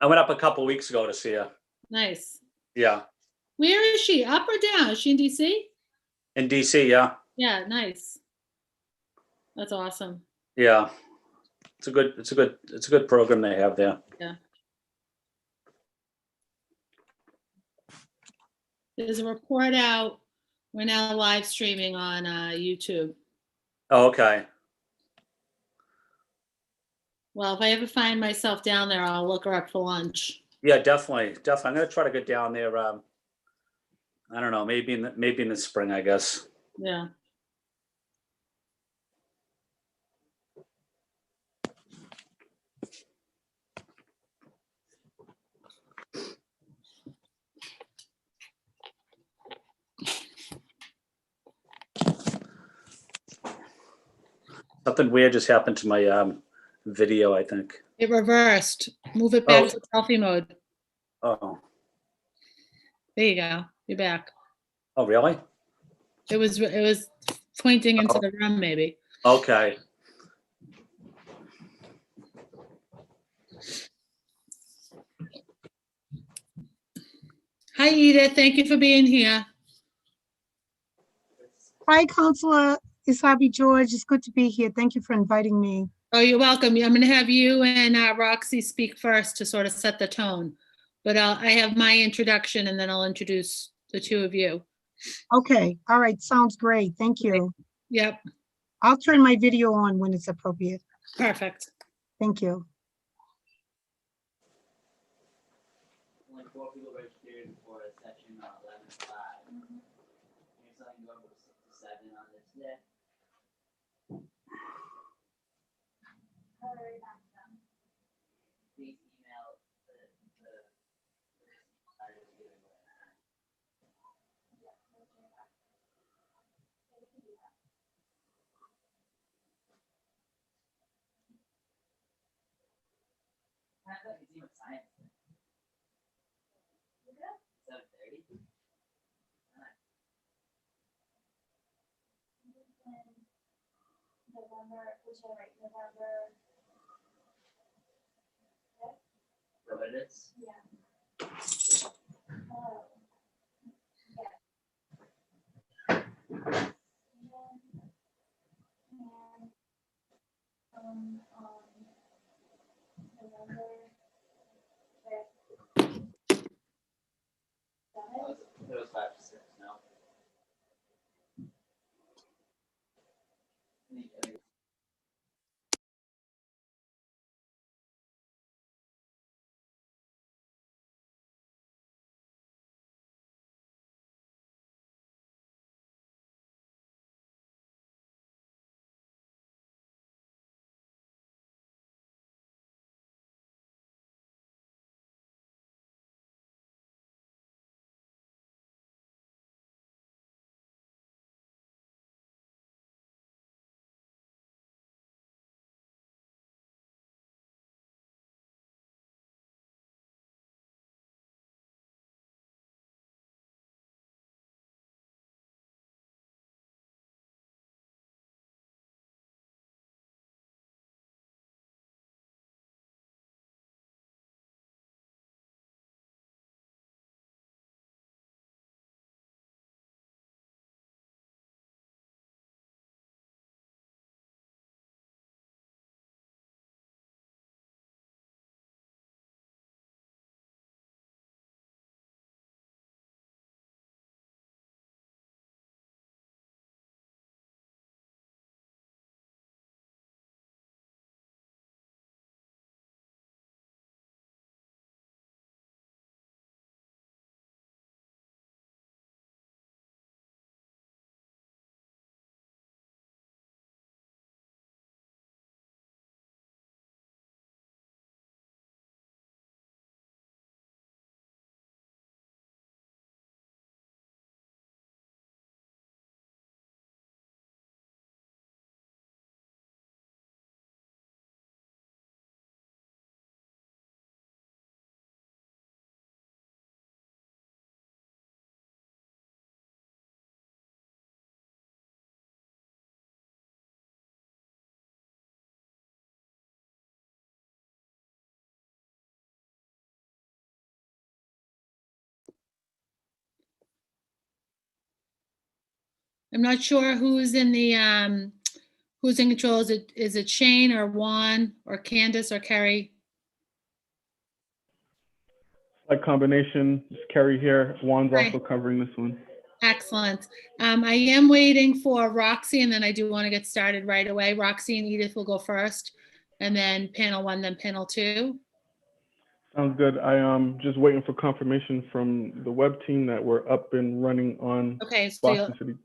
I went up a couple weeks ago to see her. Nice. Yeah, Where is she? Up or down? Is she in DC? in DC. Yeah, Yeah, nice. That's awesome. yeah. It's a good program they have there. Yeah. There's a report out. We're now live streaming on YouTube. Oh, okay. Well, if I ever find myself down there, I'll look her up for lunch. Yeah, definitely. I'm gonna try to get down there. I don't know, maybe in the spring, I guess. Yeah. Something weird just happened to my video, I think. It reversed. Move it back Oh. to selfie mode. Oh, There you go. You're back. oh, really? It was pointing into the room, maybe. Okay. Hi, Edith. Thank you for being here. Hi, Counselor Isabi George. It's good to be here. Thank you for inviting me. Oh, you're welcome. I'm going to have you and Roxy speak first to sort of set the tone. But I have my introduction, and then I'll introduce the two of you. Okay. All right. Sounds great. Thank you. Yep. I'll turn my video on when it's appropriate. Perfect. Thank you. Only 4 people registered for a session on 11:05. Here's something going from 6 to 7 on this day. Please email the I thought you see what science is. 7:30. November. What it is? It was 5 to 6. No. I'm not sure who's in who's in control. Is it Shane or Juan or Candace or Kerry? Like combination, it's Kerry here. Juan's Right. also covering this one. Excellent. I am waiting for Roxy, and then I do want to get started right away. Roxy and Edith will go first, and then panel 1, then panel 2. Sounds good. I am just waiting for confirmation from the web team that we're up and running on Okay, so Boston City.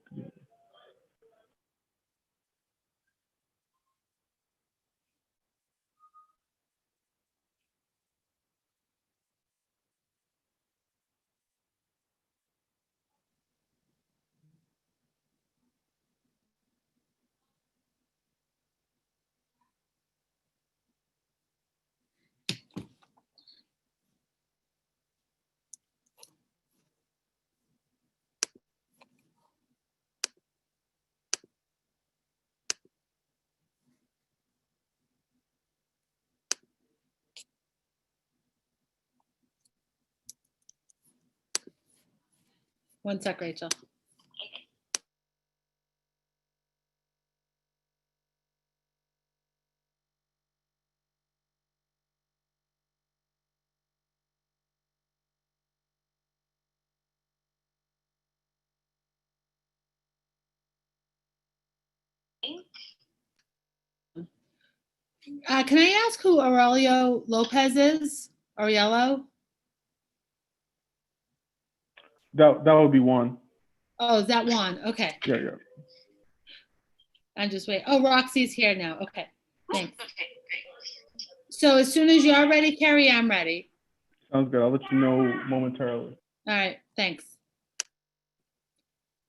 one sec, Rachel. Can I ask who Aurelio Lopez is? Aurelio? That would be Juan. Oh, is that Juan? Okay. Yeah. I'm just wait. Oh, Roxy's here now. Okay, thanks. So as soon as you're ready, Carrie, I'm ready. Sounds good. I'll let you know momentarily. All right, thanks.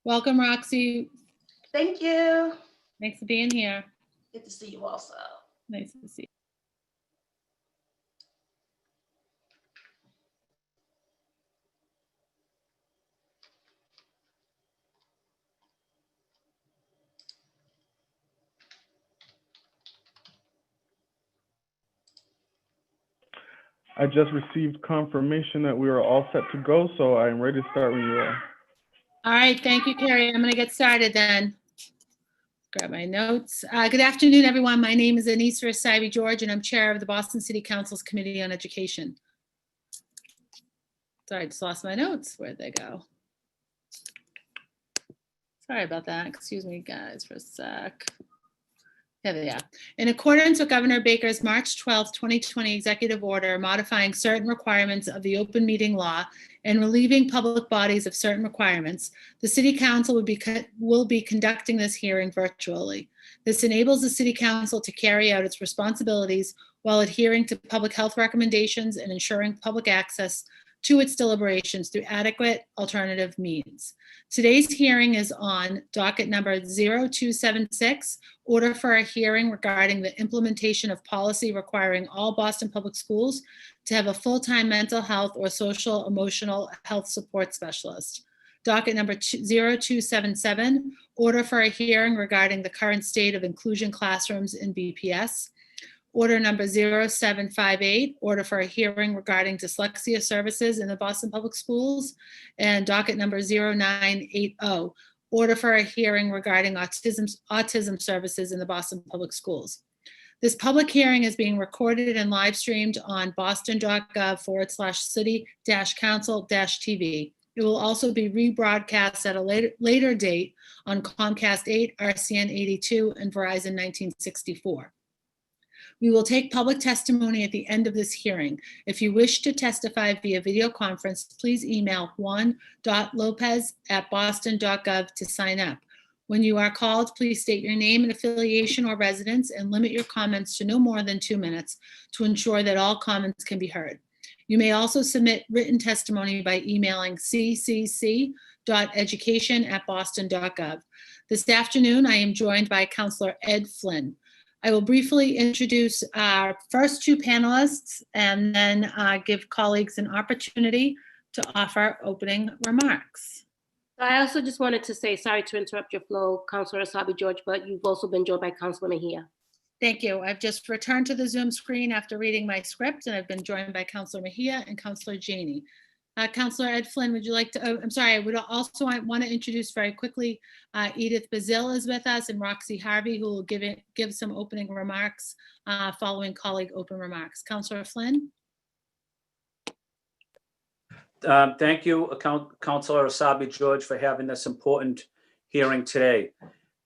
Welcome, Roxy. Thank you. Thanks for being here. Good to see you also. Nice to see you. I just received confirmation that we are all set to go, so I am ready to start when you are. All right, thank you, Carrie. I'm going to get started then. Grab my notes. Good afternoon, everyone. My name is Anissa Saibi George, and I'm chair of the Boston City Council's Committee on Education. Sorry, I just lost my notes. Where'd they go? Sorry about that. Excuse me, guys, for a sec. There they are. In accordance with Governor Baker's March 12, 2020 executive order modifying certain requirements of the open meeting law and relieving public bodies of certain requirements, the City Council will be conducting this hearing virtually. This enables the City Council to carry out its responsibilities while adhering to public health recommendations and ensuring public access to its deliberations through adequate alternative means. Today's hearing is on docket number 0276, order for a hearing regarding the implementation of policy requiring all Boston Public Schools to have a full-time mental health or social emotional health support specialist. Docket number 0277, order for a hearing regarding the current state of inclusion classrooms in BPS. Order number 0758, order for a hearing regarding dyslexia services in the Boston Public Schools. And docket number 0980, order for a hearing regarding autism services in the Boston Public Schools. This public hearing is being recorded and live streamed on boston.gov/city-council-TV. It will also be rebroadcast at a later date on Comcast 8, RCN 82, and Verizon 1964. We will take public testimony at the end of this hearing. If you wish to testify via video conference, please email juan.lopez@boston.gov to sign up. When you are called, please state your name and affiliation or residence and limit your comments to no more than 2 minutes to ensure that all comments can be heard. You may also submit written testimony by emailing ccc.education@boston.gov. This afternoon, I am joined by Councilor Ed Flynn. I will briefly introduce our first 2 panelists and then give colleagues an opportunity to offer opening remarks. I also just wanted to say, sorry to interrupt your flow, Councilor Asabi George, but you've also been joined by Councilor Mejia. Thank you. I've just returned to the Zoom screen after reading my script, and I've been joined by Councilor Mejia and Councilor Janey. Counselor Ed Flynn, would you like to, I'm sorry, I would also want to introduce very quickly, Edith Bazil is with us and Roxy Harvey, who will give some opening remarks following colleague open remarks. Counselor Flynn? Thank you, Councilor Asabi George, for having this important hearing today.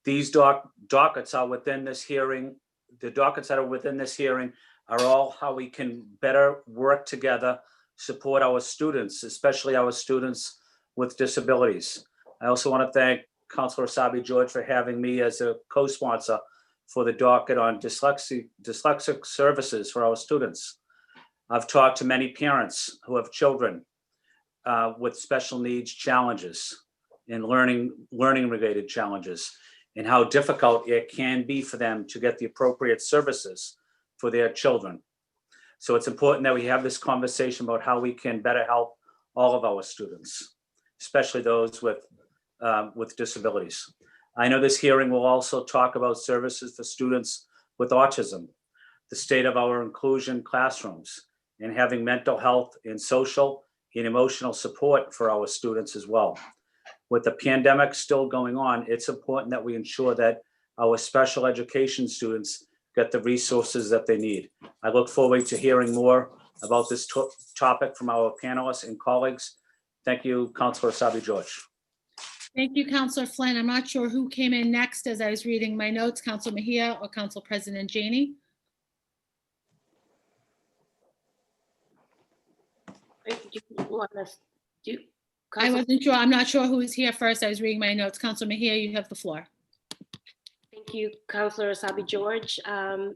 These dockets are within this hearing. The dockets that are within this hearing are all how we can better work together, support our students, especially our students with disabilities. I also want to thank Councilor Asabi George for having me as a co-sponsor for the docket on dyslexic services for our students. I've talked to many parents who have children with special needs challenges and learning related challenges, and how difficult it can be for them to get the appropriate services for their children. So it's important that we have this conversation about how we can better help all of our students, especially those with disabilities. I know this hearing will also talk about services for students with autism, the state of our inclusion classrooms, and having mental health and social and emotional support for our students as well. With the pandemic still going on, it's important that we ensure that our special education students get the resources that they need. I look forward to hearing more about this topic from our panelists and colleagues. Thank you, Councilor Asabi George. Thank you, Counselor Flynn. I'm not sure who came in next as I was reading my notes, Council Mejia or Council President Janey. You want us to? I wasn't sure. I'm not sure who was here first. I was reading my notes. Council Mejia, you have the floor. Thank you, Councilor Asabi George.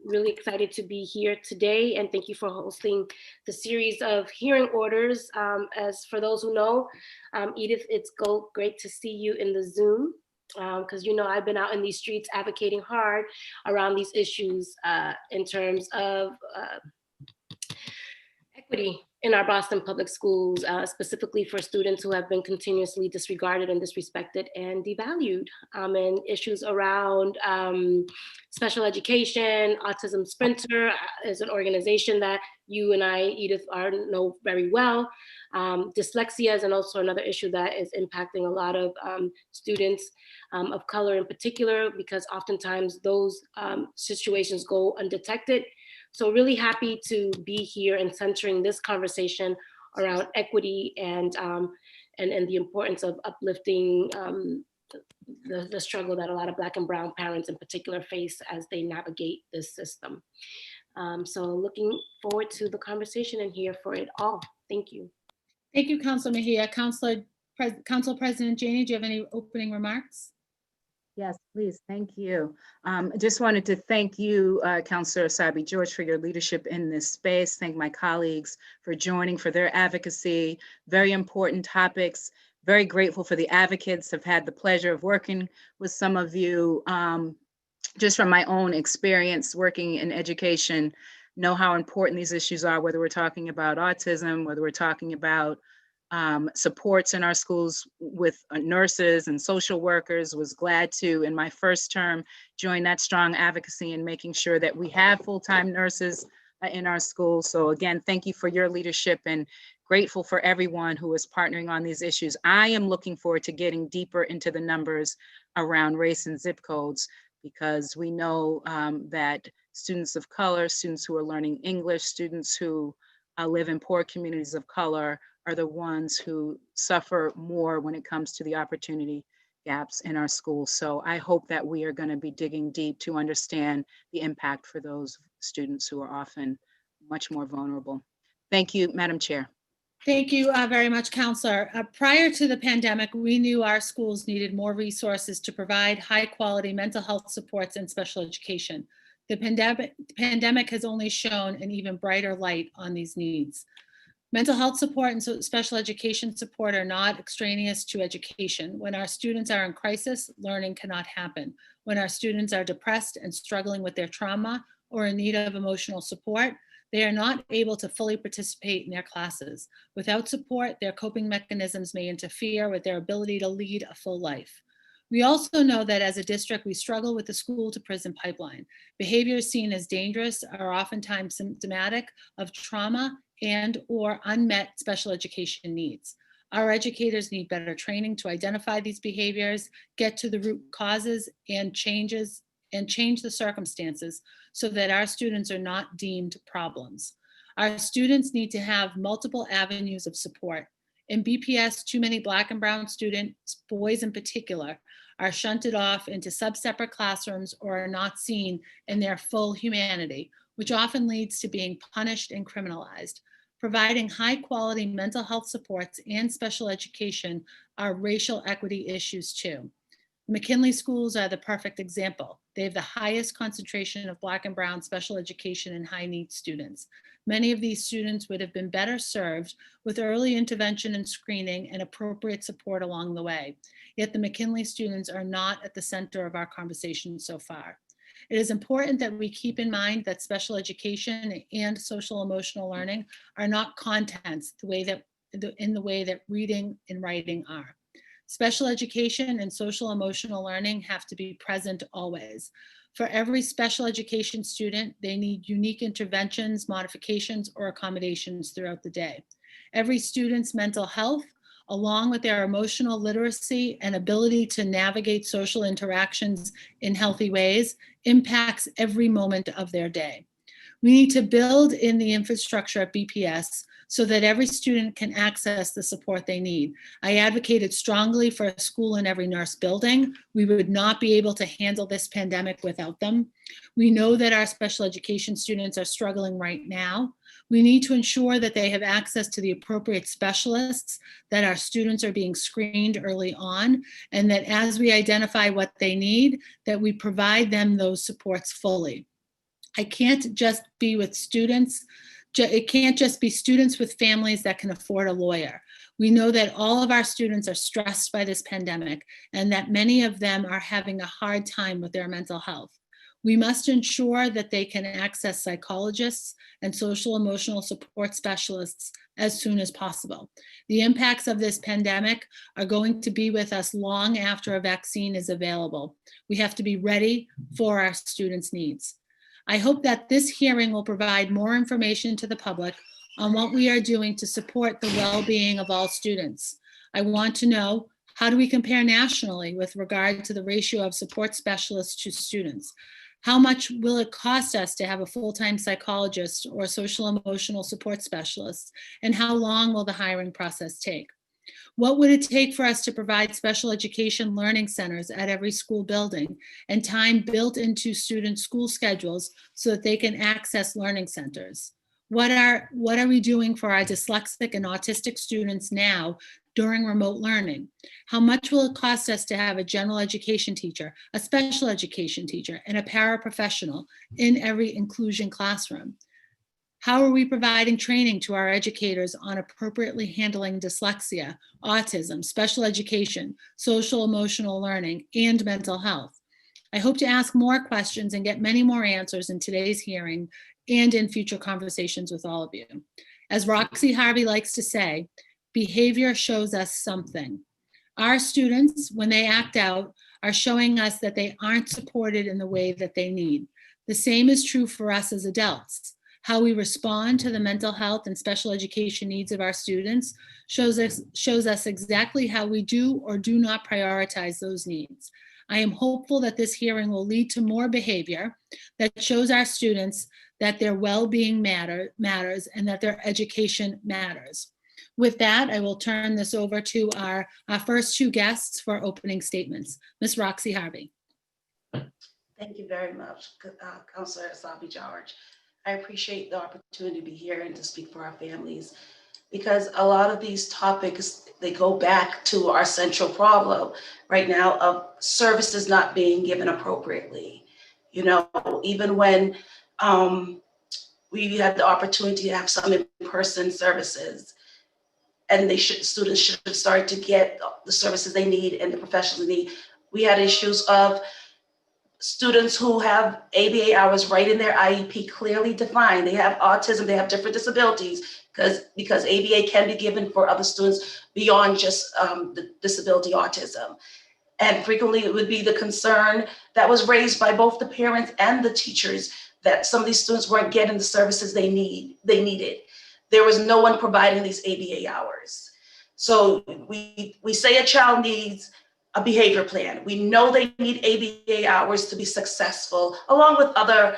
Really excited to be here today, and thank you for hosting the series of hearing orders. As for those who know, Edith, it's great to see you in the Zoom, because I've been out in these streets advocating hard around these issues in terms of equity in our Boston public schools, specifically for students who have been continuously disregarded and disrespected and devalued, and issues around special education. Autism Sprinter is an organization that you and I, Edith, know very well. Dyslexia is also another issue that is impacting a lot of students of color in particular, because oftentimes those situations go undetected. So really happy to be here and centering this conversation around equity and the importance of uplifting the struggle that a lot of Black and Brown parents in particular face as they navigate this system. So looking forward to the conversation and here for it all. Thank you. Thank you, Council Mejia. Council President Janey, do you have any opening remarks? Yes, please. Thank you. I just wanted to thank you, Councilor Asabi George, for your leadership in this space. Thank my colleagues for joining, for their advocacy. Very important topics. Very grateful for the advocates. I've had the pleasure of working with some of you. Just from my own experience working in education, know how important these issues are, whether we're talking about autism, whether we're talking about supports in our schools with nurses and social workers. Was glad to, in my first term, join that strong advocacy in making sure that we have full-time nurses in our schools. So again, thank you for your leadership, and grateful for everyone who is partnering on these issues. I am looking forward to getting deeper into the numbers around race and zip codes, because we know that students of color, students who are learning English, students who live in poor communities of color are the ones who suffer more when it comes to the opportunity gaps in our schools. So I hope that we are going to be digging deep to understand the impact for those students who are often much more vulnerable. Thank you, Madam Chair. Thank you very much, Counselor. Prior to the pandemic, we knew our schools needed more resources to provide high-quality mental health supports and special education. The pandemic has only shown an even brighter light on these needs. Mental health support and special education support are not extraneous to education. When our students are in crisis, learning cannot happen. When our students are depressed and struggling with their trauma or in need of emotional support, they are not able to fully participate in their classes. Without support, their coping mechanisms may interfere with their ability to lead a full life. We also know that as a district, we struggle with the school to prison pipeline. Behaviors seen as dangerous are oftentimes symptomatic of trauma and/or unmet special education needs. Our educators need better training to identify these behaviors, get to the root causes and change the circumstances so that our students are not deemed problems. Our students need to have multiple avenues of support. In BPS, too many Black and brown students, boys in particular, are shunted off into sub-separate classrooms or are not seen in their full humanity, which often leads to being punished and criminalized. Providing high-quality mental health supports and special education are racial equity issues too. McKinley schools are the perfect example. They have the highest concentration of Black and brown special education and high-need students. Many of these students would have been better served with early intervention and screening and appropriate support along the way. Yet the McKinley students are not at the center of our conversation so far. It is important that we keep in mind that special education and social emotional learning are not contents in the way that reading and writing are. Special education and social emotional learning have to be present always. For every special education student, they need unique interventions, modifications, or accommodations throughout the day. Every student's mental health, along with their emotional literacy and ability to navigate social interactions in healthy ways, impacts every moment of their day. We need to build in the infrastructure at BPS so that every student can access the support they need. I advocated strongly for a school in every nurse building. We would not be able to handle this pandemic without them. We know that our special education students are struggling right now. We need to ensure that they have access to the appropriate specialists, that our students are being screened early on, and that as we identify what they need, that we provide them those supports fully. It can't just be students with families that can afford a lawyer. We know that all of our students are stressed by this pandemic and that many of them are having a hard time with their mental health. We must ensure that they can access psychologists and social emotional support specialists as soon as possible. The impacts of this pandemic are going to be with us long after a vaccine is available. We have to be ready for our students' needs. I hope that this hearing will provide more information to the public on what we are doing to support the well-being of all students. I want to know, how do we compare nationally with regard to the ratio of support specialists to students? How much will it cost us to have a full-time psychologist or social emotional support specialist? And how long will the hiring process take? What would it take for us to provide special education learning centers at every school building and time built into student school schedules so that they can access learning centers? What are we doing for our dyslexic and autistic students now during remote learning? How much will it cost us to have a general education teacher, a special education teacher, and a paraprofessional in every inclusion classroom? How are we providing training to our educators on appropriately handling dyslexia, autism, special education, social emotional learning, and mental health? I hope to ask more questions and get many more answers in today's hearing and in future conversations with all of you. As Roxy Harvey likes to say, behavior shows us something. Our students, when they act out, are showing us that they aren't supported in the way that they need. The same is true for us as adults. How we respond to the mental health and special education needs of our students shows us exactly how we do or do not prioritize those needs. I am hopeful that this hearing will lead to more behavior that shows our students that their well-being matters and that their education matters. With that, I will turn this over to our first two guests for opening statements. Ms. Roxy Harvey. Thank you very much, Councilor Asabi George. I appreciate the opportunity to be here and to speak for our families, because a lot of these topics, they go back to our central problem right now of services not being given appropriately. You know, even when we had the opportunity to have some in-person services, and students should have started to get the services they need and the professionals they need. We had issues of students who have ABA hours right in their IEP clearly defined. They have autism, they have different disabilities because ABA can be given for other students beyond just the disability autism. And frequently it would be the concern that was raised by both the parents and the teachers that some of these students weren't getting the services they needed. there was no one providing these ABA hours. So we say a child needs a behavior plan. We know they need ABA hours to be successful, along with other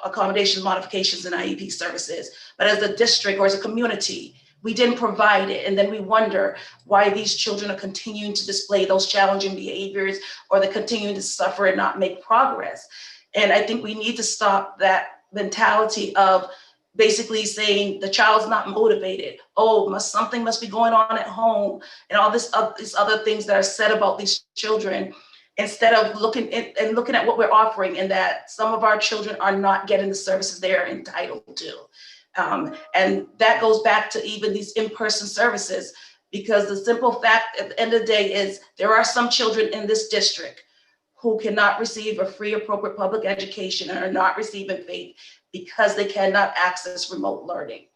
accommodation modifications and IEP services. But as a district or as a community, we didn't provide it. And then we wonder why these children are continuing to display those challenging behaviors, or they're continuing to suffer and not make progress. And I think we need to stop that mentality of basically saying the child's not motivated. Oh, something must be going on at home, and all these other things that are said about these children, instead of looking at what we're offering, and that some of our children are not getting the services they are entitled to. And that goes back to even these in-person services, because the simple fact at the end of the day is there are some children in this district who cannot receive a free, appropriate public education and are not receiving FAPE because they cannot access remote learning.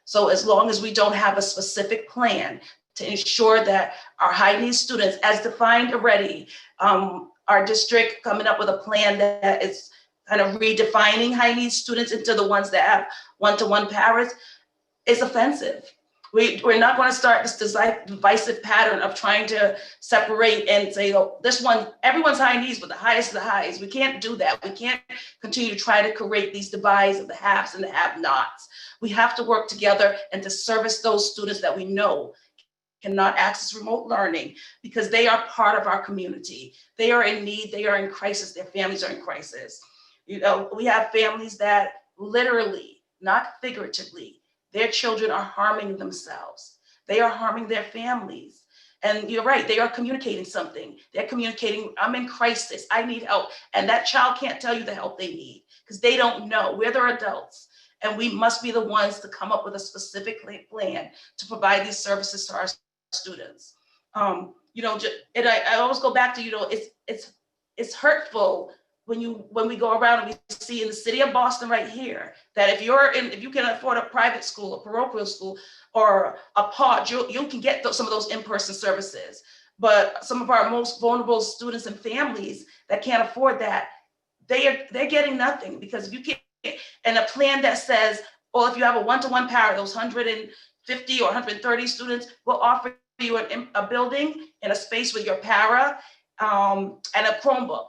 So as long as we don't have a specific plan to ensure that our high needs students, as defined already, our district coming up with a plan that is kind of redefining high needs students into the ones that have one-to-one paras, is offensive. We're not going to start this divisive pattern of trying to separate and say, oh, this one, everyone's high needs, but the highest of the highs. We can't do that. We can't continue to try to create these divides of the haves and the have-nots. We have to work together and to service those students that we know cannot access remote learning, because they are part of our community. They are in need, they are in crisis, their families are in crisis. You know, we have families that literally, not figuratively, their children are harming themselves. They are harming their families. And you're right, they are communicating something. They're communicating, I'm in crisis, I need help. And that child can't tell you the help they need because they don't know. We're their adults. And we must be the ones to come up with a specific plan to provide these services to our students. You know, and I always go back to, you know, it's hurtful when we go around and we see in the city of Boston right here, that if you can afford a private school, a parochial school, or a pod, you can get some of those in-person services. But some of our most vulnerable students and families that can't afford that, they're getting nothing, because you can't, and a plan that says, well, if you have a one-to-one para, those 150 or 130 students will offer you a building and a space with your para and a Chromebook.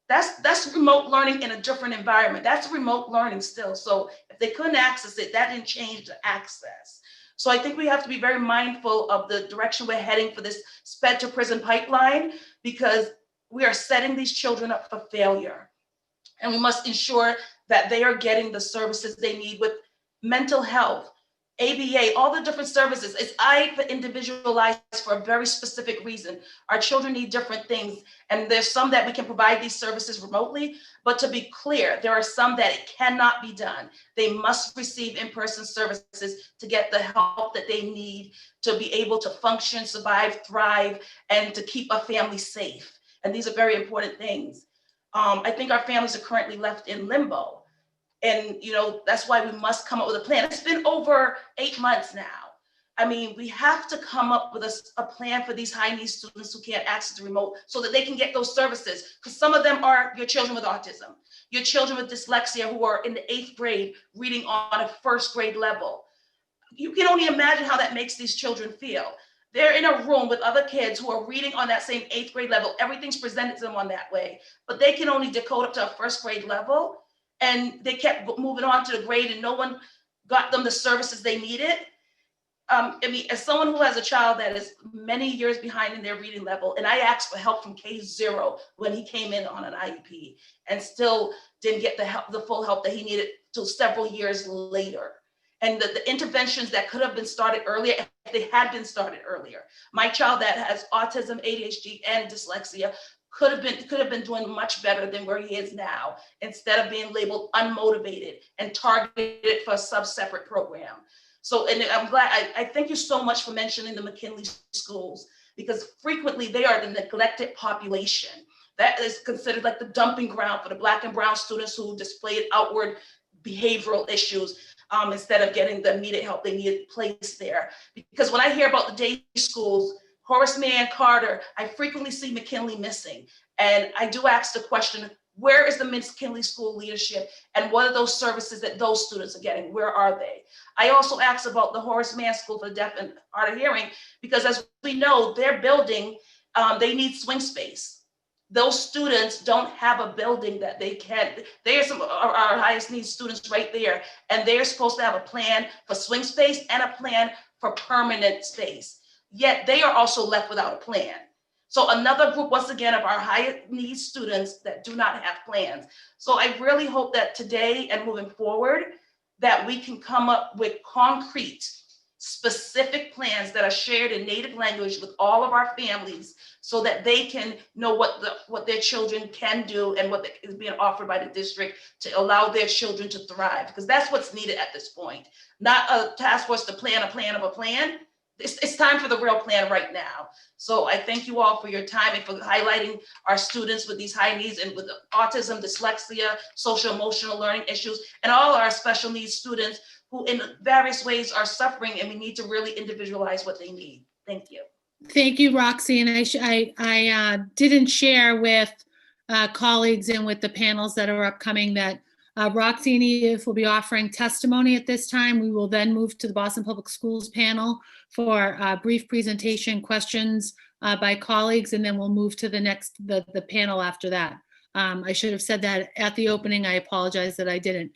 That's remote learning in a different environment. That's remote learning still. So if they couldn't access it, that didn't change the access. So I think we have to be very mindful of the direction we're heading for this sped to prison pipeline, because we are setting these children up for failure. And we must ensure that they are getting the services they need with mental health, ABA, all the different services. It's individualized for a very specific reason. Our children need different things, and there's some that we can provide these services remotely, but to be clear, there are some that it cannot be done. They must receive in-person services to get the help that they need to be able to function, survive, thrive, and to keep a family safe. And these are very important things. I think our families are currently left in limbo. And, you know, that's why we must come up with a plan. It's been over 8 months now. I mean, we have to come up with a plan for these high needs students who can't access the remote, so that they can get those services. Because some of them are your children with autism, your children with dyslexia who are in the 8th grade reading on a 1st grade level. You can only imagine how that makes these children feel. They're in a room with other kids who are reading on that same 8th grade level. Everything's presented to them on that way, but they can only decode up to a 1st grade level. And they kept moving on to the grade, and no one got them the services they needed. I mean, as someone who has a child that is many years behind in their reading level, and I asked for help from K0 when he came in on an IEP, and still didn't get the full help that he needed till several years later. And the interventions that could have been started earlier, if they had been started earlier. My child that has autism, ADHD, and dyslexia could have been doing much better than where he is now, instead of being labeled unmotivated and targeted for a sub-separate program. So, and I'm glad, I thank you so much for mentioning the McKinley schools, because frequently they are the neglected population. That is considered like the dumping ground for the Black and brown students who displayed outward behavioral issues, instead of getting the immediate help they needed placed there. Because when I hear about the day schools, Horace Mann, Carter, I frequently see McKinley missing. And I do ask the question, Where is the McKinley School leadership, and what are those services that those students are getting? Where are they? I also asked about the Horace Mann School for the Deaf and Hard of Hearing, because as we know, their building, they need swing space. Those students don't have a building that they can, there's some of our highest needs students right there, and they're supposed to have a plan for swing space and a plan for permanent space. Yet they are also left without a plan. So another group, once again, of our higher needs students that do not have plans. So I really hope that today and moving forward, that we can come up with concrete, specific plans that are shared in native language with all of our families, so that they can know what their children can do and what is being offered by the district to allow their children to thrive. Because that's what's needed at this point. Not a task force to plan a plan of a plan. It's time for the real plan right now. So I thank you all for your time and for highlighting our students with these high needs and with autism, dyslexia, social emotional learning issues, and all our special needs students who in various ways are suffering, and we need to really individualize what they need. Thank you. Thank you, Roxy. And I didn't share with colleagues and with the panels that are upcoming that Roxy and Edith will be offering testimony at this time. We will then move to the Boston Public Schools panel for a brief presentation, questions by colleagues, and then we'll move to the panel after that. I should have said that at the opening. I apologize that I didn't.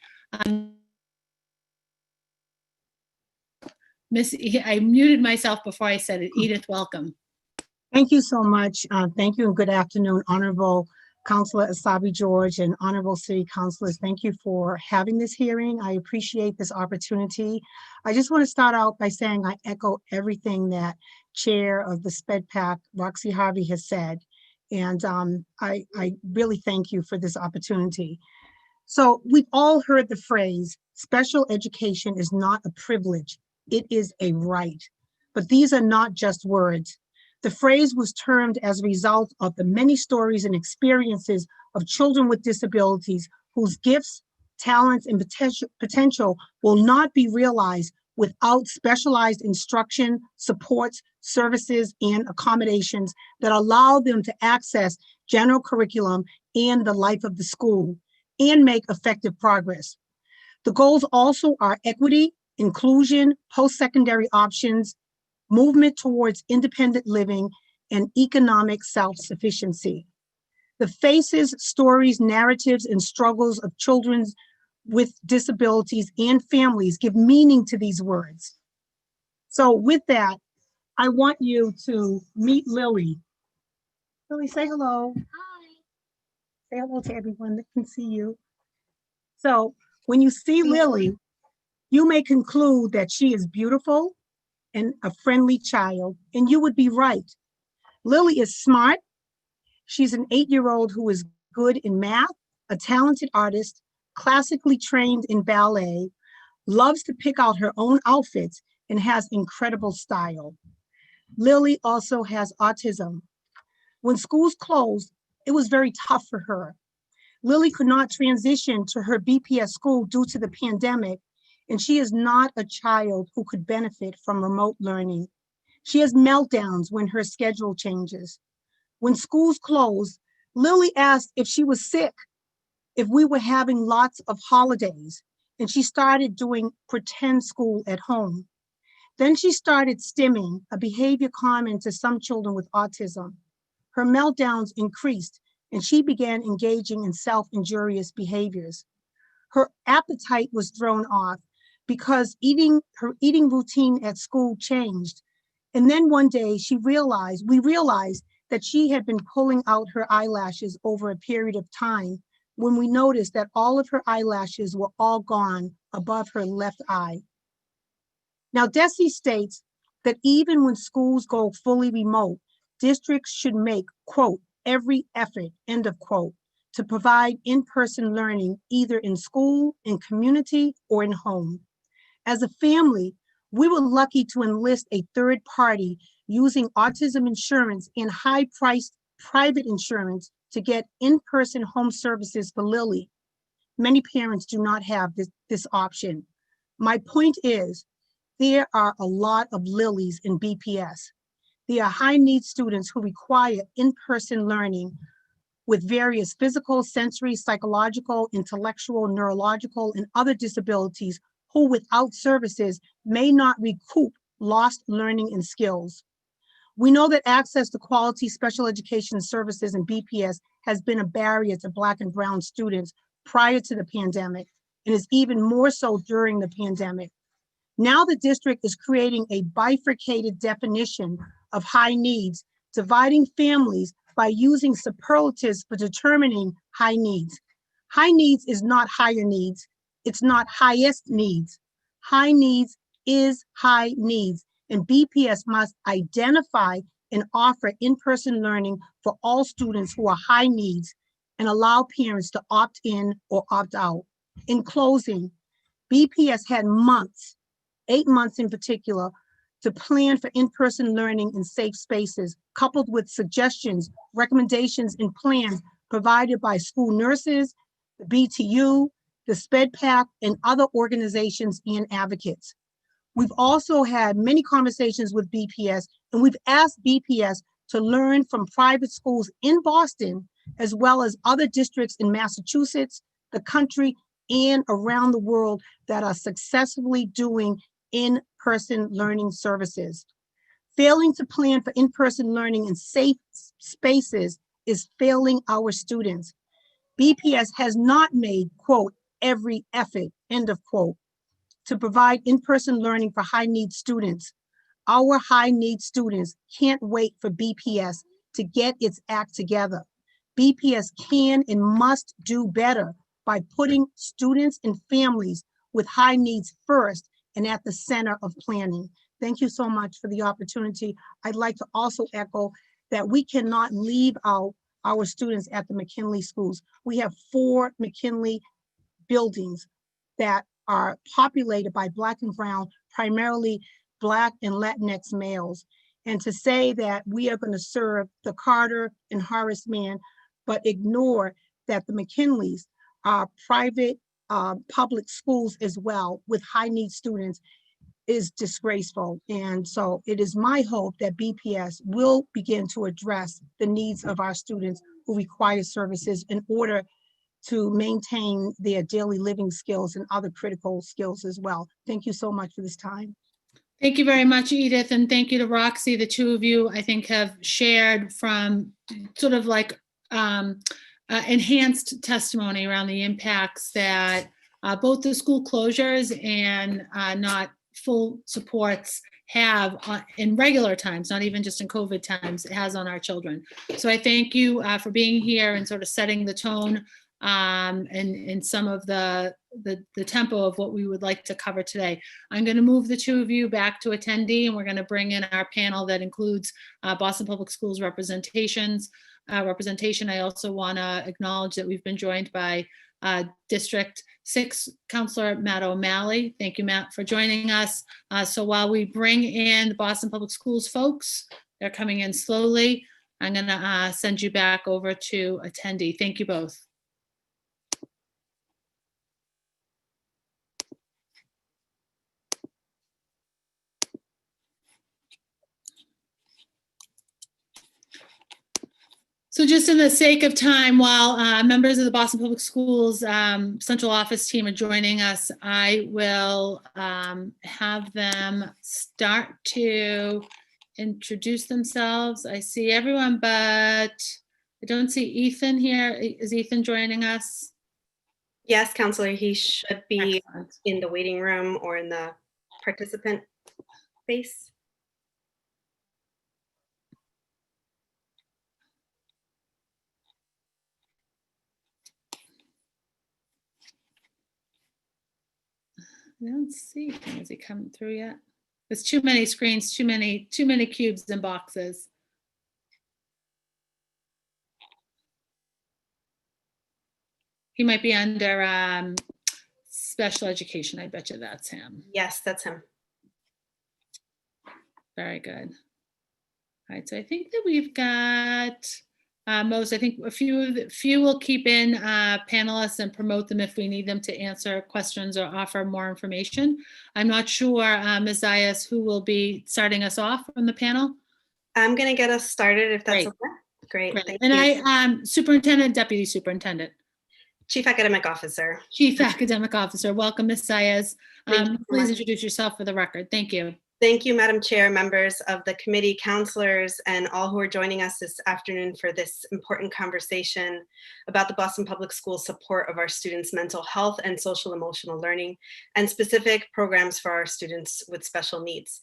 I muted myself before I said it. Edith, welcome. Thank you so much. Thank you and good afternoon, Honorable Councilor Asabi George and Honorable City Councilors. Thank you for having this hearing. I appreciate this opportunity. I just want to start out by saying I echo everything that Chair of the SPEDPAC, Roxy Harvey, has said. And I really thank you for this opportunity. So we've all heard the phrase, special education is not a privilege, it is a right. But these are not just words. The phrase was termed as a result of the many stories and experiences of children with disabilities whose gifts, talents, and potential will not be realized without specialized instruction, supports, services, and accommodations that allow them to access general curriculum and the life of the school and make effective progress. The goals also are equity, inclusion, post-secondary options, movement towards independent living, and economic self-sufficiency. The faces, stories, narratives, and struggles of children with disabilities and families give meaning to these words. So with that, I want you to meet Lily. Lily, say hello. Hi. Say hello to everyone that can see you. So when you see Lily, you may conclude that she is beautiful and a friendly child, and you would be right. Lily is smart. She's an 8-year-old who is good in math, a talented artist, classically trained in ballet, loves to pick out her own outfits, and has incredible style. Lily also has autism. When schools closed, it was very tough for her. Lily could not transition to her BPS school due to the pandemic, and she is not a child who could benefit from remote learning. She has meltdowns when her schedule changes. When schools closed, Lily asked if she was sick, if we were having lots of holidays, and she started doing pretend school at home. Then she started stimming, a behavior common to some children with autism. Her meltdowns increased, and she began engaging in self-injurious behaviors. Her appetite was thrown off because her eating routine at school changed. And then one day we realized that she had been pulling out her eyelashes over a period of time when we noticed that all of her eyelashes were all gone above her left eye. Now, DESE states that even when schools go fully remote, districts should make, quote, every effort, end of quote, to provide in-person learning either in school, in community, or in home. As a family, we were lucky to enlist a third party using autism insurance and high-priced private insurance to get in-person home services for Lily. Many parents do not have this option. My point is, there are a lot of Lilies in BPS. There are high-need students who require in-person learning with various physical, sensory, psychological, intellectual, neurological, and other disabilities who without services may not recoup lost learning and skills. We know that access to quality special education services in BPS has been a barrier to Black and Brown students prior to the pandemic, and is even more so during the pandemic. Now the district is creating a bifurcated definition of high needs, dividing families by using superlatives for determining high needs. High needs is not higher needs. It's not highest needs. High needs is high needs, and BPS must identify and offer in-person learning for all students who are high needs and allow parents to opt in or opt out. In closing, BPS had months, 8 months in particular, to plan for in-person learning in safe spaces, coupled with suggestions, recommendations, and plans provided by school nurses, the BTU, the SPED PAC, and other organizations and advocates. We've also had many conversations with BPS, and we've asked BPS to learn from private schools in Boston, as well as other districts in Massachusetts, the country, and around the world that are successfully doing in-person learning services. Failing to plan for in-person learning in safe spaces is failing our students. BPS has not made, quote, every effort, end of quote, to provide in-person learning for high-need students. Our high-need students can't wait for BPS to get its act together. BPS can and must do better by putting students and families with high needs first and at the center of planning. Thank you so much for the opportunity. I'd like to also echo that we cannot leave out our students at the McKinley schools. We have 4 McKinley buildings that are populated by Black and Brown, primarily Black and Latinx males. And to say that we are going to serve the Carter and Horace Mann, but ignore that the McKinleys are private public schools as well with high need students is disgraceful. And so it is my hope that BPS will begin to address the needs of our students who require services in order to maintain their daily living skills and other critical skills as well. Thank you so much for this time. Thank you very much, Edith, and thank you to Roxy. The two of you, I think, have shared from sort of like enhanced testimony around the impacts that both the school closures and not full supports have in regular times, not even just in COVID times, it has on our children. So I thank you for being here and sort of setting the tone and some of the tempo of what we would like to cover today. I'm going to move the two of you back to attendee, and we're going to bring in our panel that includes Boston Public Schools representation. I also want to acknowledge that we've been joined by District 6 Councilor Matt O'Malley. Thank you, Matt, for joining us. So while we bring in the Boston Public Schools folks, they're coming in slowly. I'm going to send you back over to attendee. Thank you both. So just in the sake of time, while members of the Boston Public Schools central office team are joining us, I will have them start to introduce themselves. I see everyone, but I don't see Ethan here. Is Ethan joining us? Yes, Counselor, he should be Excellent. in the waiting room or in the participant space. I don't see him. Is he coming through yet? There's too many screens, too many cubes and boxes. He might be under special education. I bet you that's him. Yes, that's him. Very good. All right, so I think that we've got most, I think a few will keep in panelists and promote them if we need them to answer questions or offer more information. I'm not sure, Ms. Zayas, who will be starting us off from the panel. I'm going to get us started if that's Great. okay. Great, Great. thank And you. Superintendent, Deputy Superintendent, Chief Academic Officer. Chief Academic Officer, welcome, Ms. Saez. Thank you so Please much. introduce yourself for the record. Thank you. Thank you, Madam Chair, members of the committee, counselors, and all who are joining us this afternoon for this important conversation about the Boston Public Schools' support of our students' mental health and social emotional learning, and specific programs for our students with special needs.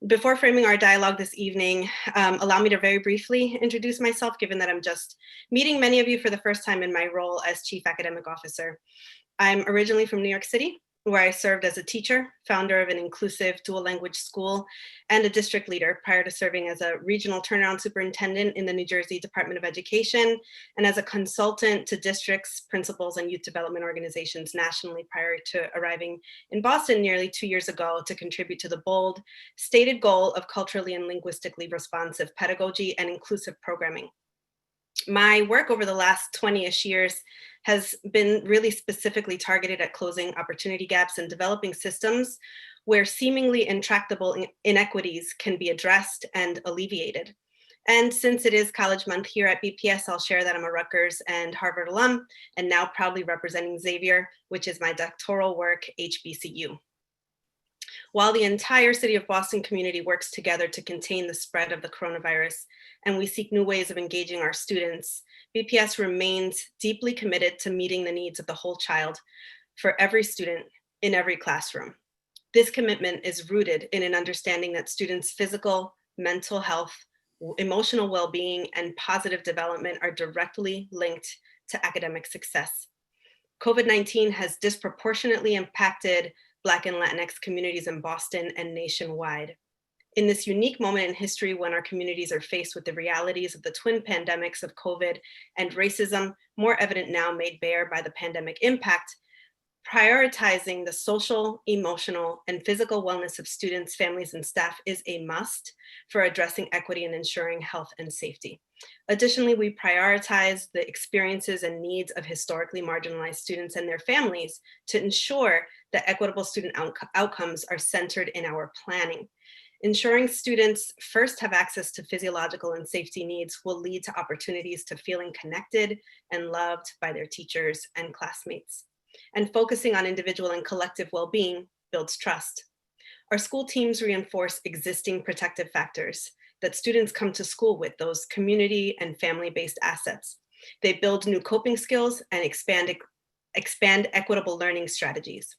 Before framing our dialogue this evening, allow me to very briefly introduce myself, given that I'm just meeting many of you for the first time in my role as Chief Academic Officer. I'm originally from New York City, where I served as a teacher, founder of an inclusive dual language school, and a district leader prior to serving as a regional turnaround superintendent in the New Jersey Department of Education, and as a consultant to districts, principals, and youth development organizations nationally prior to arriving in Boston nearly 2 years ago to contribute to the bold, stated goal of culturally and linguistically responsive pedagogy and inclusive programming. My work over the last 20-ish years has been really specifically targeted at closing opportunity gaps and developing systems where seemingly intractable inequities can be addressed and alleviated. And since it is College Month here at BPS, I'll share that I'm a Rutgers and Harvard alum, and now proudly representing Xavier, which is my doctoral work, HBCU. While the entire city of Boston community works together to contain the spread of the coronavirus, and we seek new ways of engaging our students, BPS remains deeply committed to meeting the needs of the whole child for every student in every classroom. This commitment is rooted in an understanding that students' physical, mental health, emotional well-being, and positive development are directly linked to academic success. COVID-19 has disproportionately impacted Black and Latinx communities in Boston and nationwide. In this unique moment in history when our communities are faced with the realities of the twin pandemics of COVID and racism, more evident now made bare by the pandemic impact, prioritizing the social, emotional, and physical wellness of students, families, and staff is a must for addressing equity and ensuring health and safety. Additionally, we prioritize the experiences and needs of historically marginalized students and their families to ensure that equitable student outcomes are centered in our planning. Ensuring students first have access to physiological and safety needs will lead to opportunities to feeling connected and loved by their teachers and classmates. And focusing on individual and collective well-being builds trust. Our school teams reinforce existing protective factors that students come to school with, those community and family-based assets. They build new coping skills and expand equitable learning strategies.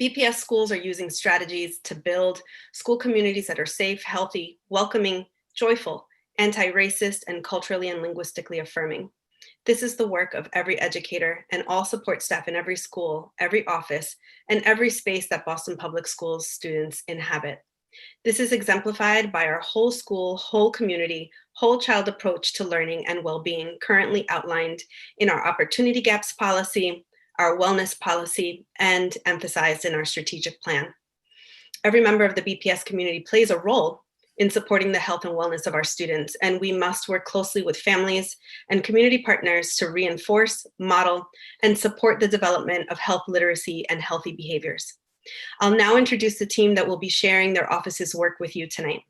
BPS schools are using strategies to build school communities that are safe, healthy, welcoming, joyful, anti-racist, and culturally and linguistically affirming. This is the work of every educator and all support staff in every school, every office, and every space that Boston Public Schools students inhabit. This is exemplified by our whole school, whole community, whole child approach to learning and well-being currently outlined in our opportunity gaps policy, our wellness policy, and emphasized in our strategic plan. Every member of the BPS community plays a role in supporting the health and wellness of our students, and we must work closely with families and community partners to reinforce, model, and support the development of health literacy and healthy behaviors. I'll now introduce the team that will be sharing their office's work with you tonight.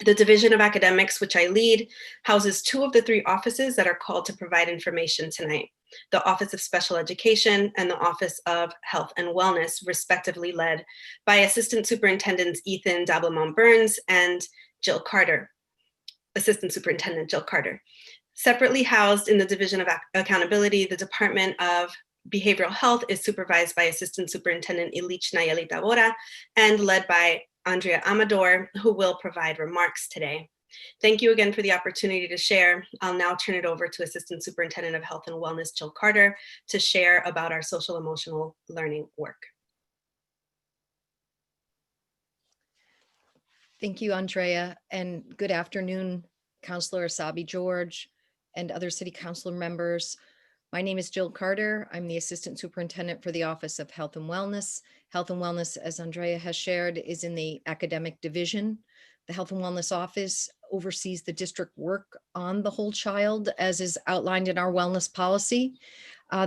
The Division of Academics, which I lead, houses 2 of the 3 offices that are called to provide information tonight: the Office of Special Education and the Office of Health and Wellness, respectively led by Assistant Superintendents Ethan Dablamont-Burns and Jill Carter, Assistant Superintendent Jill Carter. Separately housed in the Division of Accountability, the Department of Behavioral Health is supervised by Assistant Superintendent Ilich Nayeli Tabora and led by Andrea Amador, who will provide remarks today. Thank you again for the opportunity to share. I'll now turn it over to Assistant Superintendent of Health and Wellness, Jill Carter, to share about our social emotional learning work. Thank you, Andrea, and good afternoon, Councilor Asabi George and other City Council members. My name is Jill Carter. I'm the Assistant Superintendent for the Office of Health and Wellness. Health and Wellness, as Andrea has shared, is in the academic division. The Health and Wellness Office oversees the district work on the whole child, as is outlined in our wellness policy.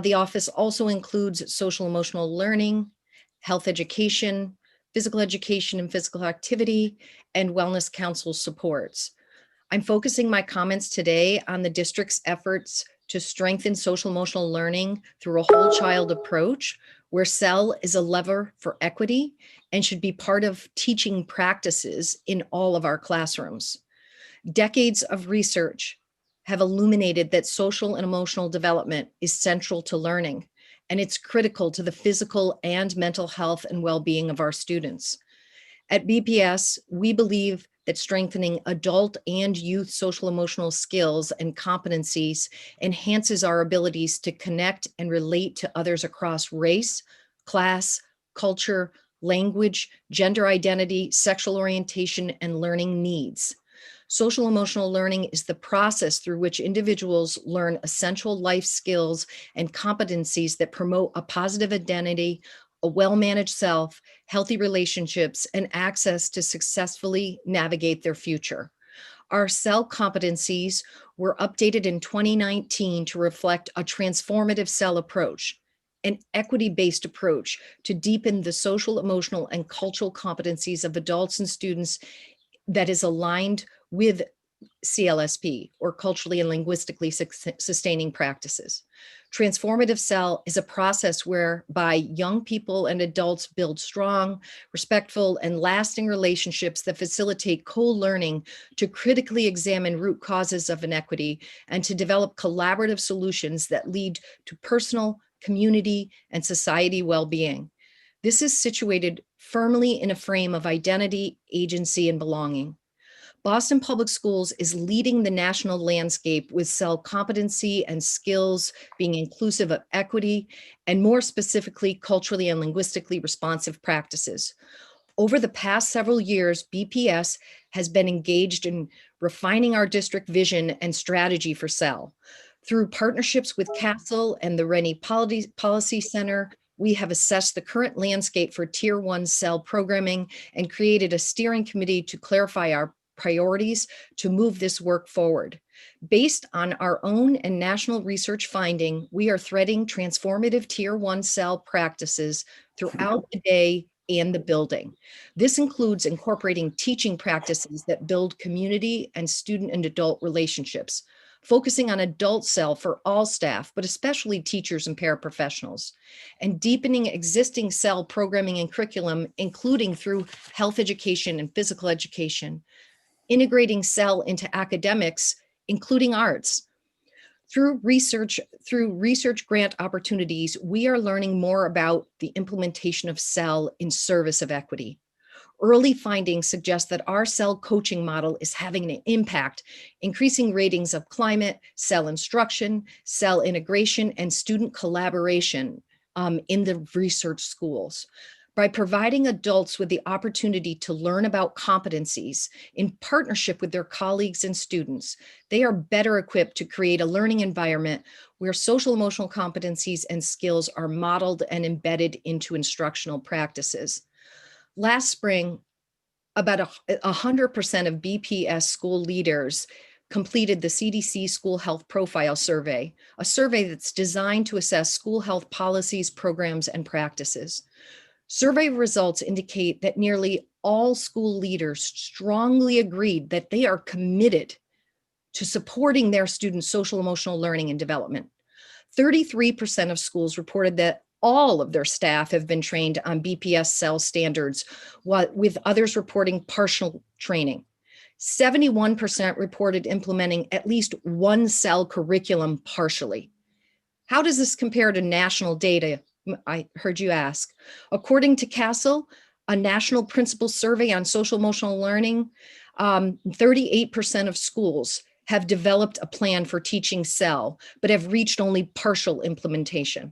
The office also includes social emotional learning, health education, physical education and physical activity, and wellness council supports. I'm focusing my comments today on the district's efforts to strengthen social emotional learning through a whole child approach, where SEL is a lever for equity and should be part of teaching practices in all of our classrooms. Decades of research have illuminated that social and emotional development is central to learning, and it's critical to the physical and mental health and well-being of our students. At BPS, we believe that strengthening adult and youth social emotional skills and competencies enhances our abilities to connect and relate to others across race, class, culture, language, gender identity, sexual orientation, and learning needs. Social emotional learning is the process through which individuals learn essential life skills and competencies that promote a positive identity, a well-managed self, healthy relationships, and access to successfully navigate their future. Our SEL competencies were updated in 2019 to reflect a transformative SEL approach, an equity-based approach to deepen the social, emotional, and cultural competencies of adults and students that is aligned with CLSP, or culturally and linguistically sustaining practices. Transformative SEL is a process whereby young people and adults build strong, respectful, and lasting relationships that facilitate co-learning to critically examine root causes of inequity and to develop collaborative solutions that lead to personal, community, and society well-being. This is situated firmly in a frame of identity, agency, and belonging. Boston Public Schools is leading the national landscape with SEL competency and skills being inclusive of equity, and more specifically, culturally and linguistically responsive practices. Over the past several years, BPS has been engaged in refining our district vision and strategy for SEL. Through partnerships with CASEL and the Rennie Policy Center, we have assessed the current landscape for Tier 1 SEL programming and created a steering committee to clarify our priorities to move this work forward. Based on our own and national research finding, we are threading transformative Tier 1 SEL practices throughout the day and the building. This includes incorporating teaching practices that build community and student and adult relationships, focusing on adult SEL for all staff, but especially teachers and paraprofessionals, and deepening existing SEL programming and curriculum, including through health education and physical education, integrating SEL into academics, including arts. Through research grant opportunities, we are learning more about the implementation of SEL in service of equity. Early findings suggest that our SEL coaching model is having an impact, increasing ratings of climate, SEL instruction, SEL integration, and student collaboration in the research schools. By providing adults with the opportunity to learn about competencies in partnership with their colleagues and students, they are better equipped to create a learning environment where social emotional competencies and skills are modeled and embedded into instructional practices. Last spring, about 100% of BPS school leaders completed the CDC School Health Profile Survey, a survey that's designed to assess school health policies, programs, and practices. Survey results indicate that nearly all school leaders strongly agreed that they are committed to supporting their students' social emotional learning and development. 33% of schools reported that all of their staff have been trained on BPS SEL standards, with others reporting partial training. 71% reported implementing at least one SEL curriculum partially. How does this compare to national data? I heard you ask. According to CASEL, a national principal survey on social emotional learning, 38% of schools have developed a plan for teaching SEL, but have reached only partial implementation.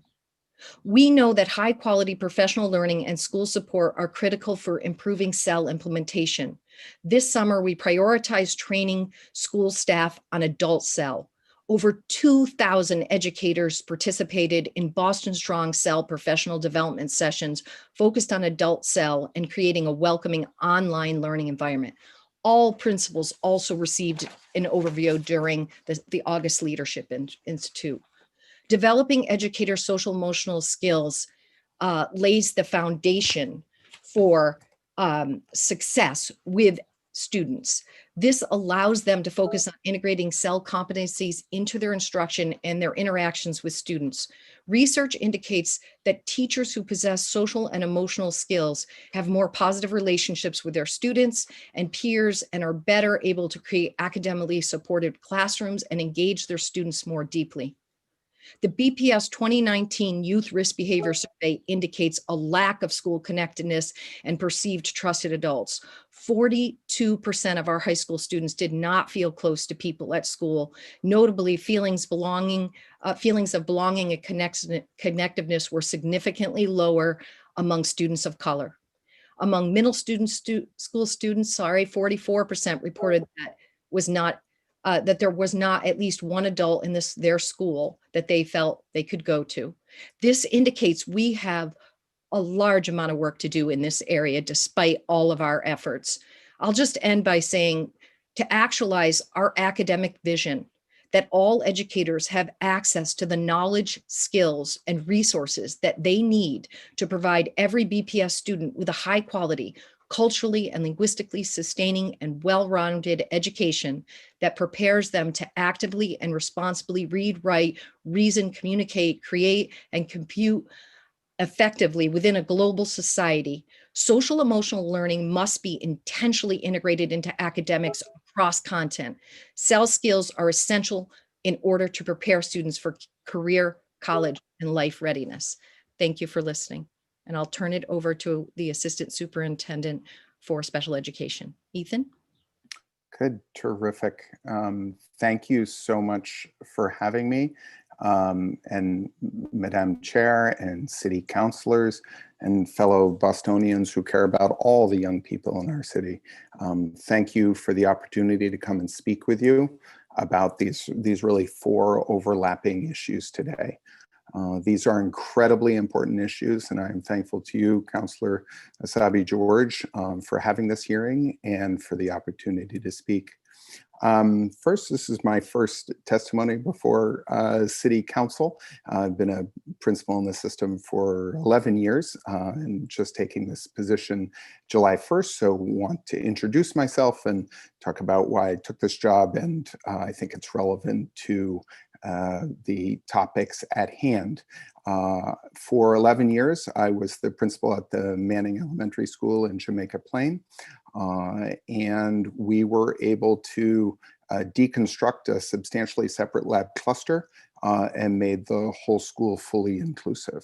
We know that high quality professional learning and school support are critical for improving SEL implementation. This summer, we prioritized training school staff on adult SEL. Over 2,000 educators participated in Boston Strong SEL professional development sessions focused on adult SEL and creating a welcoming online learning environment. All principals also received an overview during the August Leadership Institute. Developing educator social emotional skills lays the foundation for success with students. This allows them to focus on integrating cell competencies into their instruction and their interactions with students. Research indicates that teachers who possess social and emotional skills have more positive relationships with their students and peers and are better able to create academically supported classrooms and engage their students more deeply. The BPS 2019 Youth Risk Behavior Survey indicates a lack of school connectedness and perceived trusted adults. 42% of our high school students did not feel close to people at school. Notably, feelings of belonging and connectiveness were significantly lower among students of color. Among middle school students, 44% reported that there was not at least one adult in their school that they felt they could go to. This indicates we have a large amount of work to do in this area, despite all of our efforts. I'll just end by saying, to actualize our academic vision, that all educators have access to the knowledge, skills, and resources that they need to provide every BPS student with a high quality, culturally and linguistically sustaining and well-rounded education that prepares them to actively and responsibly read, write, reason, communicate, create, and compute effectively within a global society. Social emotional learning must be intentionally integrated into academics across content. Cell skills are essential in order to prepare students for career, college, and life readiness. Thank you for listening. And I'll turn it over to the Assistant Superintendent for Special Education. Ethan? Good, terrific. Thank you so much for having me. And Madam Chair and city councilors and fellow Bostonians who care about all the young people in our city. Thank you for the opportunity to come and speak with you about these really 4 overlapping issues today. These are incredibly important issues, and I'm thankful to you, Councillor Asabi George, for having this hearing and for the opportunity to speak. First, this is my first testimony before City Council. I've been a principal in the system for 11 years and just taking this position July 1st. So want to introduce myself and talk about why I took this job, and I think it's relevant to the topics at hand. For 11 years, I was the principal at the Manning Elementary School in Jamaica Plain. And we were able to deconstruct a substantially separate lab cluster and made the whole school fully inclusive.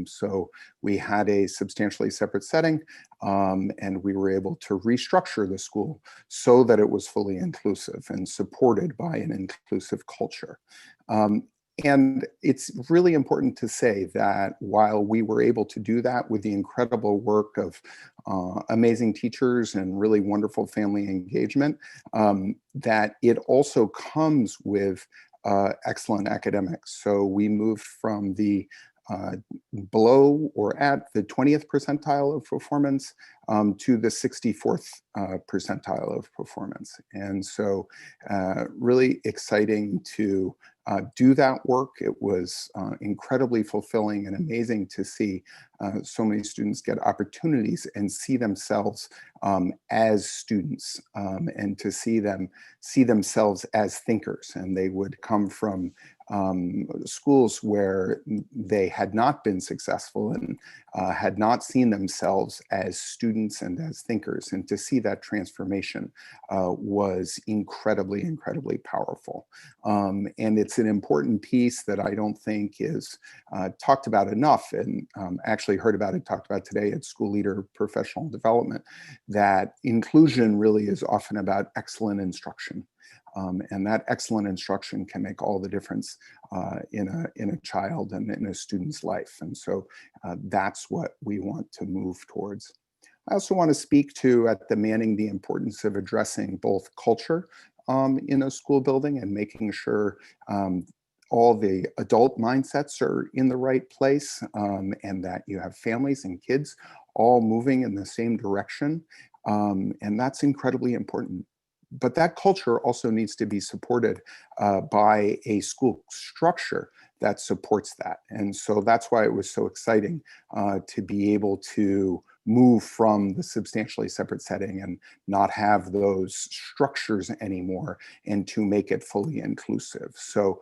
So we had a substantially separate setting, and we were able to restructure the school so that it was fully inclusive and supported by an inclusive culture. And it's really important to say that while we were able to do that with the incredible work of amazing teachers and really wonderful family engagement, that it also comes with excellent academics. So we moved from the below or at the 20th percentile of performance to the 64th percentile of performance. And so really exciting to do that work. It was incredibly fulfilling and amazing to see so many students get opportunities and see themselves as students, and to see themselves as thinkers. And they would come from schools where they had not been successful and had not seen themselves as students and as thinkers. And to see that transformation was incredibly, incredibly powerful. And it's an important piece that I don't think is talked about enough, and actually heard about it talked about today at School Leader Professional Development, that inclusion really is often about excellent instruction. And that excellent instruction can make all the difference in a child and in a student's life. And so that's what we want to move towards. I also want to speak to, at the Manning, the importance of addressing both culture in a school building and making sure all the adult mindsets are in the right place, and that you have families and kids all moving in the same direction. And that's incredibly important. But that culture also needs to be supported by a school structure that supports that. And so that's why it was so exciting to be able to move from the substantially separate setting and not have those structures anymore, and to make it fully inclusive. So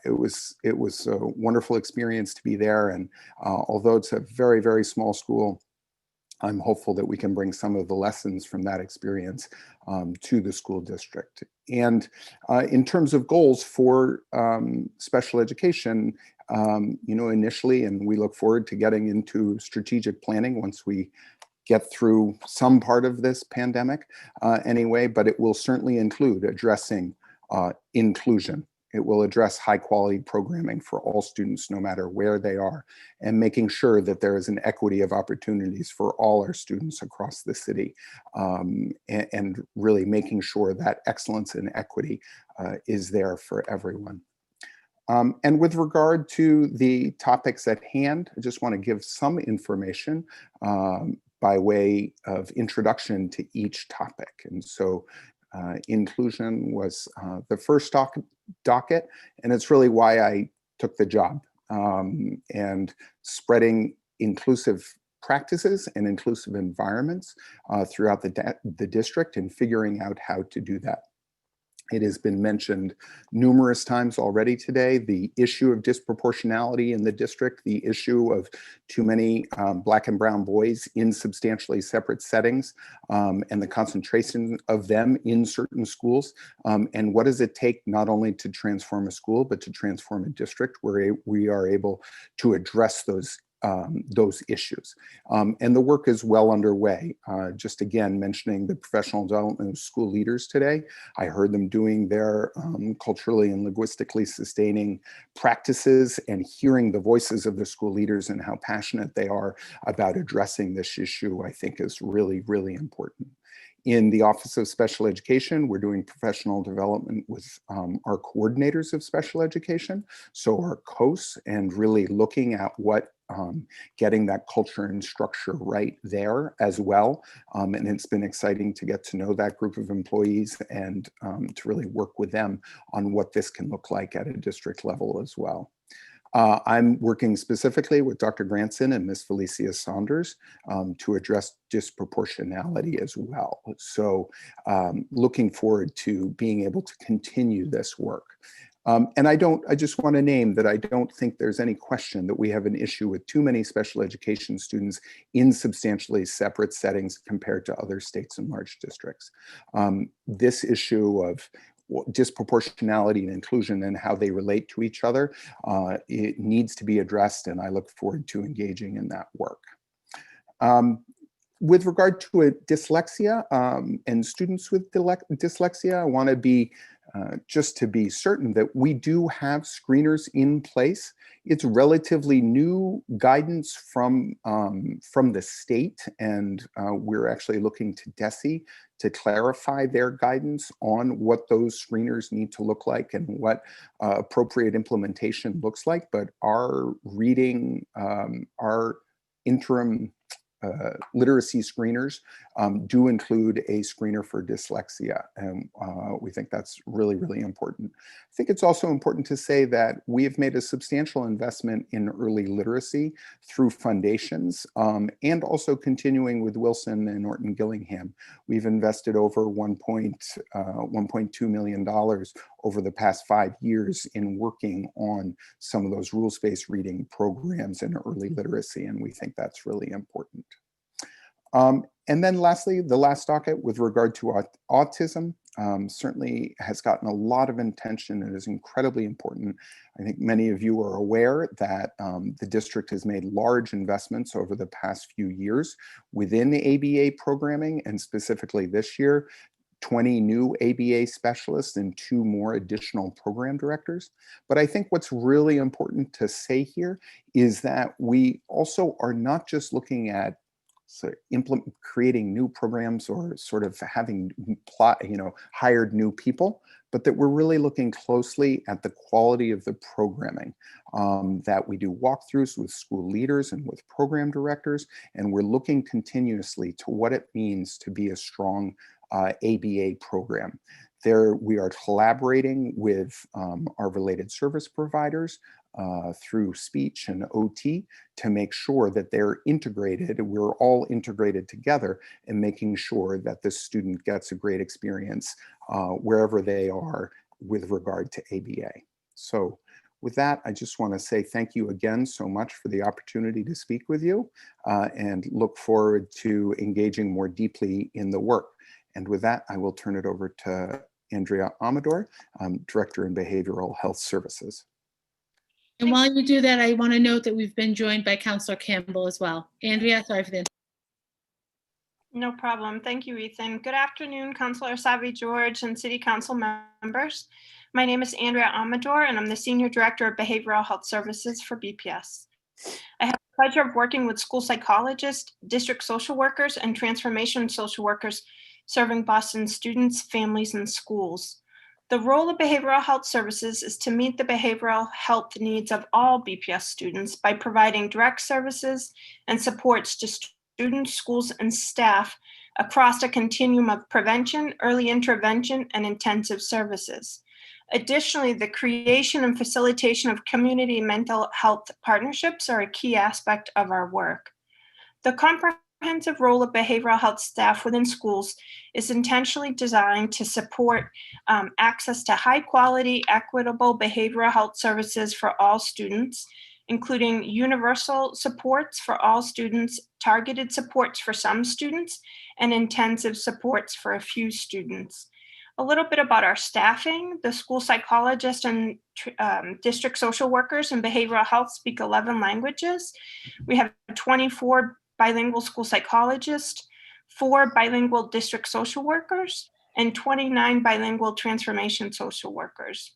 it was a wonderful experience to be there. And although it's a very, very small school, I'm hopeful that we can bring some of the lessons from that experience to the school district. And in terms of goals for special education, initially, and we look forward to getting into strategic planning once we get through some part of this pandemic anyway, but it will certainly include addressing inclusion. It will address high quality programming for all students, no matter where they are, and making sure that there is an equity of opportunities for all our students across the city, and really making sure that excellence and equity is there for everyone. And with regard to the topics at hand, I just want to give some information by way of introduction to each topic. And so inclusion was the first docket, and it's really why I took the job, and spreading inclusive practices and inclusive environments throughout the district, and figuring out how to do that. It has been mentioned numerous times already today, the issue of disproportionality in the district, the issue of too many Black and brown boys in substantially separate settings, and the concentration of them in certain schools. And what does it take not only to transform a school, but to transform a district where we are able to address those issues. And the work is well underway. Just again, mentioning the professional development of school leaders today, I heard them doing their culturally and linguistically sustaining practices, and hearing the voices of the school leaders and how passionate they are about addressing this issue, I think is really, really important. In the Office of Special Education, we're doing professional development with our coordinators of special education, so our COS, and really looking at what getting that culture and structure right there as well. And it's been exciting to get to know that group of employees, and to really work with them on what this can look like at a district level as well. I'm working specifically with Dr. Granson and Ms. Felicia Saunders to address disproportionality as well. So looking forward to being able to continue this work. And I just want to name that I don't think there's any question that we have an issue with too many special education students in substantially separate settings compared to other states and large districts. This issue of disproportionality and inclusion and how they relate to each other, it needs to be addressed, and I look forward to engaging in that work. With regard to dyslexia and students with dyslexia, I want to be just to be certain that we do have screeners in place. It's relatively new guidance from the state, and we're actually looking to DESE to clarify their guidance on what those screeners need to look like and what appropriate implementation looks like. But our reading, our interim literacy screeners do include a screener for dyslexia, and we think that's really, really important. I think it's also important to say that we have made a substantial investment in early literacy through foundations, and also continuing with Wilson and Norton Gillingham. We've invested over $1.2 million over the past 5 years in working on some of those rules-based reading programs in early literacy, and we think that's really important. And then lastly, the last docket with regard to autism certainly has gotten a lot of attention and is incredibly important. I think many of you are aware that the district has made large investments over the past few years within the ABA programming, and specifically this year, 20 new ABA specialists and 2 more additional program directors. But I think what's really important to say here is that we also are not just looking at creating new programs or sort of having hired new people, but that we're really looking closely at the quality of the programming, that we do walkthroughs with school leaders and with program directors, and we're looking continuously to what it means to be a strong ABA program. There, we are collaborating with our related service providers through speech and OT to make sure that they're integrated. We're all integrated together in making sure that the student gets a great experience wherever they are with regard to ABA. So with that, I just want to say thank you again so much for the opportunity to speak with you and look forward to engaging more deeply in the work. And with that, I will turn it over to Andrea Amador, Director in Behavioral Health Services. And while you do that, I want to note that we've been joined by Counselor Campbell as well. Andrea, sorry for the. No problem. Thank you, Ethan. Good afternoon, Councilor Savi George and City Council members. My name is Andrea Amador, and I'm the Senior Director of Behavioral Health Services for BPS. I have the pleasure of working with school psychologists, district social workers, and transformation social workers serving Boston students, families, and schools. The role of behavioral health services is to meet the behavioral health needs of all BPS students by providing direct services and supports to students, schools, and staff across a continuum of prevention, early intervention, and intensive services. Additionally, the creation and facilitation of community mental health partnerships are a key aspect of our work. The comprehensive role of behavioral health staff within schools is intentionally designed to support access to high quality, equitable behavioral health services for all students, including universal supports for all students, targeted supports for some students, and intensive supports for a few students. A little bit about our staffing. The school psychologists and district social workers in behavioral health speak 11 languages. We have 24 bilingual school psychologists, 4 bilingual district social workers, and 29 bilingual transformation social workers.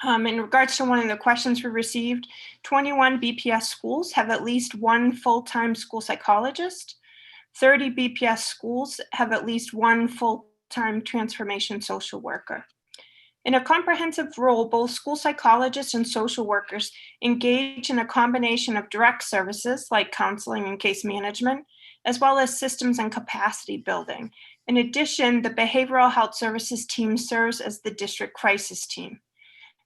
In regards to one of the questions we received, 21 BPS schools have at least one full-time school psychologist. 30 BPS schools have at least one full-time transformation social worker. In a comprehensive role, both school psychologists and social workers engage in a combination of direct services like counseling and case management, as well as systems and capacity building. In addition, the behavioral health services team serves as the district crisis team.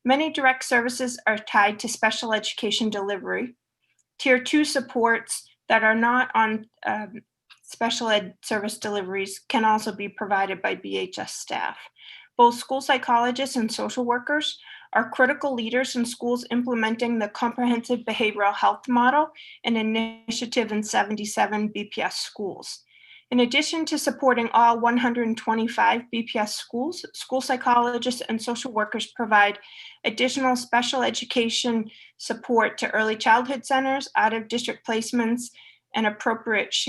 Many direct services are tied to special education delivery. Tier 2 supports that are not on special ed service deliveries can also be provided by BHS staff. Both school psychologists and social workers are critical leaders in schools implementing the comprehensive behavioral health model and initiative in 77 BPS schools. In addition to supporting all 125 BPS schools, school psychologists and social workers provide additional special education support to early childhood centers, out-of-district placements, and proportionate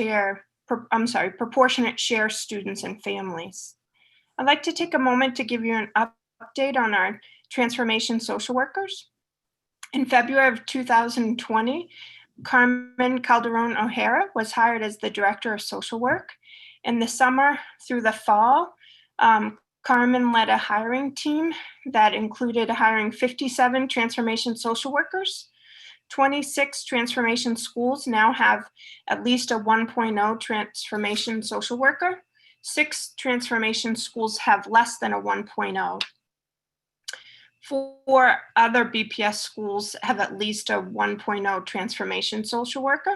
share students and families. I'd like to take a moment to give you an update on our transformation social workers. In February of 2020, Carmen Calderon O'Hara was hired as the Director of Social Work. In the summer through the fall, Carmen led a hiring team that included hiring 57 transformation social workers. 26 transformation schools now have at least a 1.0 transformation social worker. 6 transformation schools have less than a 1.0. 4 other BPS schools have at least a 1.0 transformation social worker.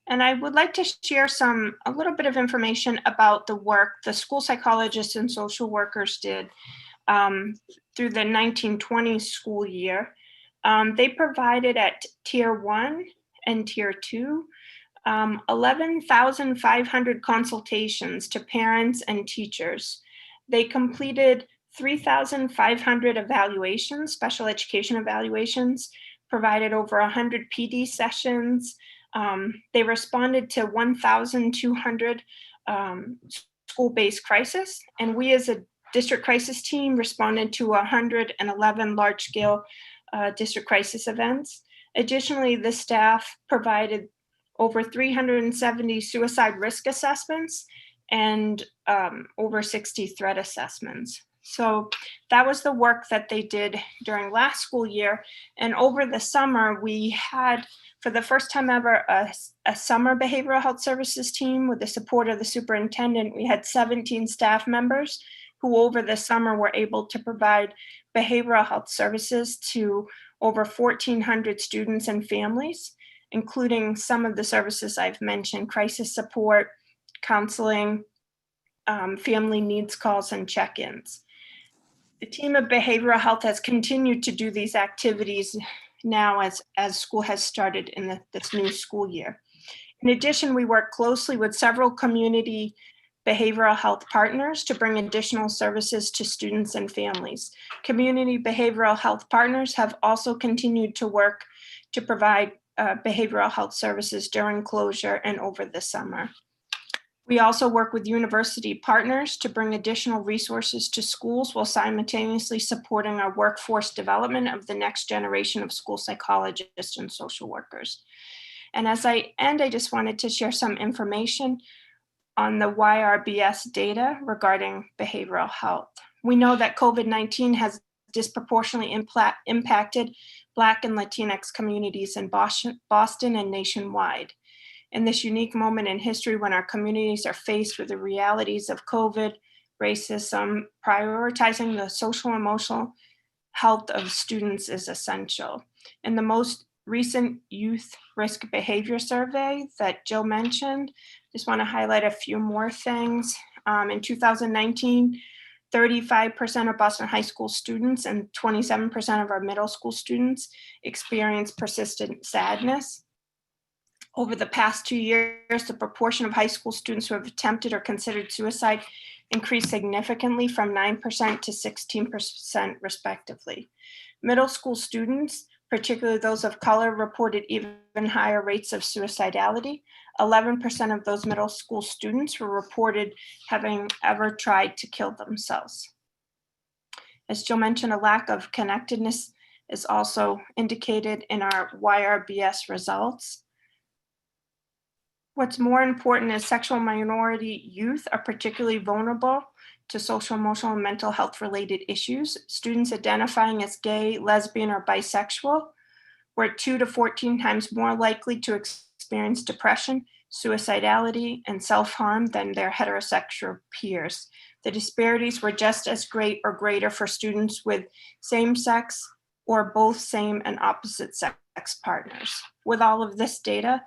And I would like to share a little bit of information about the work the school psychologists and social workers did through the 1920 school year. They provided at Tier 1 and Tier 2 11,500 consultations to parents and teachers. They completed 3,500 evaluations, special education evaluations, provided over 100 PD sessions. They responded to 1,200 school-based crisis, and we as a district crisis team responded to 111 large-scale district crisis events. Additionally, the staff provided over 370 suicide risk assessments and over 60 threat assessments. So that was the work that they did during last school year. And over the summer, we had, for the first time ever, a summer behavioral health services team with the support of the superintendent. We had 17 staff members who over the summer were able to provide behavioral health services to over 1,400 students and families, including some of the services I've mentioned: crisis support, counseling, family needs calls, and check-ins. The team of behavioral health has continued to do these activities now as school has started in this new school year. In addition, we work closely with several community behavioral health partners to bring additional services to students and families. Community behavioral health partners have also continued to work to provide behavioral health services during closure and over the summer. We also work with university partners to bring additional resources to schools while simultaneously supporting our workforce development of the next generation of school psychologists and social workers. And as I end, I just wanted to share some information on the YRBS data regarding behavioral health. We know that COVID-19 has disproportionately impacted Black and Latinx communities in Boston and nationwide. In this unique moment in history when our communities are faced with the realities of COVID, racism, prioritizing the social and emotional health of students is essential. In the most recent youth risk behavior survey that Jill mentioned, just want to highlight a few more things. In 2019, 35% of Boston high school students and 27% of our middle school students experienced persistent sadness. Over the past 2 years, the proportion of high school students who have attempted or considered suicide increased significantly from 9% to 16% respectively. Middle school students, particularly those of color, reported even higher rates of suicidality. 11% of those middle school students were reported having ever tried to kill themselves. As Jill mentioned, a lack of connectedness is also indicated in our YRBS results. What's more important is sexual minority youth are particularly vulnerable to social, emotional, and mental health related issues. Students identifying as gay, lesbian, or bisexual were 2 to 14 times more likely to experience depression, suicidality, and self-harm than their heterosexual peers. The disparities were just as great or greater for students with same-sex or both same and opposite sex partners. With all of this data,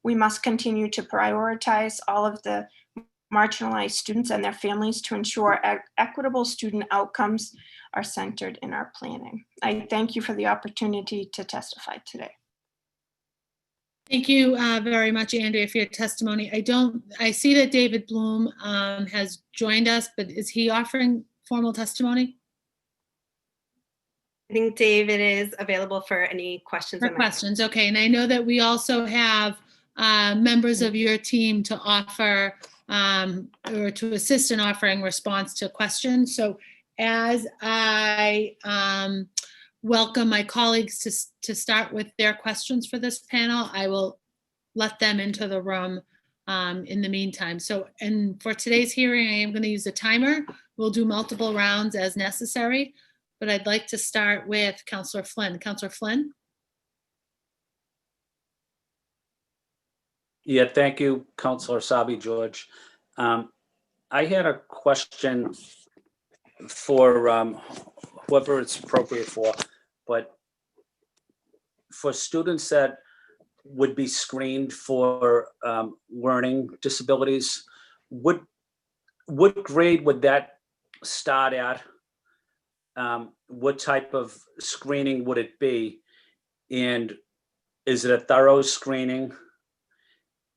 we must continue to prioritize all of the marginalized students and their families to ensure equitable student outcomes are centered in our planning. I thank you for the opportunity to testify today. Thank you very much, Andrea, for your testimony. I see that David Bloom has joined us, but is he offering formal testimony? I think David is available for any questions. For questions, okay. And I know that we also have members of your team to offer or to assist in offering response to questions. So as I welcome my colleagues to start with their questions for this panel, I will let them into the room in the meantime. So, and for today's hearing, I am going to use a timer. We'll do multiple rounds as necessary, but I'd like to start with Councillor Flynn. Councillor Flynn? Yeah, thank you, Councillor Sabi George. I had a question for whoever it's appropriate for, but for students that would be screened for learning disabilities, what grade would that start at? What type of screening would it be? And is it a thorough screening?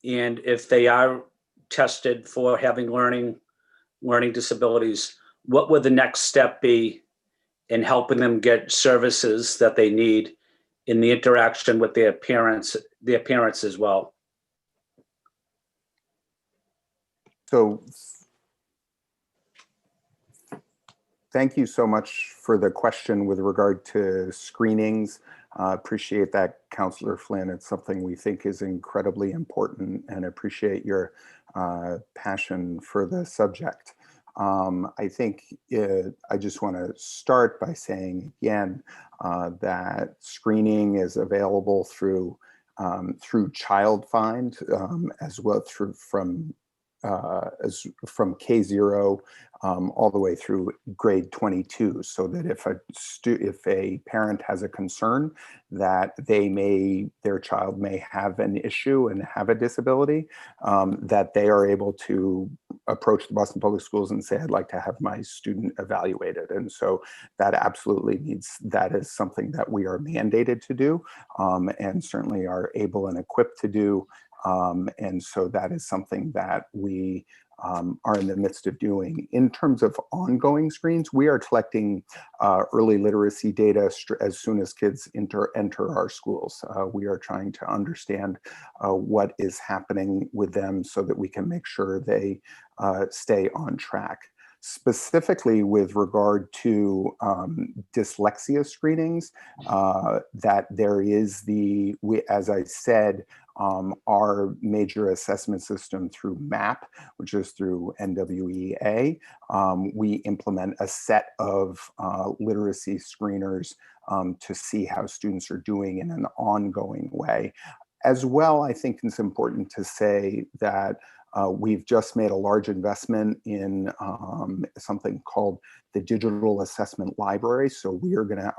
And if they are tested for having learning disabilities, what would the next step be in helping them get services that they need in the interaction with their parents as well? So thank you so much for the question with regard to screenings. Appreciate that, Councillor Flynn. It's something we think is incredibly important and appreciate your passion for the subject. I think I just want to start by saying again that screening is available through Child Find as well from K0 all the way through grade 22, so that if a parent has a concern that their child may have an issue and have a disability, that they are able to approach the Boston Public Schools and say, I'd like to have my student evaluated. And so that that is something that we are mandated to do, and certainly are able and equipped to do. And so that is something that we are in the midst of doing. In terms of ongoing screens, we are collecting early literacy data as soon as kids enter our schools. We are trying to understand what is happening with them so that we can make sure they stay on track. Specifically with regard to dyslexia screenings, that there is as I said, our major assessment system through MAP, which is through NWEA. We implement a set of literacy screeners to see how students are doing in an ongoing way. As well, I think it's important to say that we've just made a large investment in something called the Digital Assessment Library. So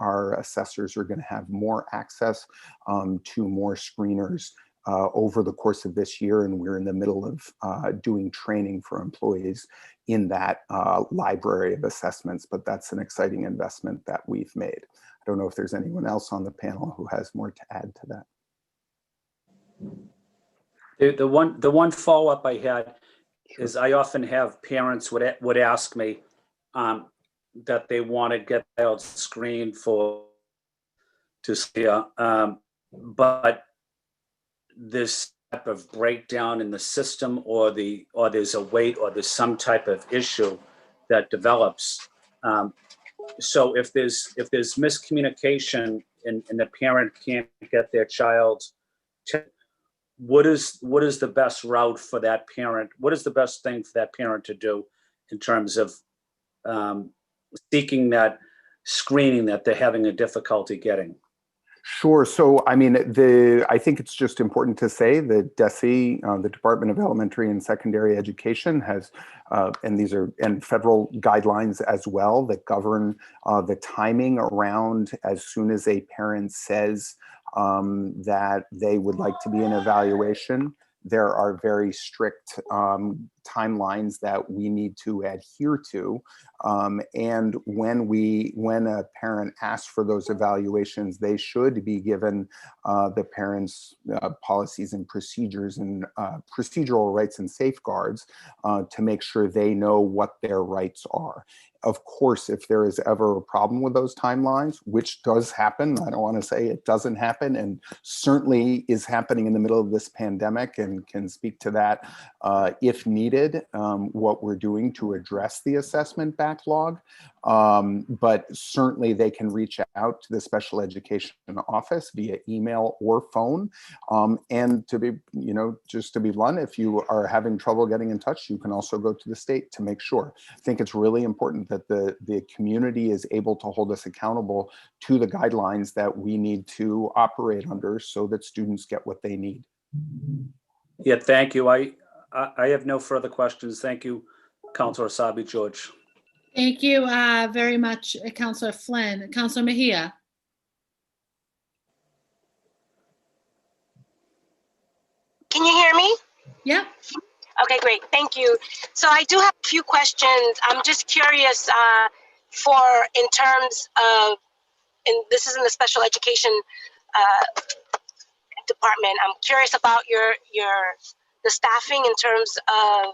our assessors are gonna have more access to more screeners over the course of this year, and we're in the middle of doing training for employees in that library of assessments, but that's an exciting investment that we've made. I don't know if there's anyone else on the panel who has more to add to that. The one follow-up I had is I often have parents would ask me that they want to get their child screened for dyslexia, but this type of breakdown in the system, or there's a wait, or there's some type of issue that develops. So if there's miscommunication and the parent can't get their child, what is the best route for that parent? What is the best thing for that parent to do in terms of seeking that screening that they're having a difficulty getting? Sure. So, I mean, I think it's just important to say that DESE, the Department of Elementary and Secondary Education, has, and federal guidelines as well that govern the timing around as soon as a parent says that they would like to be in evaluation. There are very strict timelines that we need to adhere to. And when a parent asks for those evaluations, they should be given the parent's policies and procedures and procedural rights and safeguards to make sure they know what their rights are. Of course, if there is ever a problem with those timelines, which does happen, I don't want to say it doesn't happen, and certainly is happening in the middle of this pandemic, and can speak to that if needed, what we're doing to address the assessment backlog. But certainly they can reach out to the special education office via email or phone. And to be, just to be blunt, if you are having trouble getting in touch, you can also go to the state to make sure. I think it's really important that the community is able to hold us accountable to the guidelines that we need to operate under so that students get what they need. Yeah, thank you. I have no further questions. Thank you, Councilor Asabi George. Thank you very much, Councilor Flynn. Councilor Mejia. Can you hear me? Yep. Okay, great. Thank you. So I do have a few questions. I'm just curious in terms of, and this is in the special education department. I'm curious about the staffing in terms of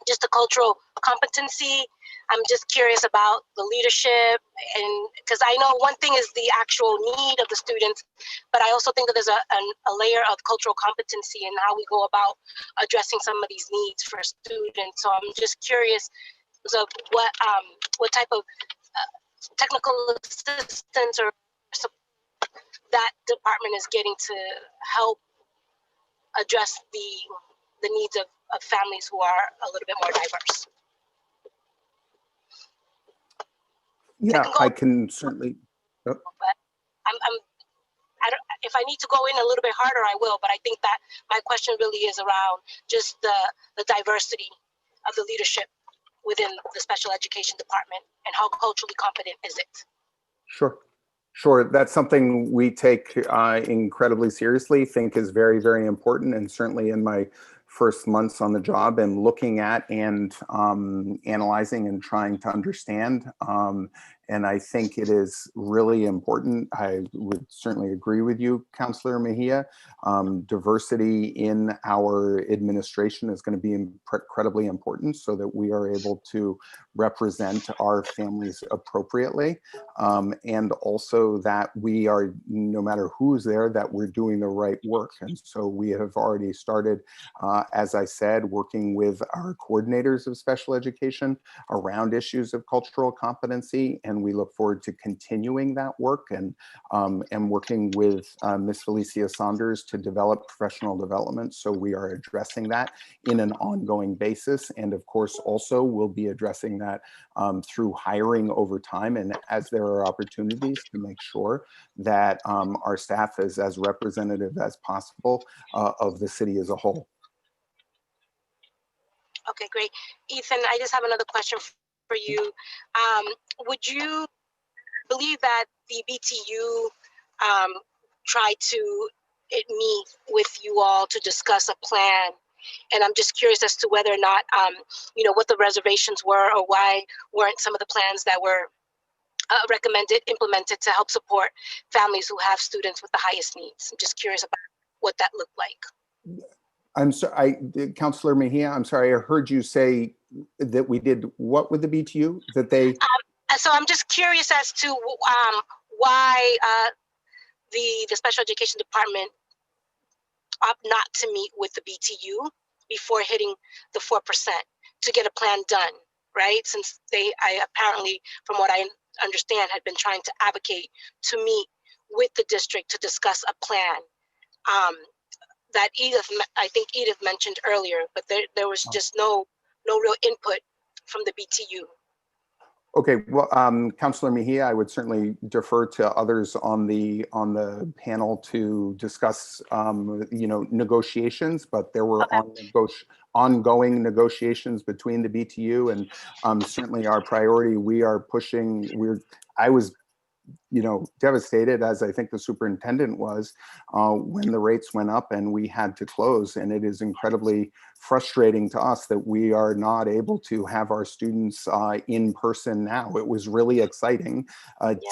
just the cultural competency. I'm just curious about the leadership, and because I know one thing is the actual need of the students, but I also think that there's a layer of cultural competency in how we go about addressing some of these needs for students. So I'm just curious of what type of technical assistance or support that department is getting to help address the needs of families who are a little bit more diverse. Yeah, I can certainly. But if I need to go in a little bit harder, I will. But I think that my question really is around just the diversity of the leadership within the special education department, and how culturally competent is it? Sure. Sure. That's something we take incredibly seriously, think is very, very important. And certainly in my first months on the job and looking at and analyzing and trying to understand. And I think it is really important. I would certainly agree with you, Councillor Mejia. Diversity in our administration is going to be incredibly important so that we are able to represent our families appropriately. And also that we are, no matter who's there, that we're doing the right work. And so we have already started, as I said, working with our coordinators of special education around issues of cultural competency. And we look forward to continuing that work and working with Ms. Felicia Saunders to develop professional development. So we are addressing that in an ongoing basis. And of course, also we'll be addressing that through hiring over time and as there are opportunities to make sure that our staff is as representative as possible of the city as a whole. Okay, great. Ethan, I just have another question for you. Would you believe that the BTU tried to meet with you all to discuss a plan? And I'm just curious as to whether or not, what the reservations were or why weren't some of the plans that were recommended implemented to help support families who have students with the highest needs. I'm just curious about what that looked like. I'm sorry, Councillor Mejia, I'm sorry, I heard you say that we did what with the BTU? That they... So I'm just curious as to why the special education department opt not to meet with the BTU before hitting the 4% to get a plan done, right? Since I apparently, from what I understand, had been trying to advocate to meet with the district to discuss a plan that I think Edith mentioned earlier, but there was just no real input from the BTU. Okay, well, Councillor Mejia, I would certainly defer to others on the panel to discuss, negotiations, but there were ongoing negotiations between the BTU and certainly our priority. We are pushing. I was, devastated, as I think the superintendent was, when the rates went up and we had to close. And it is incredibly frustrating to us that we are not able to have our students in person now. It was really exciting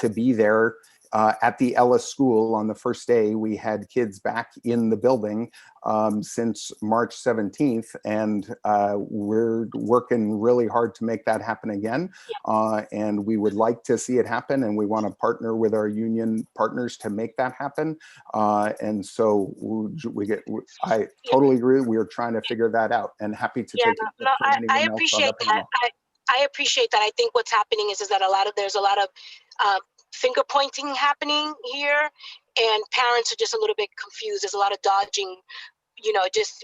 to be there at the Ellis School on the first day. We had kids back in the building since March 17th, and we're working really hard to make that happen again. And we would like to see it happen, and we want to partner with our union partners to make that happen. And so I totally agree. We are trying to figure that out, and happy to take it. I appreciate that. I appreciate that. I think what's happening is that there's a lot of finger pointing happening here, and parents are just a little bit confused. There's a lot of dodging.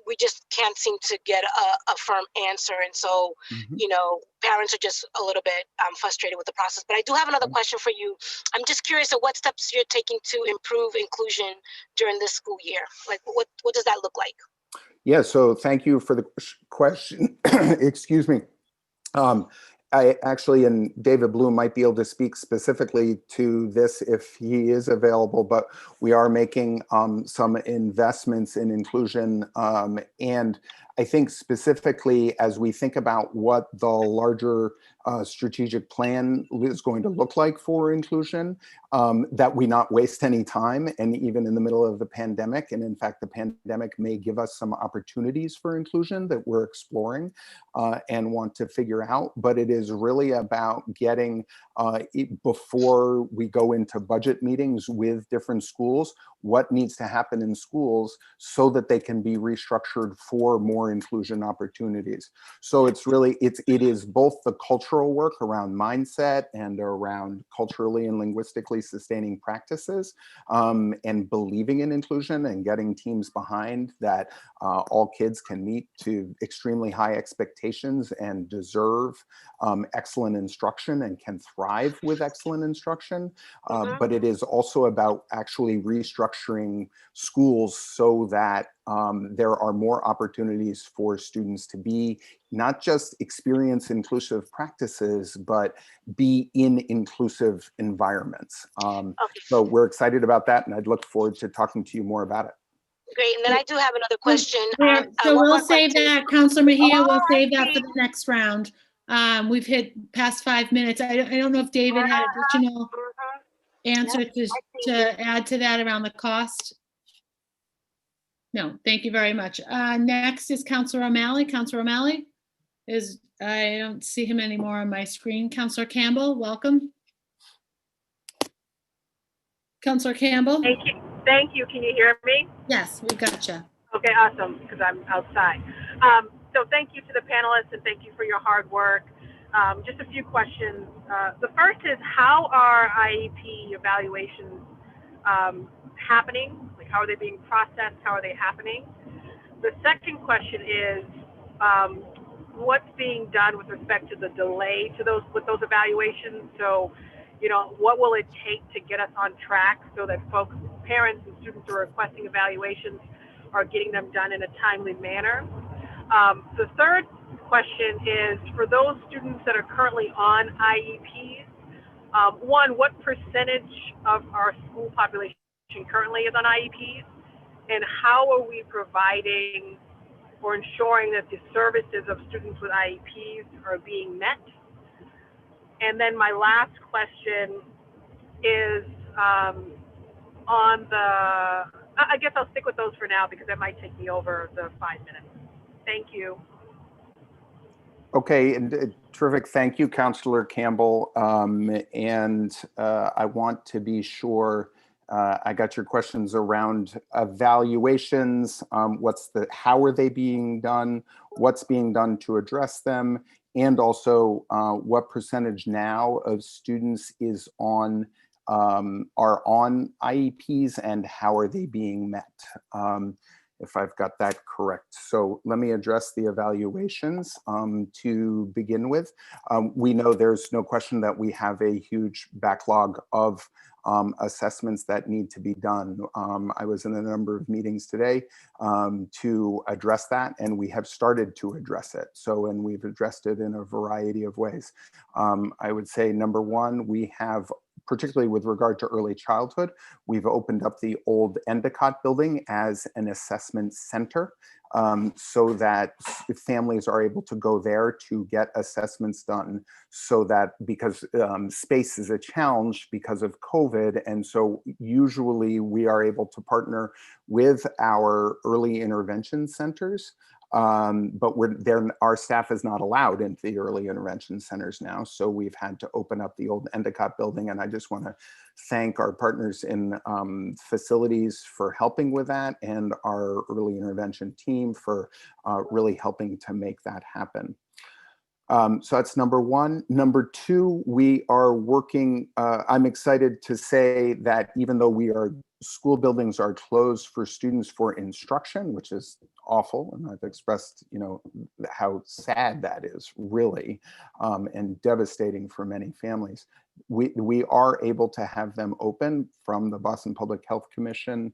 We just can't seem to get a firm answer, and so parents are just a little bit frustrated with the process. But I do have another question for you. I'm just curious of what steps you're taking to improve inclusion during this school year. Like, what does that look like? Yeah. So thank you for the question. Excuse me. I actually, and David Bloom might be able to speak specifically to this if he is available, but we are making some investments in inclusion. And I think specifically as we think about what the larger strategic plan is going to look like for inclusion, that we not waste any time, and even in the middle of the pandemic. And in fact, the pandemic may give us some opportunities for inclusion that we're exploring and want to figure out. But it is really about getting, before we go into budget meetings with different schools, what needs to happen in schools so that they can be restructured for more inclusion opportunities. So it's really, it is both the cultural work around mindset and around culturally and linguistically sustaining practices, and believing in inclusion and getting teams behind that all kids can meet to extremely high expectations and deserve excellent instruction and can thrive with excellent instruction. But it is also about actually restructuring schools so that there are more opportunities for students to be not just experience inclusive practices, but be in inclusive environments. Okay, So we're excited about that, and I'd look forward to talking to you more about it. great. And then I do have another question. So One we'll more save question. that, Counselor Mejia, we'll Oh, I save that for see. the next round. We've hit past 5 minutes. I don't know if David had additional answer to add to that around the cost. No, thank you very much. Next is Counselor O'Malley. Counselor O'Malley I don't see him anymore on my screen. Counselor Campbell, welcome. Counselor Campbell? Thank you. Thank you. Can you hear me? Yes, we've got you. Okay, awesome, because I'm outside. So thank you to the panelists and thank you for your hard work. Just a few questions. The first is, how are IEP evaluations happening? Like, how are they being processed? How are they happening? The second question is, what's being done with respect to the delay to those evaluations? So, what will it take to get us on track so that parents and students who are requesting evaluations are getting them done in a timely manner? The third question is, for those students that are currently on IEPs, one, what percentage of our school population currently is on IEPs? And how are we providing or ensuring that the services of students with IEPs are being met? And then my last question is on the, I guess I'll stick with those for now because that might take me over the 5 minutes. Thank you. Okay, and terrific. Thank you, Counselor Campbell. I want to be sure I got your questions around evaluations. How are they being done? What's being done to address them? And also, what percentage now of students are on IEPs, and how are they being met? If I've got that correct. So let me address the evaluations to begin with. We know there's no question that we have a huge backlog of assessments that need to be done. I was in a number of meetings today to address that, and we have started to address it. And we've addressed it in a variety of ways. I would say, number one, we have, particularly with regard to early childhood, we've opened up the old Endicott building as an assessment center so that families are able to go there to get assessments done, so that, because space is a challenge because of COVID, and so usually we are able to partner with our early intervention centers. But our staff is not allowed into the early intervention centers now. So we've had to open up the old Endicott building. And I just want to thank our partners in facilities for helping with that, and our early intervention team for really helping to make that happen. So that's number one. Number two, we are working, I'm excited to say that even though school buildings are closed for students for instruction, which is awful, and I've expressed, how sad that is, really, and devastating for many families. We are able to have them open from the Boston Public Health Commission.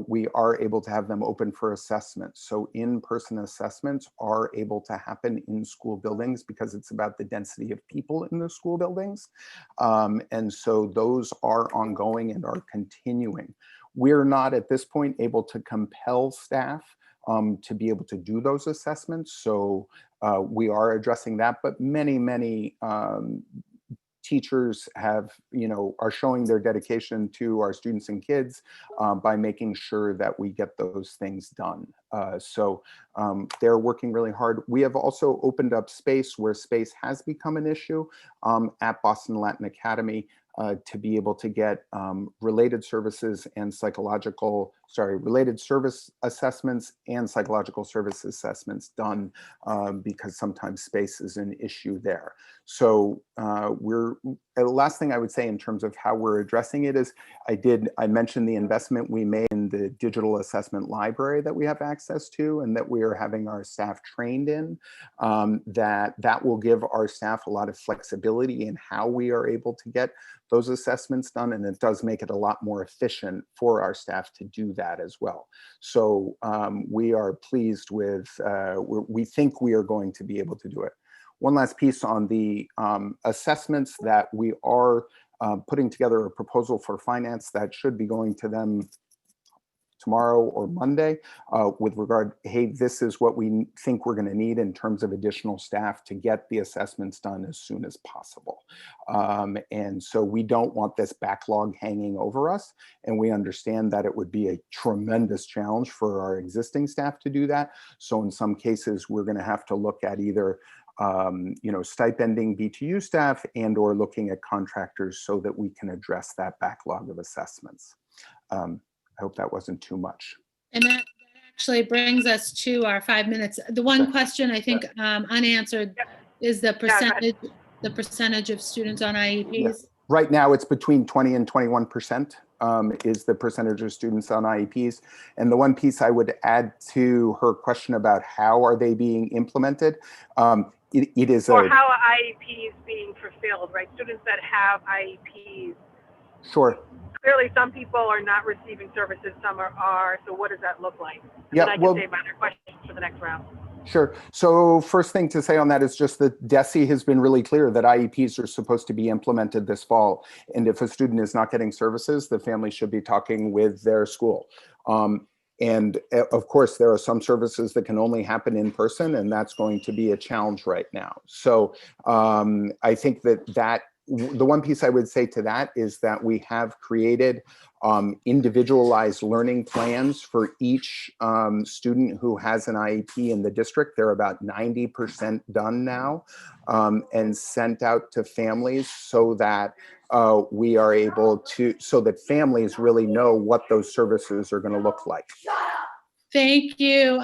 We are able to have them open for assessments. So in-person assessments are able to happen in school buildings because it's about the density of people in the school buildings. And so those are ongoing and are continuing. We're not at this point able to compel staff to be able to do those assessments. So we are addressing that, but many teachers are showing their dedication to our students and kids by making sure that we get those things done. So they're working really hard. We have also opened up space where space has become an issue at Boston Latin Academy to be able to get related services and related service assessments and psychological service assessments done because sometimes space is an issue there. So the last thing I would say in terms of how we're addressing it is, I mentioned the investment we made in the digital assessment library that we have access to and that we are having our staff trained in, that will give our staff a lot of flexibility in how we are able to get those assessments done, and it does make it a lot more efficient for our staff to do that as well. So we are pleased with, we think we are going to be able to do it. One last piece on the assessments that we are putting together a proposal for finance that should be going to them tomorrow or Monday with regard, hey, this is what we think we're going to need in terms of additional staff to get the assessments done as soon as possible. And so we don't want this backlog hanging over us. And we understand that it would be a tremendous challenge for our existing staff to do that. So in some cases, we're going to have to look at either stipending BTU staff and or looking at contractors so that we can address that backlog of assessments. I hope that wasn't too much. And that actually brings us to our 5 minutes. The one Sure. question I think unanswered is the percentage of students on IEPs. Yeah. Right now, it's between 20 and 21% is the percentage of students on IEPs. And the one piece I would add to her question about how are they being implemented, it is or how are IEPs being fulfilled, right? Students that have IEPs. Sure. Clearly, some people are not receiving services, some are. So what does that look like? And yeah, then I can save my other questions for the next round. Sure. So first thing to say on that is just that DESE has been really clear that IEPs are supposed to be implemented this fall. And if a student is not getting services, the family should be talking with their school. And of course, there are some services that can only happen in person, and that's going to be a challenge right now. So I think that the one piece I would say to that is that we have created individualized learning plans for each student who has an IEP in the district. They're about 90% done now and sent out to families so that we are able to, so that families really know what those services are going to look like. Thank you.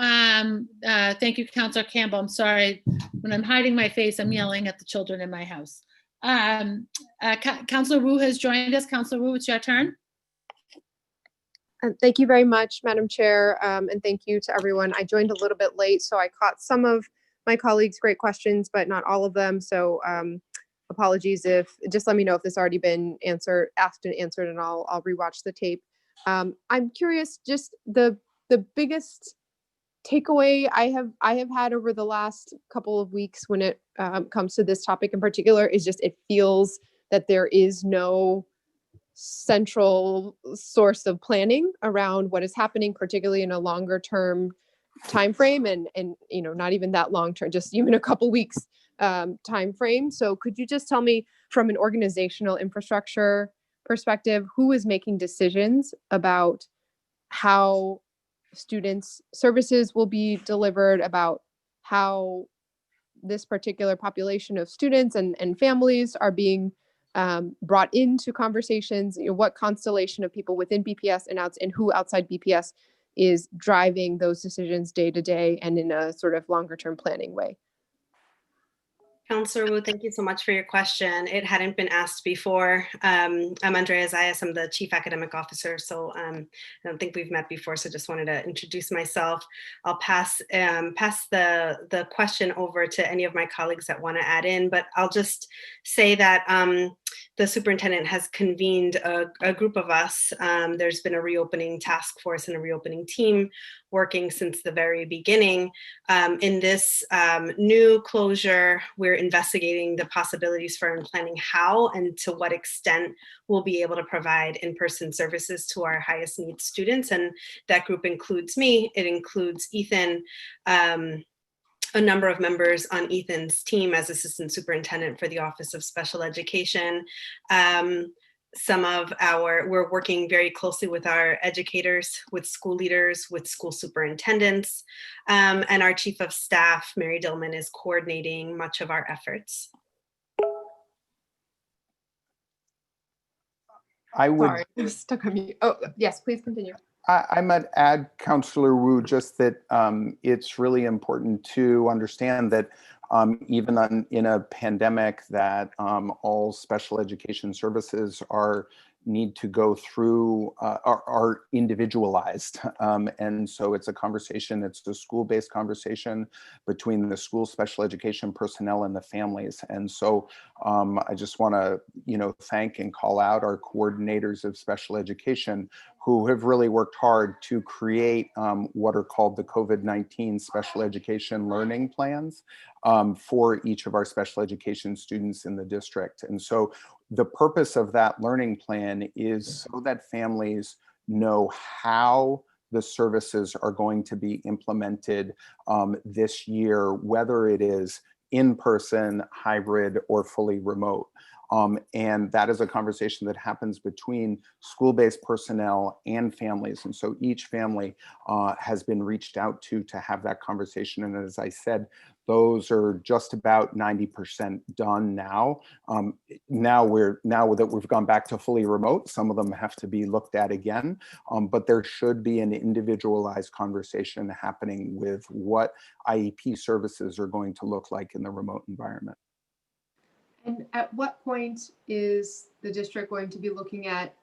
Thank you, Councilor Campbell. I'm sorry. When I'm hiding my face, I'm yelling at the children in my house. Councilor Wu has joined us. Councilor Wu, it's your turn. Thank you very much, Madam Chair, and thank you to everyone. I joined a little bit late, so I caught some of my colleagues' great questions, but not all of them. So apologies if, just let me know if this already been asked and answered, and I'll rewatch the tape. I'm curious, just the biggest takeaway I have had over the last couple of weeks when it comes to this topic in particular is just it feels that there is no central source of planning around what is happening, particularly in a longer term time frame, and not even that long term, just even a couple weeks time frame. So could you just tell me from an organizational infrastructure perspective, who is making decisions about how students' services will be delivered, about how this particular population of students and families are being brought into conversations, what constellation of people within BPS and who outside BPS is driving those decisions day to day and in a sort of longer term planning way? Councilor Wu, thank you so much for your question. It hadn't been asked before. I'm Andrea Zayas. I'm the Chief Academic Officer, so I don't think we've met before, so just wanted to introduce myself. I'll pass the question over to any of my colleagues that want to add in, but I'll just say that the superintendent has convened a group of us. There's been a reopening task force and a reopening team working since the very beginning. In this new closure, we're investigating the possibilities for and planning how and to what extent we'll be able to provide in-person services to our highest needs students. And that group includes me, it includes Ethan, a number of members on Ethan's team as assistant superintendent for the Office of Special Education. We're working very closely with our educators, with school leaders, with school superintendents, and our chief of staff, Mary Dillman, is coordinating much of our efforts. Sorry, I was stuck on mute. Oh, yes, please continue. I might add, Councilor Wu, just that it's really important to understand that even in a pandemic that all special education services are need to go through are individualized. And so it's a conversation, it's a school-based conversation between the school special education personnel and the families. And so I just want to, thank and call out our coordinators of special education who have really worked hard to create what are called the COVID-19 special education learning plans for each of our special education students in the district. And so the purpose of that learning plan is so that families know how the services are going to be implemented this year, whether it is in person, hybrid, or fully remote. And that is a conversation that happens between school-based personnel and families. And so each family has been reached out to have that conversation. And as I said, those are just about 90% done now. Now that we've gone back to fully remote, some of them have to be looked at again, but there should be an individualized conversation happening with what IEP services are going to look like in the remote environment. And at what point is the district going to be looking at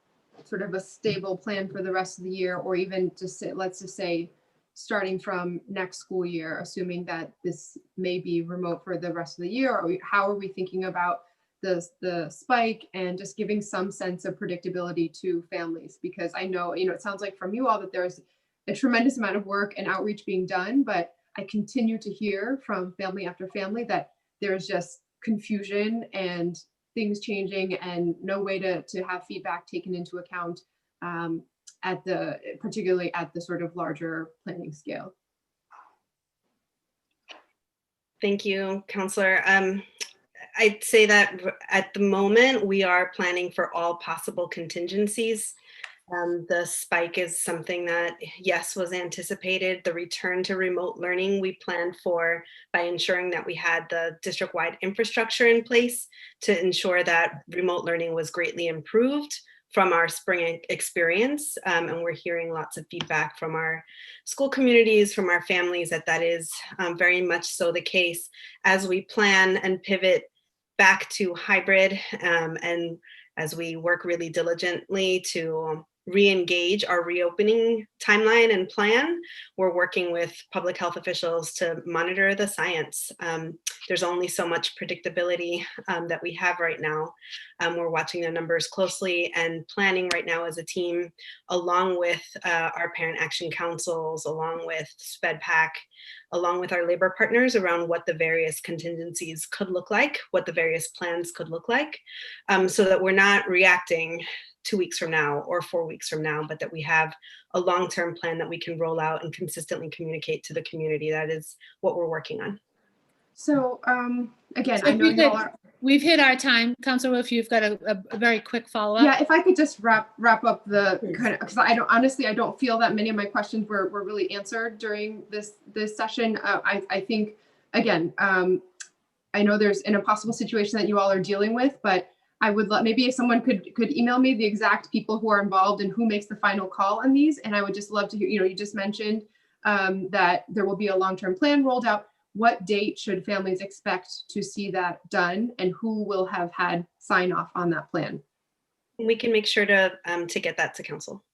sort of a stable plan for the rest of the year, or even just say, let's just say, starting from next school year, assuming that this may be remote for the rest of the year? Or how are we thinking about the spike and just giving some sense of predictability to families? Because I know, it sounds like from you all that there's a tremendous amount of work and outreach being done, but I continue to hear from family after family that there's just confusion and things changing and no way to have feedback taken into account particularly at the sort of larger planning scale. Thank you, Counselor. I'd say that at the moment, we are planning for all possible contingencies. The spike is something that, yes, was anticipated. The return to remote learning we planned for by ensuring that we had the district-wide infrastructure in place to ensure that remote learning was greatly improved from our spring experience. And we're hearing lots of feedback from our school communities, from our families, that is very much so the case as we plan and pivot back to hybrid, and as we work really diligently to re-engage our reopening timeline and plan. We're working with public health officials to monitor the science. There's only so much predictability that we have right now. We're watching the numbers closely and planning right now as a team, along with our parent action councils, along with SPEDPAC, along with our labor partners, around what the various contingencies could look like, what the various plans could look like, so that we're not reacting 2 weeks from now or 4 weeks from now, but that we have a long-term plan that we can roll out and consistently communicate to the community. That is what we're working on. So again, So I know you all are. We've hit our time. Councilor Wolf, you've got a very quick follow-up. Yeah, if I could just wrap up the kind of, because I don't feel that many of my questions were really answered during this session. I think, again, I know there's an impossible situation that you all are dealing with, but I would love, maybe if someone could email me the exact people who are involved and who makes the final call on these. And I would just love to hear, you just mentioned that there will be a long-term plan rolled out. What date should families expect to see that done, and who will have had sign off on that plan? We can make sure to get that to council.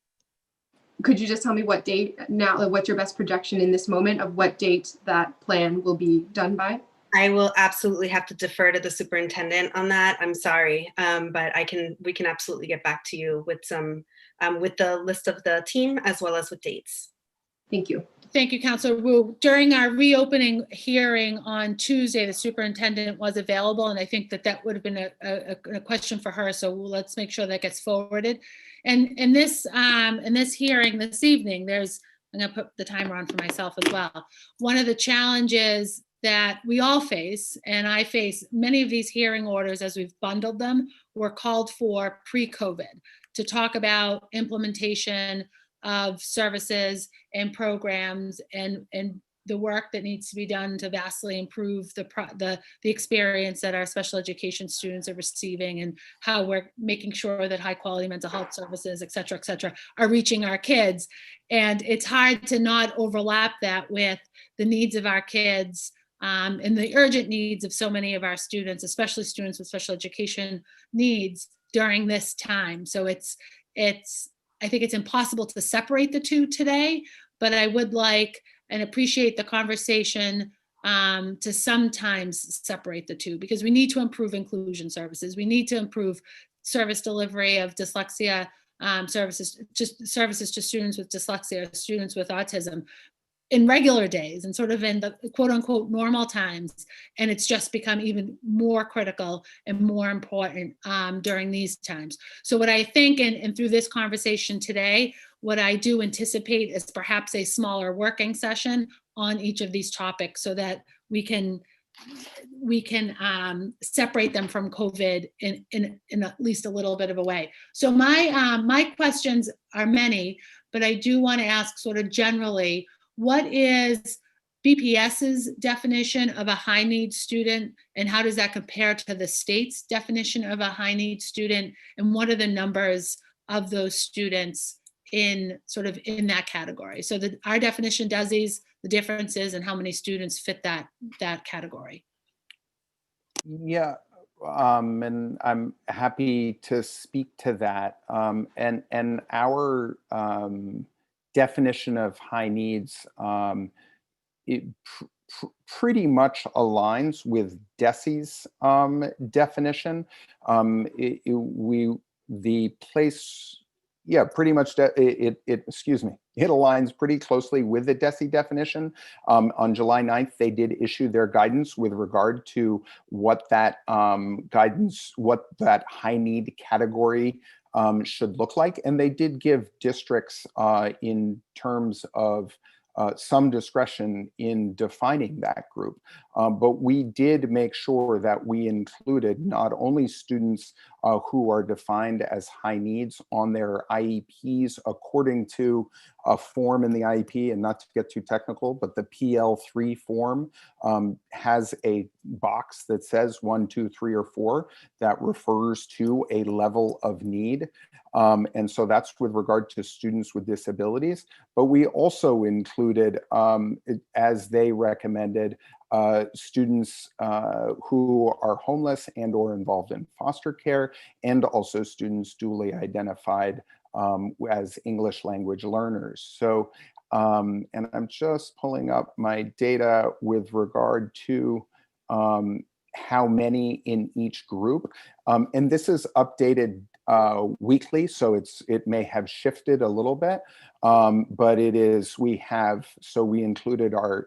Could you just tell me what date now, like what's your best projection in this moment of what date that plan will be done by? I will absolutely have to defer to the superintendent on that. I'm sorry, but we can absolutely get back to you with with the list of the team as well as with dates. Thank you. Thank you, Councilor Wu. During our reopening hearing on Tuesday, the superintendent was available, and I think that would have been a question for her. So let's make sure that gets forwarded. And in this hearing this evening, I'm going to put the timer on for myself as well. One of the challenges that we all face, and I face, many of these hearing orders as we've bundled them were called for pre-COVID to talk about implementation of services and programs and the work that needs to be done to vastly improve the experience that our special education students are receiving, and how we're making sure that high quality mental health services, et cetera, are reaching our kids. And it's hard to not overlap that with the needs of our kids and the urgent needs of so many of our students, especially students with special education needs, during this time. So I think it's impossible to separate the two today, but I would like and appreciate the conversation to sometimes separate the two, because we need to improve inclusion services. We need to improve service delivery of dyslexia services to students with dyslexia, students with autism in regular days and sort of in the quote unquote normal times. And it's just become even more critical and more important during these times. So what I think, and through this conversation today, what I do anticipate is perhaps a smaller working session on each of these topics so that we can separate them from COVID in at least a little bit of a way. So my questions are many, but I do want to ask sort of generally, what is BPS's definition of a high need student, and how does that compare to the state's definition of a high need student? And what are the numbers of those students in sort of in that category? So that our definition does these, the differences, and how many students fit that category. Yeah, and I'm happy to speak to that. And our definition of high needs, it pretty much aligns with DESE's definition. Pretty much it aligns pretty closely with the DESE definition. On July 9th, they did issue their guidance with regard to what that what that high need category should look like. And they did give districts in terms of some discretion in defining that group. But we did make sure that we included not only students who are defined as high needs on their IEPs according to a form in the IEP, and not to get too technical, but the PL3 form has a box that says 1, 2, 3, or 4 that refers to a level of need. And so that's with regard to students with disabilities. But we also included, as they recommended, students who are homeless and or involved in foster care, and also students duly identified as English language learners. So, and I'm just pulling up my data with regard to how many in each group. And this is updated weekly, so it may have shifted a little bit, but it is, we included our,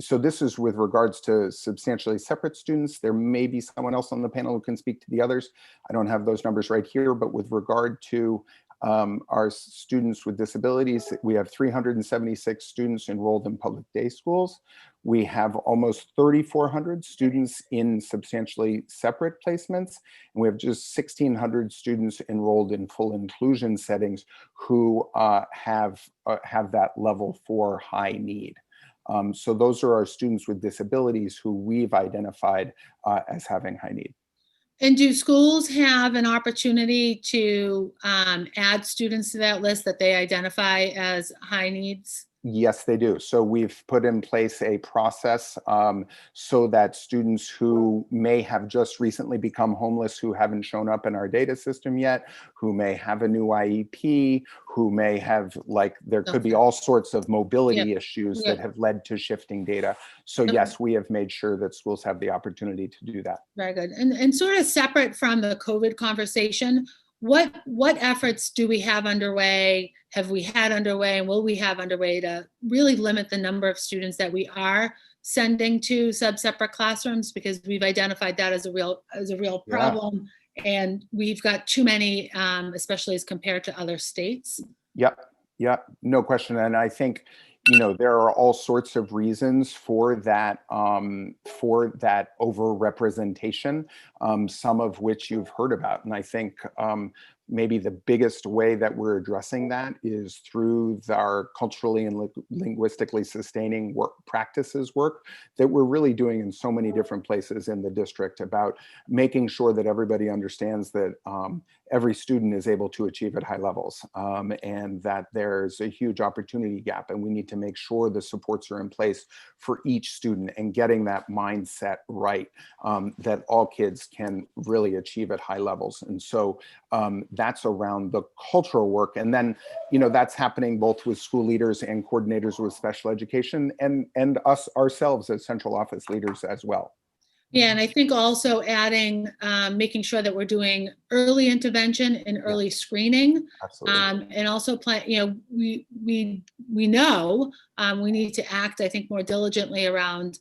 so this is with regards to substantially separate students. There may be someone else on the panel who can speak to the others. I don't have those numbers right here, but with regard to our students with disabilities, we have 376 students enrolled in public day schools. We have almost 3,400 students in substantially separate placements. And we have just 1,600 students enrolled in full inclusion settings who have that level 4 high need. So those are our students with disabilities who we've identified as having high need. And do schools have an opportunity to add students to that list that they identify as high needs? Yes, they do. So we've put in place a process so that students who may have just recently become homeless, who haven't shown up in our data system yet, who may have a new IEP, who may have, like, there could be all sorts of mobility issues that have led to shifting data. So yes, we have made sure that schools have the opportunity to do that. Very good. And sort of separate from the COVID conversation, what efforts do we have underway, have we had underway, and will we have underway to really limit the number of students that we are sending to sub-separate classrooms? Because we've identified that as a real problem, and we've got too many, especially as compared to other states. Yep, no question. And I think, you know, there are all sorts of reasons for that overrepresentation, some of which you've heard about. And I think maybe the biggest way that we're addressing that is through our culturally and linguistically sustaining work practices work that we're really doing in so many different places in the district, about making sure that everybody understands that every student is able to achieve at high levels, and that there's a huge opportunity gap, and we need to make sure the supports are in place for each student, and getting that mindset right, that all kids can really achieve at high levels. And so that's around the cultural work. And then, you know, that's happening both with school leaders and coordinators with special education, and us ourselves as central office leaders as well. Yeah, and I think also adding, making sure that we're doing early intervention and early screening. Absolutely. And also you know, we know we need to act, I think, more diligently around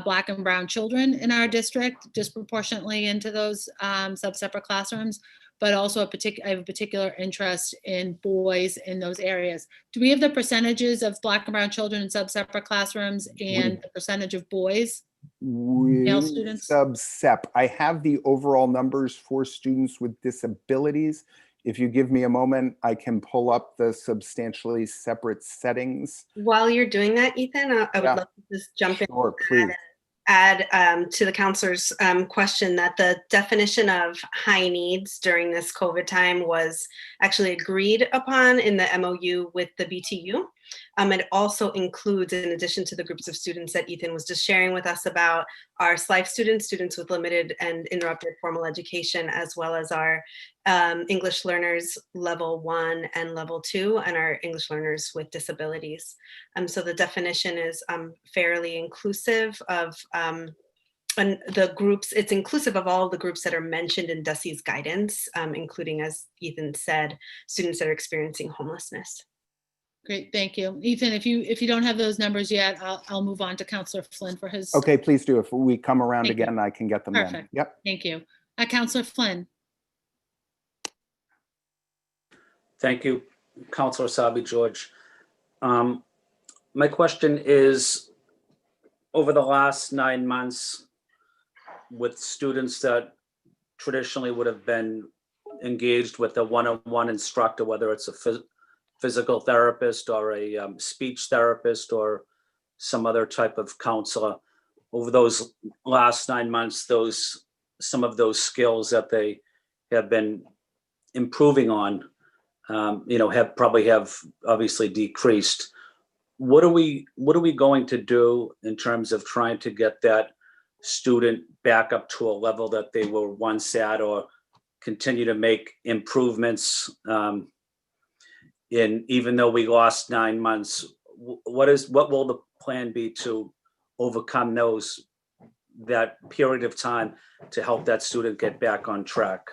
Black and brown children in our district, disproportionately into those sub-separate classrooms, but also I have a particular interest in boys in those areas. Do we have the percentages of Black and brown children in sub-separate classrooms and the percentage of boys? Male students? Sub-SEP. I have the overall numbers for students with disabilities. If you give me a moment, I can pull up the substantially separate settings. While you're doing that, Ethan, I would love to just jump in. Sure, please. Add to the counselor's question that the definition of high needs during this COVID time was actually agreed upon in the MOU with the BTU. It also includes, in addition to the groups of students that Ethan was just sharing with us about, our SLIFE students, students with limited and interrupted formal education, as well as our English learners level 1 and level 2, and our English learners with disabilities. So the definition is fairly inclusive of and the groups, it's inclusive of all the groups that are mentioned in DESE's guidance, including, as Ethan said, students that are experiencing homelessness. Great, thank you. Ethan, if you don't have those numbers yet, I'll move on to Counselor Flynn for his. Okay, please do. If we come around Thank you. again, I can get them then. Perfect. Yep. Thank you. Counselor Flynn. Thank you, Counselor Sabi George. My question is, over the last 9 months, with students that traditionally would have been engaged with a one-on-one instructor, whether it's a physical therapist or a speech therapist or some other type of counselor, over those last 9 months, some of those skills that they have been improving on, have obviously decreased. What are we going to do in terms of trying to get that student back up to a level that they were once at, or continue to make improvements? Even though we lost 9 months, what will the plan be to overcome that period of time to help that student get back on track?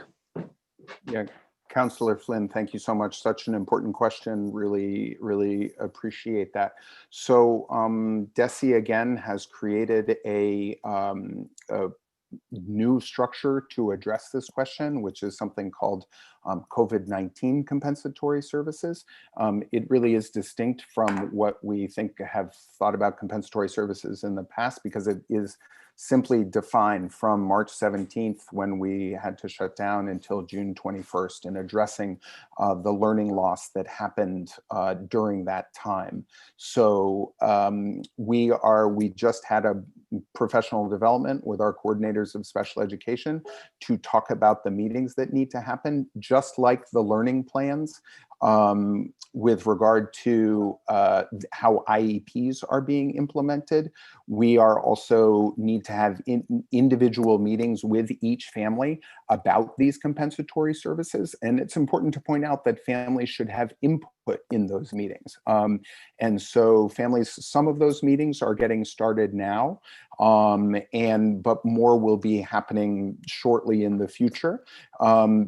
Yeah, Counselor Flynn, thank you so much. Such an important question. Really, really appreciate that. So DESE again has created a new structure to address this question, which is something called COVID-19 compensatory services. It really is distinct from what we have thought about compensatory services in the past, because it is simply defined from March 17th, when we had to shut down, until June 21st, in addressing the learning loss that happened during that time. So we just had a professional development with our coordinators of special education to talk about the meetings that need to happen, just like the learning plans, with regard to how IEPs are being implemented. We are also need to have individual meetings with each family about these compensatory services. And it's important to point out that families should have input in those meetings. And so some of those meetings are getting started now, but more will be happening shortly in the future,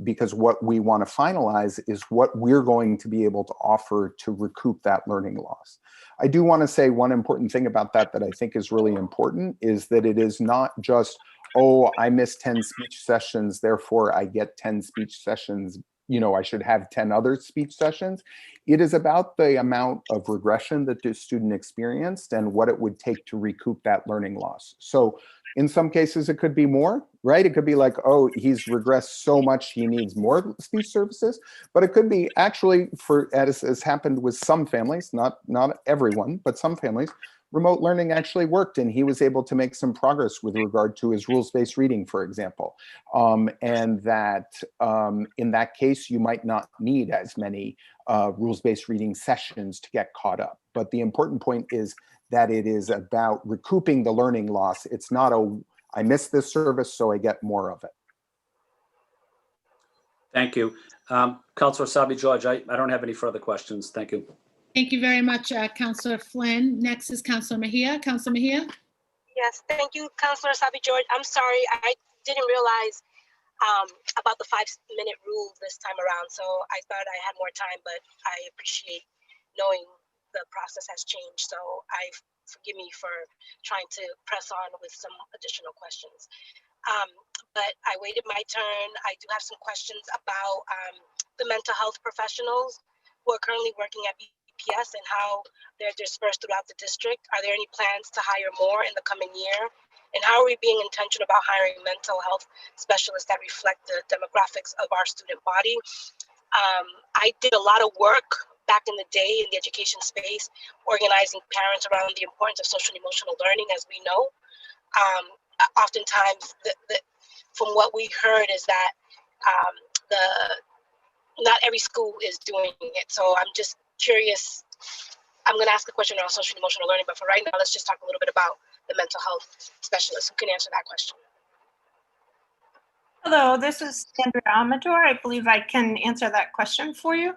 because what we want to finalize is what we're going to be able to offer to recoup that learning loss. I do want to say one important thing about that I think is really important, is that it is not just, oh, I missed 10 speech sessions, therefore I get 10 speech sessions, I should have 10 other speech sessions. It is about the amount of regression that the student experienced and what it would take to recoup that learning loss. So In some cases, it could be more, right? It could be like, oh, he's regressed so much, he needs more speech services. But it could be actually, for as has happened with some families, not everyone, but some families, remote learning actually worked, and he was able to make some progress with regard to his rules-based reading, for example. And that in that case, you might not need as many rules-based reading sessions to get caught up. But the important point is that it is about recouping the learning loss. It's not I missed this service, so I get more of it. Thank you. Councilor Sabi George, I don't have any further questions. Thank you. Thank you very much, Councilor Flynn. Next is Councilor Mejia. Councilor Mejia? Yes, thank you, Councilor Sabi George. I'm sorry, I didn't realize about the 5-minute rule this time around, so I thought I had more time, but I appreciate knowing the process has changed. So forgive me for trying to press on with some additional questions. But I waited my turn. I do have some questions about the mental health professionals who are currently working at BPS and how they're dispersed throughout the district. Are there any plans to hire more in the coming year? And how are we being intentional about hiring mental health specialists that reflect the demographics of our student body? I did a lot of work back in the day in the education space, organizing parents around the importance of social and emotional learning, as we know. Oftentimes, from what we heard is that not every school is doing it. So I'm just curious. I'm going to ask a question around social and emotional learning, but for right now, let's just talk a little bit about the mental health specialist who can answer that question. Hello, this is Andrea Amador. I believe I can answer that question for you.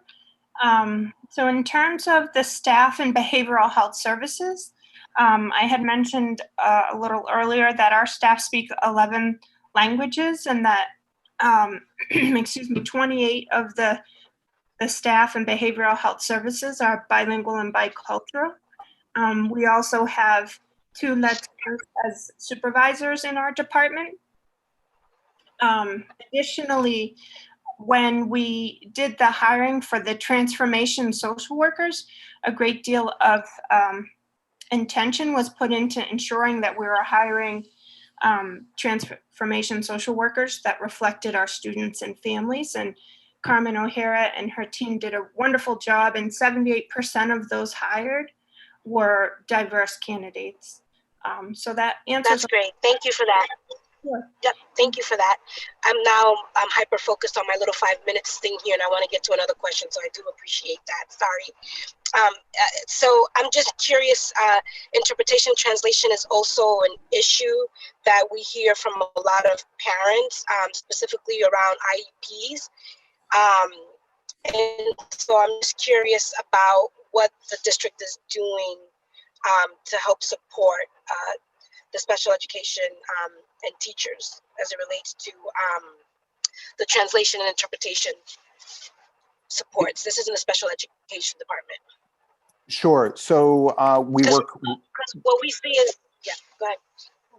So in terms of the staff and behavioral health services, I had mentioned a little earlier that our staff speak 11 languages and that, 28 of the staff and behavioral health services are bilingual and bicultural. We also have 2 Latinos as supervisors in our department. Additionally, when we did the hiring for the transformation social workers, a great deal of intention was put into ensuring that we were hiring transformation social workers that reflected our students and families. And Carmen O'Hara and her team did a wonderful job, and 78% of those hired were diverse candidates. So that answers. That's great. Thank you for that. Sure. Yep, thank you for that. I'm hyper focused on my little 5 minutes thing here, and I want to get to another question, so I do appreciate that. Sorry. So I'm just curious, interpretation translation is also an issue that we hear from a lot of parents, specifically around IEPs. And so I'm just curious about what the district is doing to help support the special education and teachers as it relates to the translation and interpretation supports. This is in the special education department. Sure. So we work. What we see is, yeah, go ahead.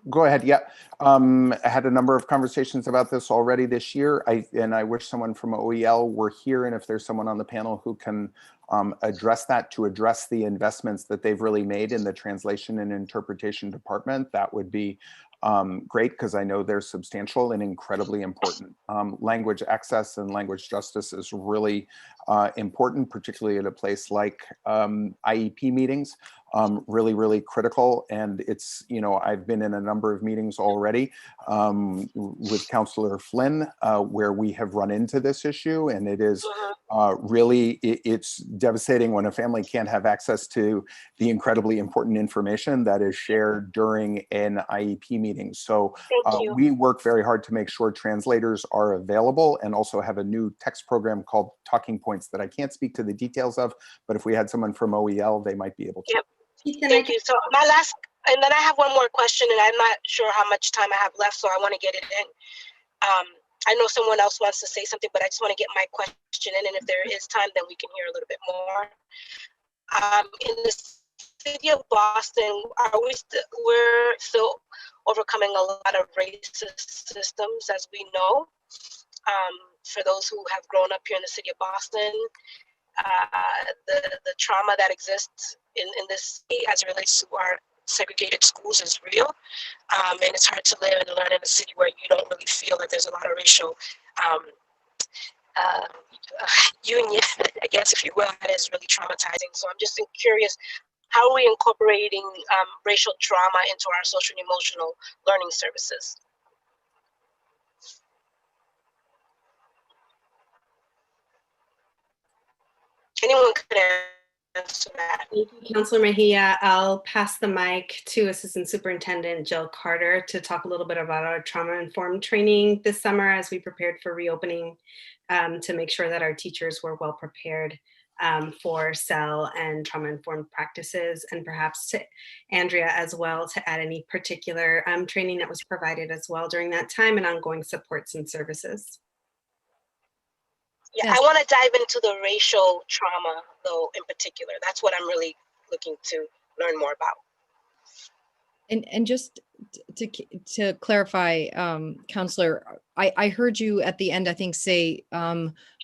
Go ahead. Yeah. I had a number of conversations about this already this year. I wish someone from OEL were here, and if there's someone on the panel who can address the investments that they've really made in the translation and interpretation department, that would be great, because I know they're substantial and incredibly important. Language access and language justice is really important, particularly at a place like IEP meetings. Really, really critical. And it's, I've been in a number of meetings already with Councilor Flynn where we have run into this issue, and it is really, it's devastating when a family can't have access to the incredibly important information that is shared during an IEP meeting. So we work very hard to make sure translators are available, and also have a new text program called Talking Points that I can't speak to the details of, but if we had someone from OEL, they might be able to. Yep. Thank you. So my last, and then I have one more question, and I'm not sure how much time I have left, so I want to get it in. I know someone else wants to say something, but I just want to get my question in, and if there is time, then we can hear a little bit more. In the city of Boston, we're still overcoming a lot of racist systems, as we know. For those who have grown up here in the city of Boston, the trauma that exists in this state as it relates to our segregated schools is real. And it's hard to live and learn in a city where you don't really feel that there's a lot of racial uh, union, I guess, if you will, that is really traumatizing. So I'm just curious, how are we incorporating racial trauma into our social and emotional learning services? Anyone could answer that. Thank you, Councilor Mejia. I'll pass the mic to Assistant Superintendent Jill Carter to talk a little bit about our trauma-informed training this summer as we prepared for reopening, to make sure that our teachers were well prepared for CEL and trauma-informed practices, and perhaps to Andrea as well to add any particular training that was provided as well during that time and ongoing supports and services. Yeah, Yes. I want to dive into the racial trauma, though, in particular. That's what I'm really looking to learn more about. And just to clarify, Counselor, I heard you at the end, I think, say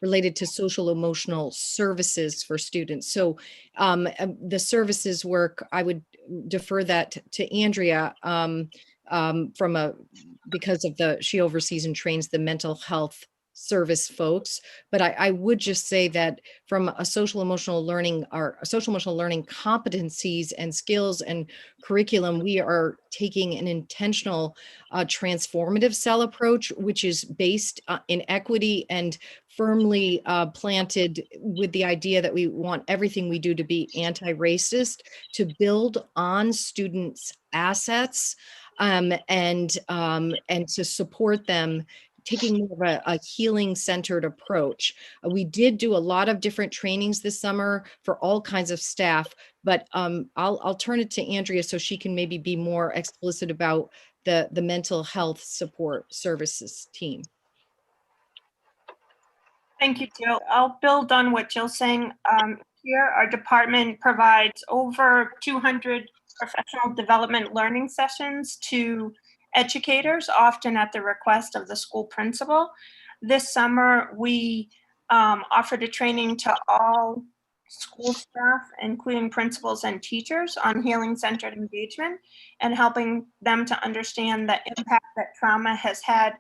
related to social emotional services for students. So the services work, I would defer that to Andrea because of she oversees and trains the mental health service folks. But I would just say that from a social emotional learning competencies and skills and curriculum, we are taking an intentional transformative CEL approach, which is based in equity and firmly planted with the idea that we want everything we do to be anti-racist, to build on students' assets and to support them, taking more of a healing-centered approach. We did do a lot of different trainings this summer for all kinds of staff, but I'll turn it to Andrea so she can maybe be more explicit about the mental health support services team. Thank you, Jill. I'll build on what Jill's saying. Here, our department provides over 200 professional development learning sessions to educators, often at the request of the school principal. This summer, we offered a training to all school staff, including principals and teachers, on healing-centered engagement and helping them to understand the impact that trauma has had,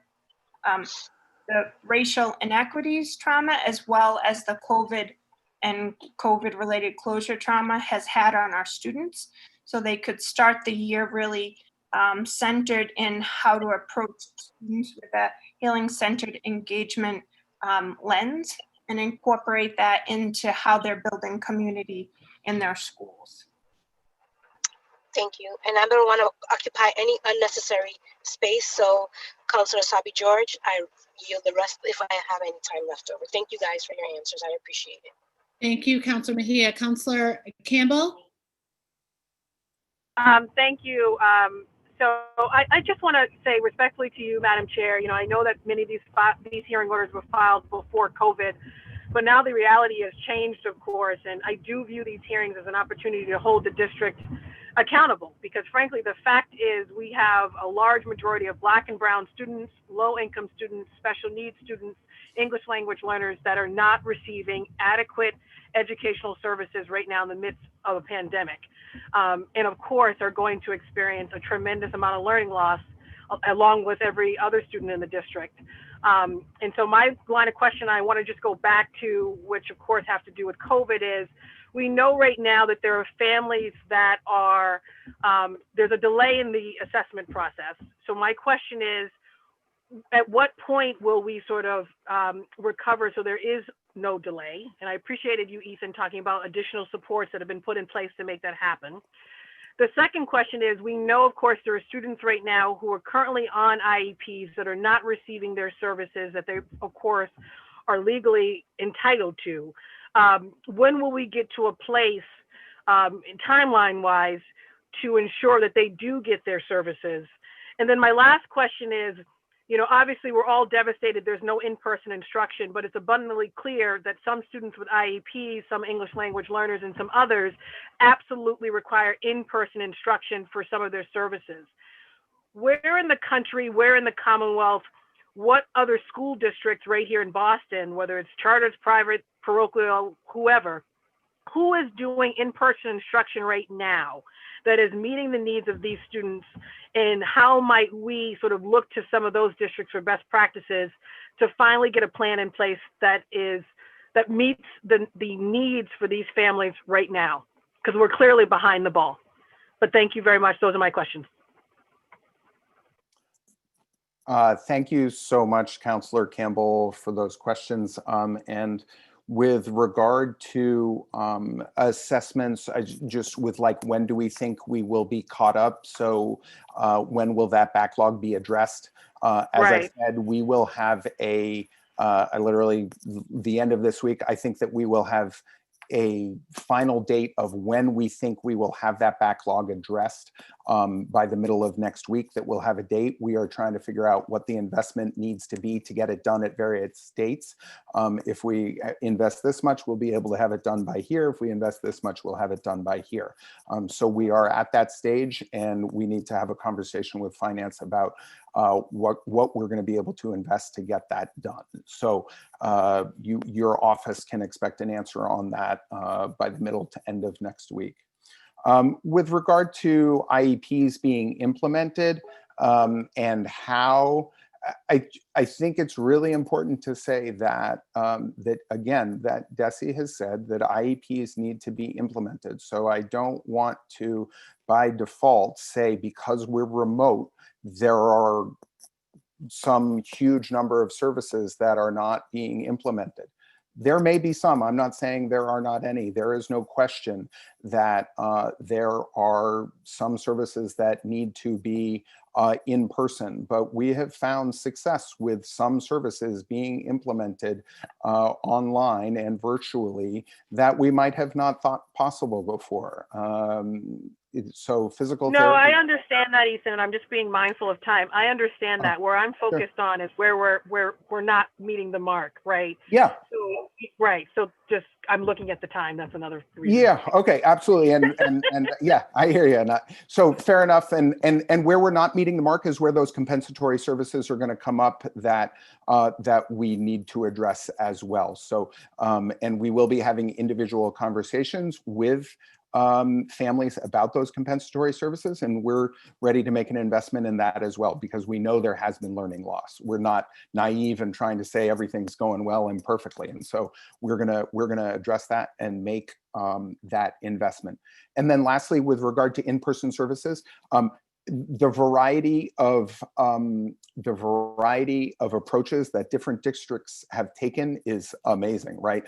the racial inequities trauma, as well as the COVID and COVID-related closure trauma has had on our students. So they could start the year really centered in how to approach students with a healing-centered engagement lens and incorporate that into how they're building community in their schools. Thank you. And I don't want to occupy any unnecessary space. So, Councilor Sabi George, I yield the rest if I have any time left over. Thank you guys for your answers. I appreciate it. Thank you, Councilor Mejia. Councilor Campbell? Thank you. So I just want to say respectfully to you, Madam Chair, I know that many of these hearing orders were filed before COVID, but now the reality has changed, of course, and I do view these hearings as an opportunity to hold the district accountable, because frankly, the fact is we have a large majority of Black and Brown students, low-income students, special needs students, English language learners that are not receiving adequate educational services right now in the midst of a pandemic. And of course, are going to experience a tremendous amount of learning loss along with every other student in the district. And so my line of question, I want to just go back to, which of course have to do with COVID, is we know right now that there are families that are, there's a delay in the assessment process. So my question is, at what point will we sort of recover so there is no delay? And I appreciated you, Ethan, talking about additional supports that have been put in place to make that happen. The second question is, we know, of course, there are students right now who are currently on IEPs that are not receiving their services that they, of course, are legally entitled to. When will we get to a place, timeline-wise, to ensure that they do get their services? And then my last question is, obviously we're all devastated there's no in-person instruction, but it's abundantly clear that some students with IEPs, some English language learners, and some others absolutely require in-person instruction for some of their services. Where in the country, where in the Commonwealth, what other school districts right here in Boston, whether it's charters, private, parochial, whoever, who is doing in-person instruction right now? that is meeting the needs of these students, and how might we sort of look to some of those districts for best practices to finally get a plan in place that meets the needs for these families right now, because we're clearly behind the ball. But thank you very much. Those are my questions. Thank you so much, Councillor Campbell, for those questions. And with regard to assessments, just with like, when do we think we will be caught up? So when will that backlog be addressed? As I said, we will have literally the end of this week, I think that we will have a final date of when we think we will have that backlog addressed by the middle of next week, that we'll have a date. We are trying to figure out what the investment needs to be to get it done at various dates. If we invest this much, we'll be able to have it done by here. If we invest this much, we'll have it done by here. So we are at that stage, and we need to have a conversation with finance about what we're going to be able to invest to get that done. So your office can expect an answer on that by the middle to end of next week. With regard to IEPs being implemented and how, I think it's really important to say that again, that DESE has said that IEPs need to be implemented. So I don't want to, by default, say because we're remote, there are some huge number of services that are not being implemented. There may be some. I'm not saying there are not any. There is no question that there are some services that need to be in person, but we have found success with some services being implemented online and virtually that we might have not thought possible before. So physical No, therapy. I understand that, Ethan, and I'm just being mindful of time. I understand that. Where I'm focused on is where we're not meeting the mark, right? Yeah. So, right. So just, I'm looking at the time. That's another reason. Yeah. Okay. Absolutely. And yeah, I hear you. So fair enough. And where we're not meeting the mark is where those compensatory services are going to come up that we need to address as well. So and we will be having individual conversations with families about those compensatory services, and we're ready to make an investment in that as well, because we know there has been learning loss. We're not naive and trying to say everything's going well and perfectly, and so we're gonna address that and make that investment. And then lastly, with regard to in-person services, the variety of approaches that different districts have taken is amazing, right?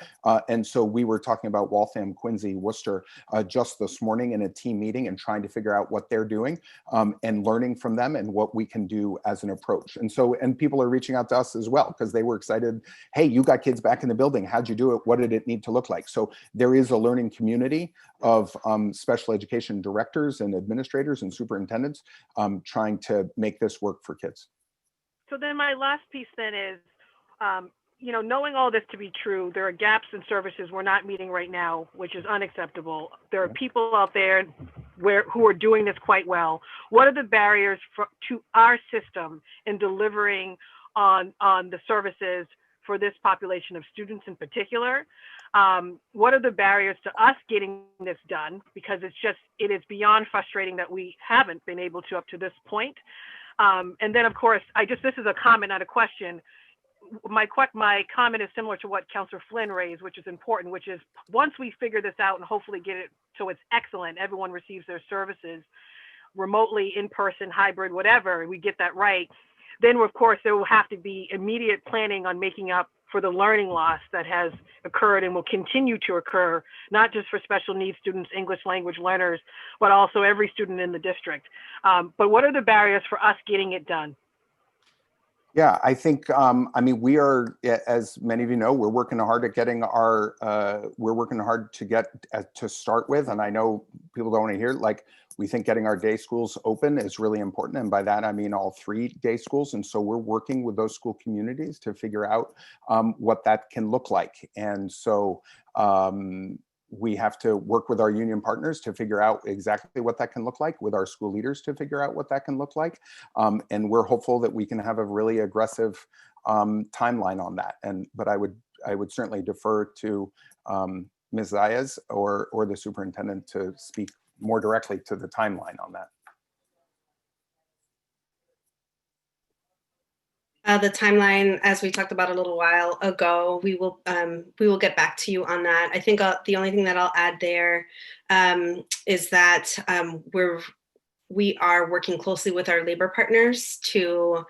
And so we were talking about Waltham, Quincy, Worcester just this morning in a team meeting, and trying to figure out what they're doing and learning from them and what we can do as an approach. And so, and people are reaching out to us as well because they were excited. Hey, you got kids back in the building. How'd you do it? What did it need to look like? So there is a learning community of special education directors and administrators and superintendents trying to make this work for kids. So then my last piece then is, you know, knowing all this to be true, there are gaps in services we're not meeting right now, which is unacceptable. There are people out there who are doing this quite well. What are the barriers to our system in delivering on the services for this population of students in particular? What are the barriers to us getting this done? Because it is beyond frustrating that we haven't been able to up to this point. And then of course, this is a comment, not a question. My comment is similar to what Councillor Flynn raised, which is important, which is once we figure this out and hopefully get it so it's excellent, everyone receives their services remotely, in person, hybrid, whatever, we get that right, then of course there will have to be immediate planning on making up for the learning loss that has occurred and will continue to occur, not just for special needs students, English language learners, but also every student in the district. But what are the barriers for us getting it done? Yeah, I think, I mean, we are, as many of you know, we're working hard at getting we're working hard to get to start with. And I know people don't want to hear, like, we think getting our day schools open is really important. And by that, I mean all 3 day schools. And so we're working with those school communities to figure out what that can look like. And so we have to work with our union partners to figure out exactly what that can look like, with our school leaders to figure out what that can look like. And we're hopeful that we can have a really aggressive timeline on that. But I would certainly defer to Ms. Zayas or the superintendent to speak more directly to the timeline on that. The timeline, as we talked about a little while ago, we will get back to you on that. I think the only thing that I'll add there is that we are working closely with our labor partners to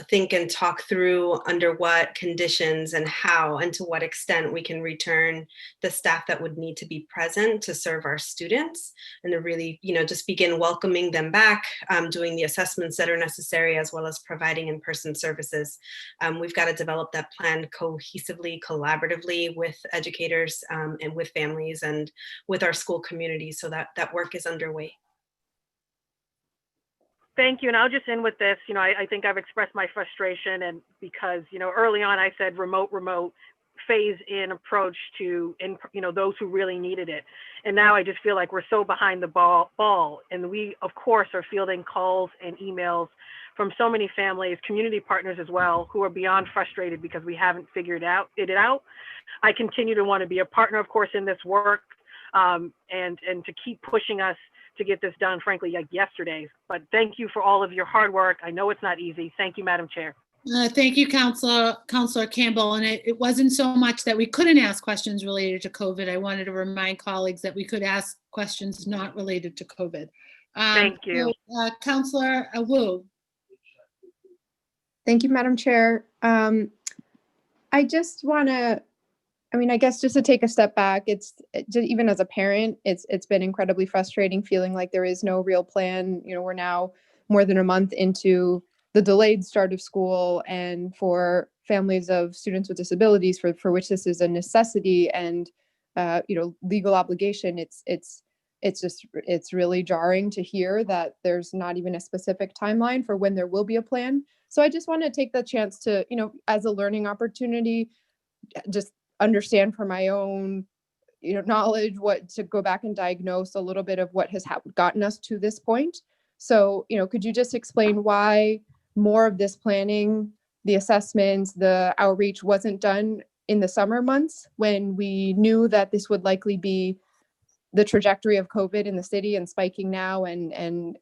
think and talk through under what conditions and how and to what extent we can return the staff that would need to be present to serve our students, and to really, just begin welcoming them back, doing the assessments that are necessary, as well as providing in-person services. We've got to develop that plan cohesively, collaboratively with educators and with families and with our school community, so that work is underway. Thank you. And I'll just end with this. I think I've expressed my frustration, and because, early on I said remote, phase in approach to, those who really needed it. And now I just feel like we're so behind the ball. And we, of course, are fielding calls and emails from so many families, community partners as well, who are beyond frustrated because we haven't figured it out. I continue to want to be a partner, of course, in this work, and to keep pushing us to get this done, frankly, like yesterday. But thank you for all of your hard work. I know it's not easy. Thank you, Madam Chair. Thank you, Councilor Campbell. And it wasn't so much that we couldn't ask questions related to COVID. I wanted to remind colleagues that we could ask questions not related to COVID. Thank you. So, Councilor Wu. Thank you, Madam Chair. I just want to, I guess just to take a step back, even as a parent, it's been incredibly frustrating feeling like there is no real plan. We're now more than a month into the delayed start of school, and for families of students with disabilities for which this is a necessity and legal obligation, it's really jarring to hear that there's not even a specific timeline for when there will be a plan. So I just want to take the chance to, as a learning opportunity, just understand for my own knowledge to go back and diagnose a little bit of what has gotten us to this point. So could you just explain why more of this planning, the assessments, the outreach wasn't done in the summer months when we knew that this would likely be the trajectory of COVID in the city and spiking now, and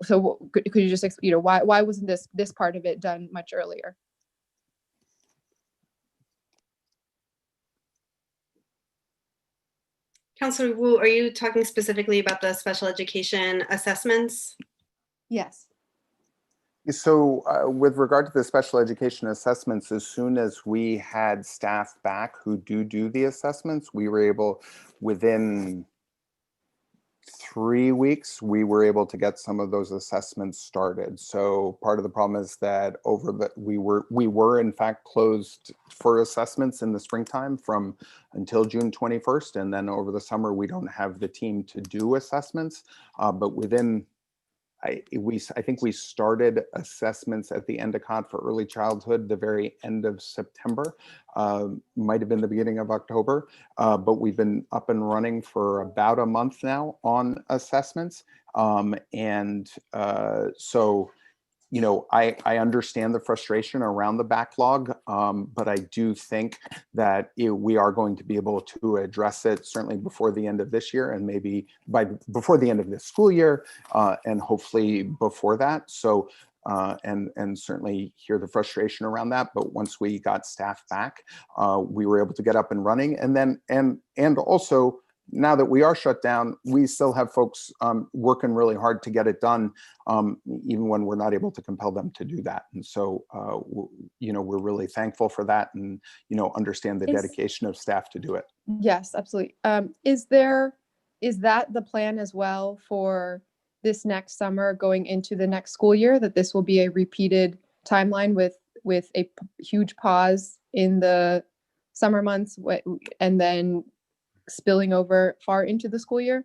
so could you just why wasn't this part of it done much earlier? Councilor Wu, are you talking specifically about the special education assessments? Yes. So with regard to the special education assessments, as soon as we had staff back who do the assessments, we were able, within 3 weeks, we were able to get some of those assessments started. So part of the problem is that we were in fact closed for assessments in the springtime until June 21st, and then over the summer we don't have the team to do assessments. But within, I think we started assessments at the Endicott for early childhood the very end of September, might have been the beginning of October, but we've been up and running for about a month now on assessments. So, I understand the frustration around the backlog, but I do think that we are going to be able to address it certainly before the end of this year, and maybe before the end of this school year, and hopefully before that. So, and certainly hear the frustration around that. But once we got staff back, we were able to get up and running, and then and also, now that we are shut down, we still have folks working really hard to get it done, even when we're not able to compel them to do that. And so, we're really thankful for that, and understand the dedication of staff to do it. Yes, absolutely. Is that the plan as well for this next summer going into the next school year, that this will be a repeated timeline with a huge pause in the summer months and then spilling over far into the school year?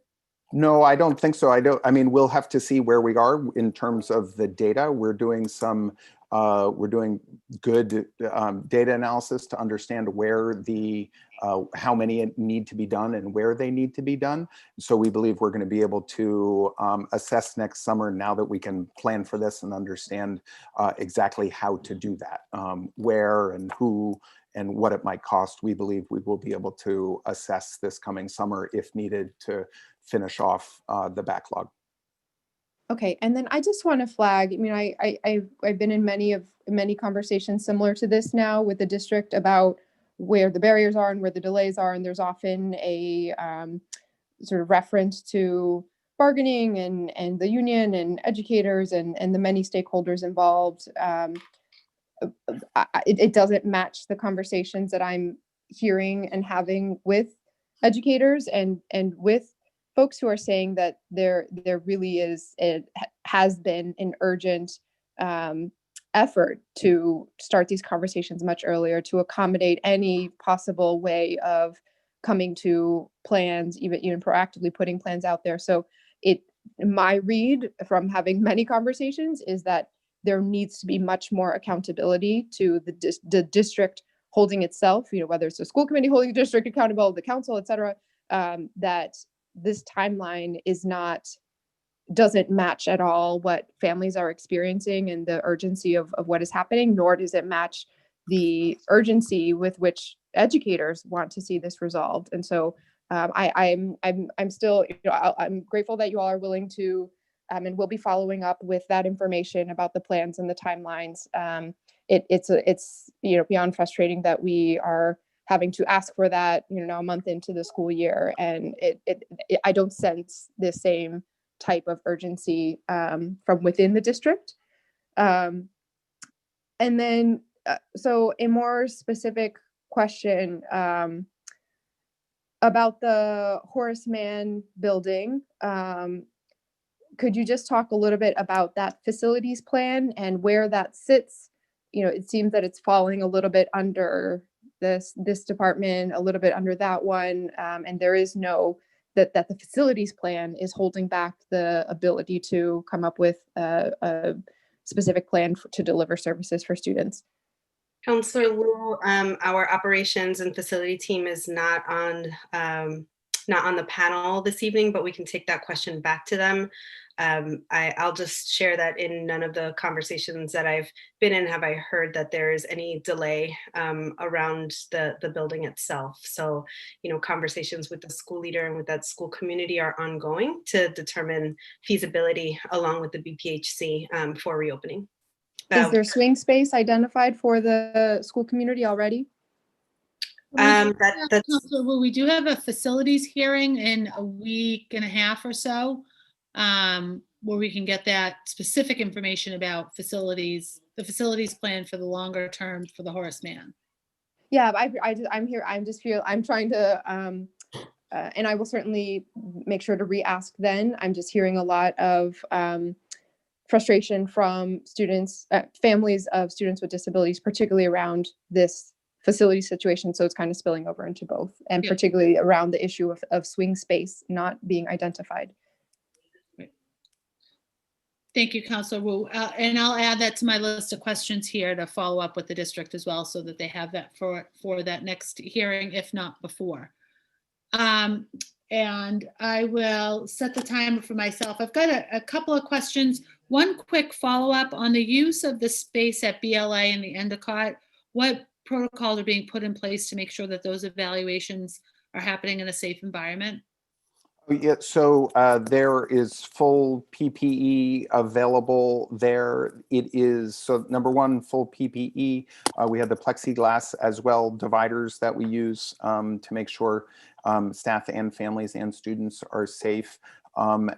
No, I don't think so. I mean, we'll have to see where we are in terms of the data. We're doing some We're doing good data analysis to understand where how many need to be done and where they need to be done. So we believe we're going to be able to assess next summer now that we can plan for this and understand exactly how to do that, where and who and what it might cost. We believe we will be able to assess this coming summer if needed to finish off the backlog. Okay, and then I just want to flag, I mean, I've been in many conversations similar to this now with the district about where the barriers are and where the delays are, and there's often a sort of reference to bargaining and the union and educators and the many stakeholders involved. It doesn't match the conversations that I'm hearing and having with educators and with folks who are saying that there really has been an urgent effort to start these conversations much earlier to accommodate any possible way of coming to plans, even proactively putting plans out there. So my read from having many conversations is that there needs to be much more accountability to the district holding itself, whether it's the school committee holding the district accountable, the council, et cetera, that this timeline doesn't match at all what families are experiencing and the urgency of what is happening, nor does it match the urgency with which educators want to see this resolved. And so I'm still, I'm grateful that you all are willing to, and we'll be following up with that information about the plans and the timelines. It's beyond frustrating that we are having to ask for that, now a month into the school year, and I don't sense the same type of urgency from within the district. And then, so a more specific question about the Horace Mann building. Could you just talk a little bit about that facilities plan and where that sits? It seems that it's falling a little bit under this department, a little bit under that one, and there is that the facilities plan is holding back the ability to come up with a specific plan to deliver services for students. Counselor Wu, our operations and facility team is not on the panel this evening, but we can take that question back to them. I'll just share that in none of the conversations that I've been in have I heard that there is any delay around the building itself. So, conversations with the school leader and with that school community are ongoing to determine feasibility along with the BPHC for reopening. Is there swing space identified for the school community already? Well, we do have a facilities hearing in a week and a half or so, where we can get that specific information about the facilities plan for the longer term for the Horace Mann. Yeah, I'm here. I'm trying to, and I will certainly make sure to re-ask then. I'm just hearing a lot of frustration from students, families of students with disabilities, particularly around this facility situation. So it's kind of spilling over into both, and particularly around the issue of swing space not being identified. Thank you, Councilor Wu. And I'll add that to my list of questions here to follow up with the district as well, so that they have that for that next hearing, if not before. And I will set the timer for myself. I've got a couple of questions. One quick follow-up on the use of the space at BLA and the Endicott. What protocols are being put in place to make sure that those evaluations are happening in a safe environment? Yeah, so there is full PPE available there. It is, so number one, full PPE. We have the plexiglass as well, dividers that we use to make sure staff and families and students are safe.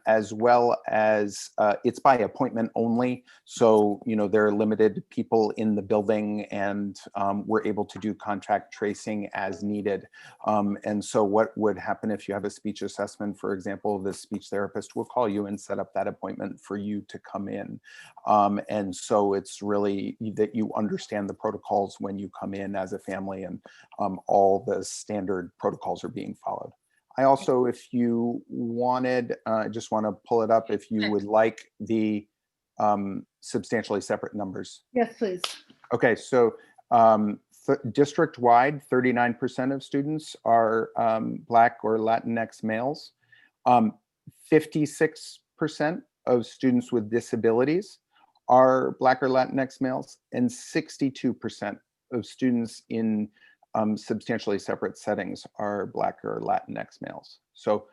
As well as it's by appointment only. So, there are limited people in the building, and we're able to do contact tracing as needed. And so what would happen if you have a speech assessment, for example, the speech therapist will call you and set up that appointment for you to come in. And so it's really that you understand the protocols when you come in as a family, and all the standard protocols are being followed. I also, if you wanted, I just want to pull it up, if you would like the substantially separate numbers? Yes, please. Okay, so district-wide, 39% of students are Black or Latinx males. 56% of students with disabilities are Black or Latinx males, and 62% of students in substantially separate settings are Black or Latinx males. So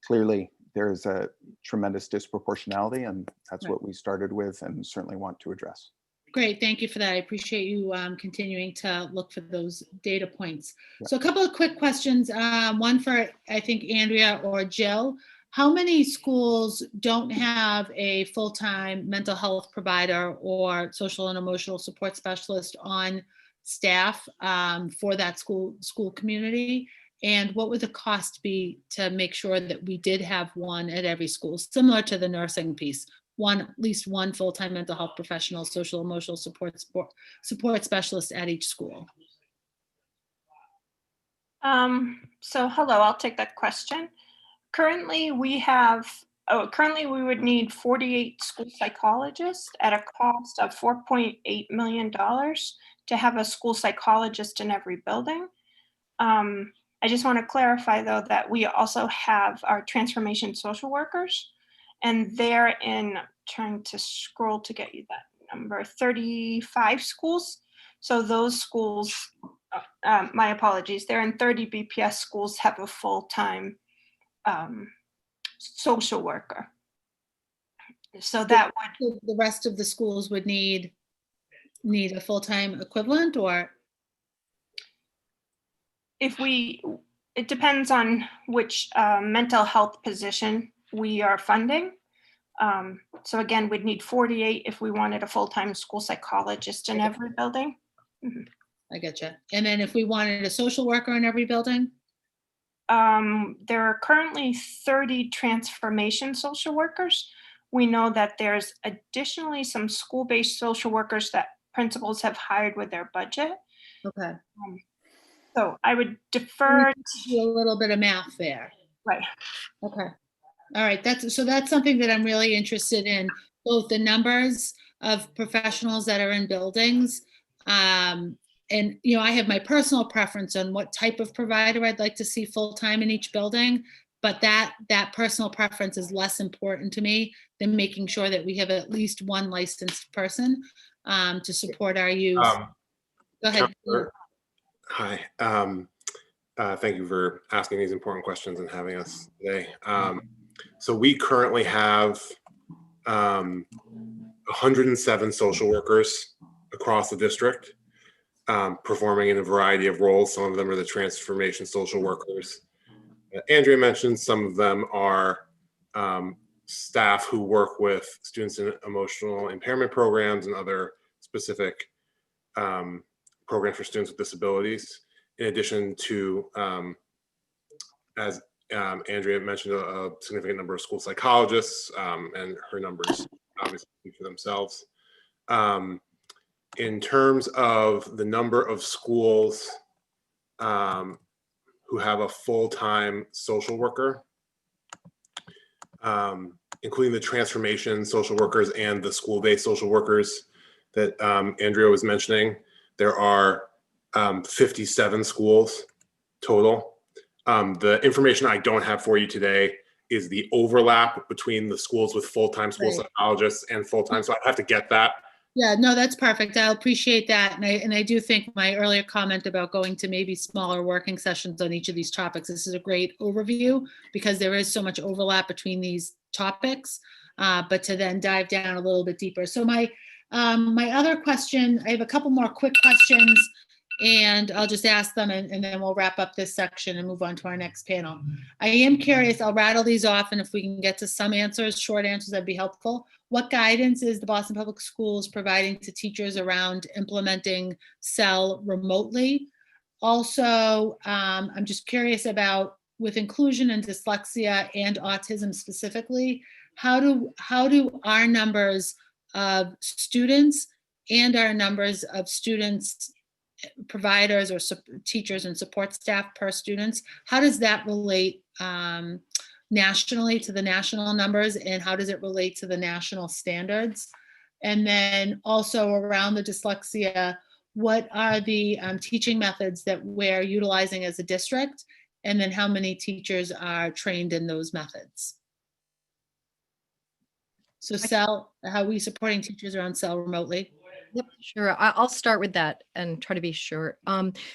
clearly there's a tremendous disproportionality, and that's Right. what we started with and certainly want to address. Great, thank you for that. I appreciate you continuing to look for those data points. So a couple of quick questions. One for, I think, Andrea or Jill. How many schools don't have a full-time mental health provider or social and emotional support specialist on staff for that school community? And what would the cost be to make sure that we did have one at every school, similar to the nursing piece? At least one full-time mental health professional, social emotional support specialist at each school. So hello, I'll take that question. Currently we would need 48 school psychologists at a cost of $4.8 million to have a school psychologist in every building. I just want to clarify though that we also have our transformation social workers, and they're in, trying to scroll to get you that number, 35 schools. So those schools, my apologies, they're in 30 BPS schools have a full-time social worker. So that would, the rest of the schools would need a full-time equivalent, or? It depends on which mental health position we are funding. So again, we'd need 48 if we wanted a full-time school psychologist in every building. Mhm. I get you. And then if we wanted a social worker in every building? There are currently 30 transformation social workers. We know that there's additionally some school-based social workers that principals have hired with their budget. Okay. So I would defer to a little bit of math there. Right. Okay. All right. That's something that I'm really interested in, both the numbers of professionals that are in buildings. And, I have my personal preference on what type of provider I'd like to see full-time in each building, but that personal preference is less important to me than making sure that we have at least one licensed person to support our youth. Go ahead. Sure. Hi. Thank you for asking these important questions and having us today. So we currently have 107 social workers across the district performing in a variety of roles. Some of them are the transformation social workers. Andrea mentioned some of them are staff who work with students in emotional impairment programs and other specific programs for students with disabilities, in addition to, as Andrea mentioned, a significant number of school psychologists, and her numbers obviously speak for themselves. In terms of the number of schools who have a full-time social worker, including the transformation social workers and the school-based social workers that Andrea was mentioning, there are 57 schools total. The information I don't have for you today is the overlap between the schools with full-time school psychologists and full-time, so I have to get that. Yeah, no, that's perfect. I'll appreciate that. And I do think my earlier comment about going to maybe smaller working sessions on each of these topics, this is a great overview because there is so much overlap between these topics, but to then dive down a little bit deeper. So my other question, I have a couple more quick questions and I'll just ask them and then we'll wrap up this section and move on to our next panel. I am curious, I'll rattle these off and if we can get to some answers, short answers, that'd be helpful. What guidance is the Boston Public Schools providing to teachers around implementing SEL remotely? Also, I'm just curious about with inclusion and dyslexia and autism specifically, how do our numbers of students and our numbers of students, providers or teachers and support staff per students, how does that relate nationally to the national numbers and how does it relate to the national standards? And then also around the dyslexia, what are the teaching methods that we're utilizing as a district? And then how many teachers are trained in those methods? So Sal, how are we supporting teachers around Sal remotely? Yep, sure. I'll start with that and try to be short.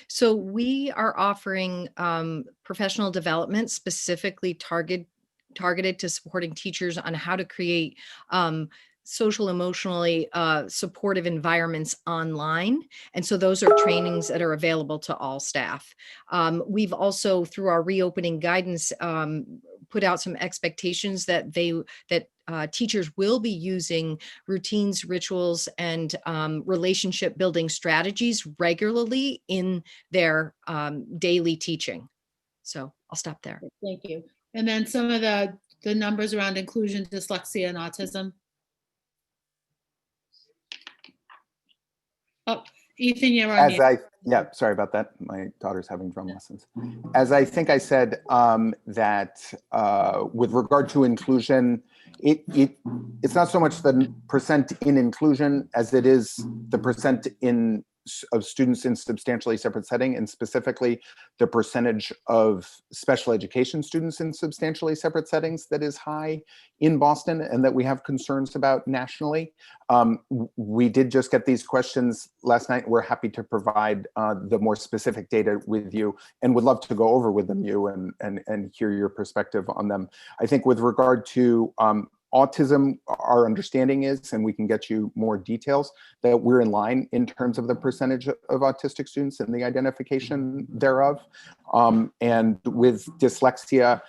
So we are offering professional development specifically targeted to supporting teachers on how to create social emotionally supportive environments online. And so those are trainings that are available to all staff. We've also, through our reopening guidance, put out some expectations that teachers will be using routines, rituals, and relationship building strategies regularly in their daily teaching. So I'll stop there. Thank you. And then some of the numbers around inclusion, dyslexia, and autism. Oh, Ethan, you're on mute. Yeah, sorry about that. My daughter's having drum lessons. As I think I said, that with regard to inclusion, it's not so much the percent in inclusion as it is the percent of students in substantially separate setting, and specifically the percentage of special education students in substantially separate settings that is high in Boston and that we have concerns about nationally. We did just get these questions last night. We're happy to provide the more specific data with you and would love to go over with them and hear your perspective on them. I think with regard to autism, our understanding is, and we can get you more details, that we're in line in terms of the percentage of autistic students and the identification thereof. And with dyslexia,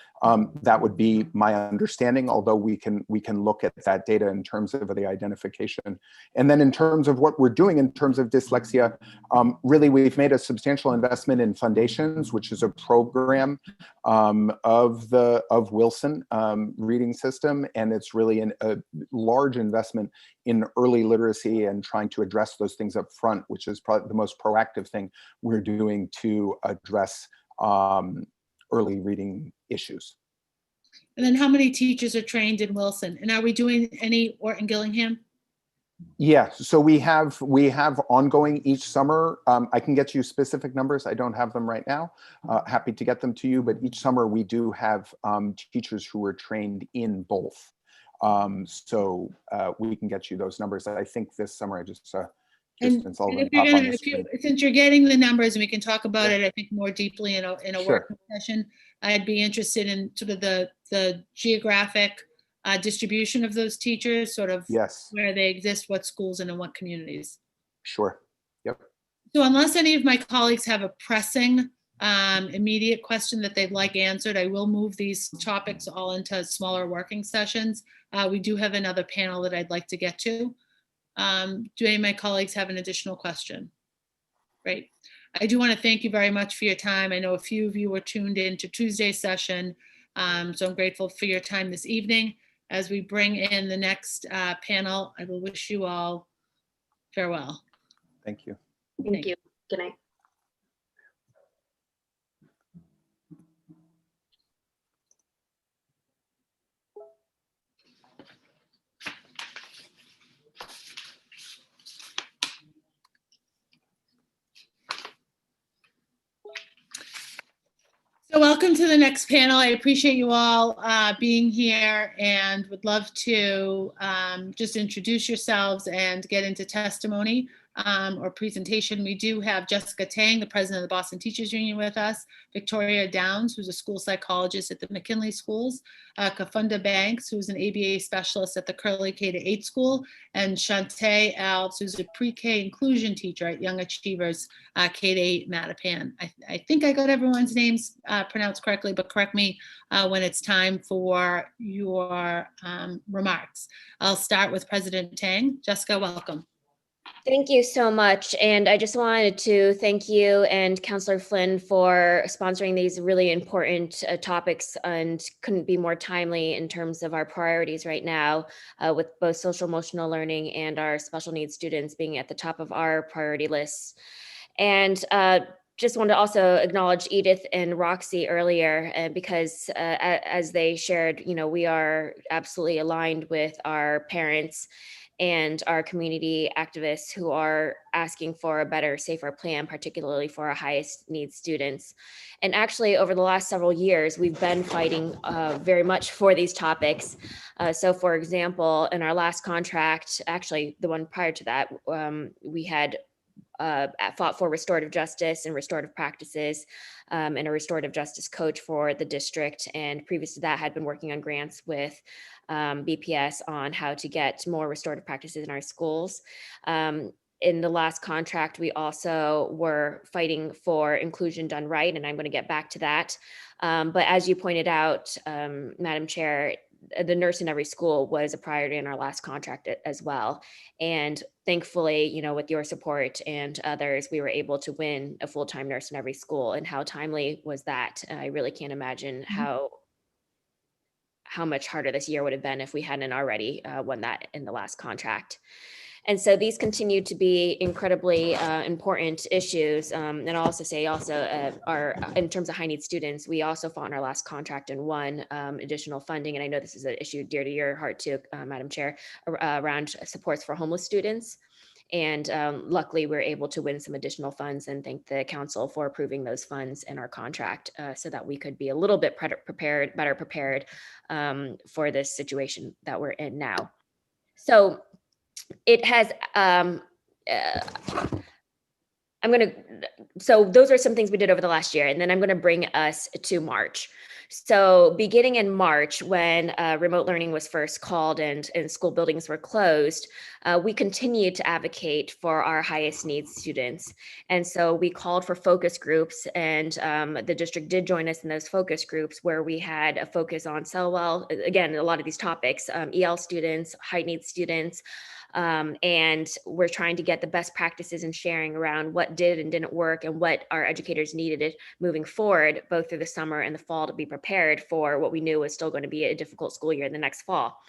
that would be my understanding, although we can look at that data in terms of the identification. And then in terms of what we're doing in terms of dyslexia, really we've made a substantial investment in Foundations, which is a program of Wilson reading system, and it's really a large investment in early literacy and trying to address those things up front, which is probably the most proactive thing we're doing to address early reading issues. And then how many teachers are trained in Wilson? And are we doing any Orton Gillingham? Yeah, so we have ongoing each summer. I can get you specific numbers. I don't have them right now. Happy to get them to you, but each summer we do have teachers who are trained in both. So we can get you those numbers. I think this summer I just And Sullivan if pop you're on gonna, the screen. since you're getting the numbers and we can talk about it, I think more deeply in a Sure. working session, I'd be interested in sort of the geographic distribution of those teachers, sort of Yes, where they exist, what schools and in what communities. sure. Yep. So unless any of my colleagues have a pressing immediate question that they'd like answered, I will move these topics all into smaller working sessions. We do have another panel that I'd like to get to. Do any of my colleagues have an additional question? Great. I do want to thank you very much for your time. I know a few of you were tuned in to Tuesday's session, so I'm grateful for your time this evening. As we bring in the next panel, I will wish you all farewell. Thank you. Thank you. Good night. So welcome to the next panel. I appreciate you all being here and would love to just introduce yourselves and get into testimony or presentation. We do have Jessica Tang, the president of the Boston Teachers Union with us, Victoria Downs, who's a school psychologist at the McKinley Schools, Kafunda Banks, who's an ABA specialist at the Curley K-8 school, and Shantae Alves, who's a pre-K inclusion teacher at Young Achievers K-8 Mattapan. I think I got everyone's names pronounced correctly, but correct me when it's time for your remarks. I'll start with President Tang. Jessica, welcome. Thank you so much. And I just wanted to thank you and Councillor Flynn for sponsoring these really important topics and couldn't be more timely in terms of our priorities right now with both social emotional learning and our special needs students being at the top of our priority lists. And just want to also acknowledge Edith and Roxy earlier because as they shared, we are absolutely aligned with our parents and our community activists who are asking for a better, safer plan, particularly for our highest needs students. And actually, over the last several years, we've been fighting very much for these topics. So for example, in our last contract, actually the one prior to that, we had fought for restorative justice and restorative practices, and a restorative justice coach for the district. And previous to that, had been working on grants with BPS on how to get more restorative practices in our schools. In the last contract, we also were fighting for inclusion done right, and I'm going to get back to that. But as you pointed out, Madam Chair, the nurse in every school was a priority in our last contract as well. And thankfully, you know, with your support and others, we were able to win a full-time nurse in every school. And how timely was that? I really can't imagine how much harder this year would have been if we hadn't already won that in the last contract. And so these continue to be incredibly important issues. And I'll also say are in terms of high need students, we also fought in our last contract and won additional funding. And I know this is an issue dear to your heart too, Madam Chair, around supports for homeless students. And luckily, we're able to win some additional funds, and thank the council for approving those funds in our contract so that we could be a little bit better prepared for this situation that we're in now. So it has, so those are some things we did over the last year, and then I'm going to bring us to March. So beginning in March, when remote learning was first called and school buildings were closed, we continued to advocate for our highest needs students. And so we called for focus groups, and the district did join us in those focus groups where we had a focus on Selwell, again, a lot of these topics, EL students, high needs students, and we're trying to get the best practices and sharing around what did and didn't work and what our educators needed moving forward, both through the summer and the fall, to be prepared for what we knew was still going to be a difficult school year in the next fall.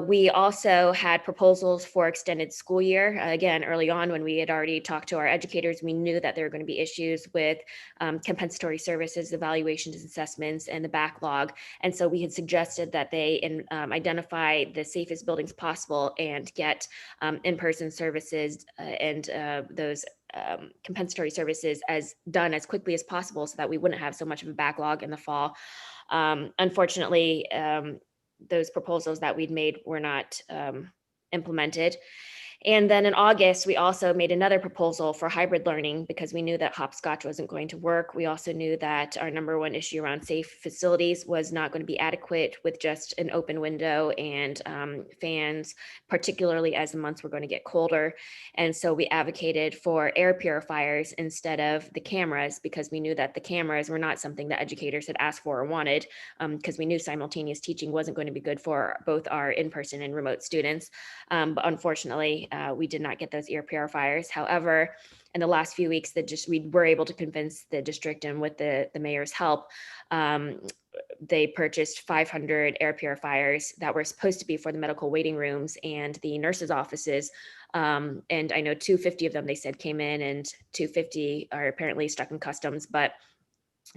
We also had proposals for extended school year. Again, early on when we had already talked to our educators, we knew that there were going to be issues with compensatory services, evaluations, assessments, and the backlog. And so we had suggested that they identify the safest buildings possible and get in-person services and those compensatory services done as quickly as possible so that we wouldn't have so much of a backlog in the fall. Unfortunately, those proposals that we'd made were not implemented. And then in August, we also made another proposal for hybrid learning because we knew that hopscotch wasn't going to work. We also knew that our number one issue around safe facilities was not going to be adequate with just an open window and fans, particularly as the months were going to get colder. And so we advocated for air purifiers instead of the cameras because we knew that the cameras were not something that educators had asked for or wanted because we knew simultaneous teaching wasn't going to be good for both our in-person and remote students. But unfortunately, we did not get those air purifiers. However, in the last few weeks, we were able to convince the district, and with the mayor's help, they purchased 500 air purifiers that were supposed to be for the medical waiting rooms and the nurses' offices. And I know 250 of them, they said, came in, and 250 are apparently stuck in customs, but